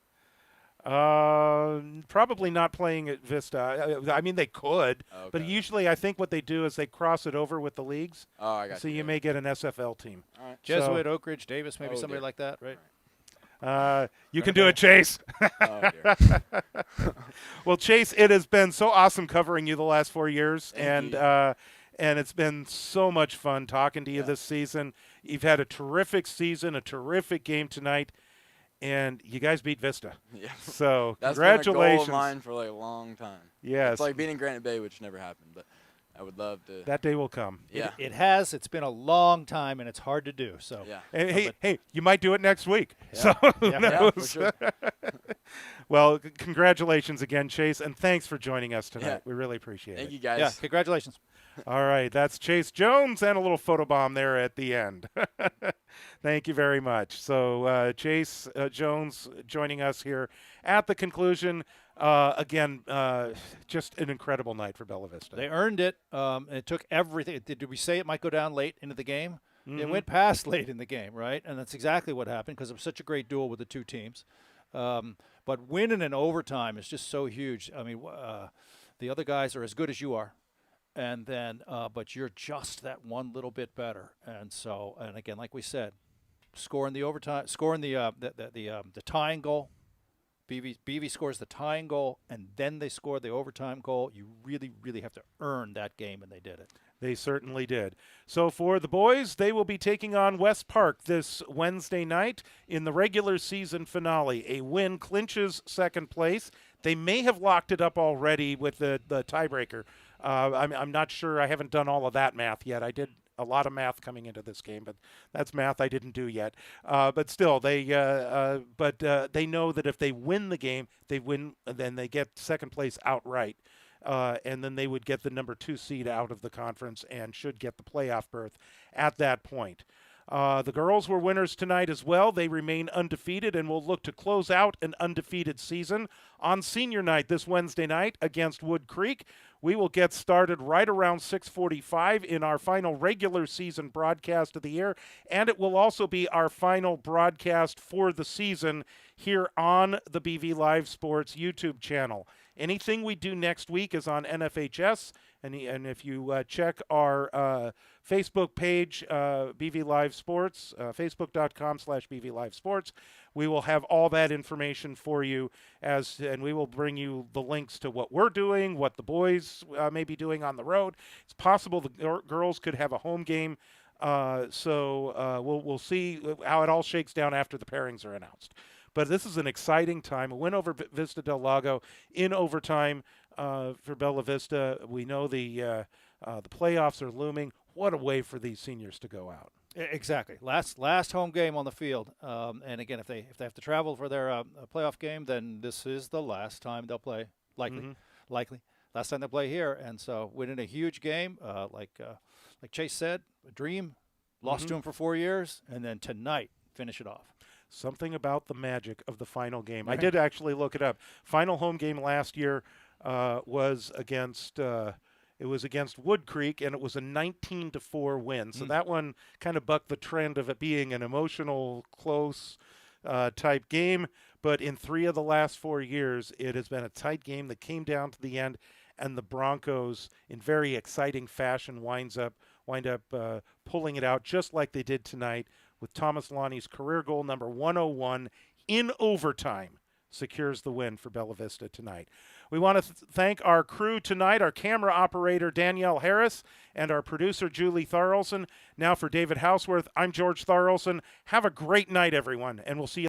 Probably not playing at Vista. I mean, they could, but Okay. usually I think what they do is they cross it over with the leagues. Oh, I got So you. you may get an SFL team. All right. Jesuit, Oak Ridge, Davis, maybe Oh, somebody dear. like that, right? You can do it, Chase. Oh, dear. Well, Chase, it has been so awesome covering you the last 4 years, Thank you. and it's been so much fun talking to you this season. You've had a terrific season, a terrific game tonight, and you guys beat Vista. Yeah. So That's congratulations. been a goal of mine for like a long time. Yes. It's like beating Granite Bay, which never happened, but I would love to. That day will come. Yeah. It has. It's been a long time, and it's hard to do. So Yeah. And hey, you might do it next week. So who Yeah. Yeah, for knows? sure. Well, congratulations again, Chase, and thanks for joining us tonight. Yeah. We really appreciate Thank it. you guys. yeah, congratulations. All right, that's Chase Jones and a little photobomb there at the end. Thank you very much. So Chase Jones joining us here at the conclusion. Again, just an incredible night for Bella Vista. They earned it. It took everything. Did we say it might go down late into the game? Mm-hmm. It went past late in the game, right? And that's exactly what happened because it was such a great duel with the two teams. But winning in overtime is just so huge. I mean, the other guys are as good as you are. And then, but you're just that one little bit better. And so, and again, like we said, scoring the overtime, scoring the tying goal. BV scores the tying goal, and then they score the overtime goal. You really, really have to earn that game, and they did it. They certainly did. So for the boys, they will be taking on West Park this Wednesday night in the regular season finale. A win clinches second place. They may have locked it up already with the tiebreaker. I'm not sure. I haven't done all of that math yet. I did a lot of math coming into this game, but that's math I didn't do yet. But still, they know that if they win the game, they win, then they get second place outright. And then they would get the number 2 seed out of the conference and should get the playoff berth at that point. The girls were winners tonight as well. They remain undefeated and will look to close out an undefeated season on senior night this Wednesday night against Wood Creek. We will get started right around 6:45 in our final regular season broadcast of the year, and it will also be our final broadcast for the season here on the BV Live Sports YouTube channel. Anything we do next week is on NFHS, and if you check our Facebook page, BV Live Sports, facebook.com/BV Live Sports, we will have all that information for you, and we will bring you the links to what we're doing, what the boys may be doing on the road. It's possible the girls could have a home game, so we'll see how it all shakes down after the pairings are announced. But this is an exciting time. A win over Vista del Lago in overtime for Bella Vista. We know the playoffs are looming. What a way for these seniors to go out. Exactly. Last home game on the field. And again, if they have to travel for their playoff game, then this is the last time they'll play. Likely. Last time they play here. And so winning a huge game, like Chase said, a dream. Lost to him for 4 years, and then tonight finish it off. Something about the magic of the final game. I did actually look it up. Final home game last year was against Wood Creek, and it was a 19-4 win. So that one kind of bucked the trend of it being an emotional, close type game. But in 3 of the last 4 years, it has been a tight game that came down to the end, and the Broncos, in very exciting fashion, wind up pulling it out just like they did tonight, with Thomas Lonnie's career goal number 101 in overtime secures the win for Bella Vista tonight. We want to thank our crew tonight, our camera operator Danielle Harris and our producer Julie Tharlson. Now for David Houseworth, I'm George Tharlson. Have a great night, everyone, and we'll see you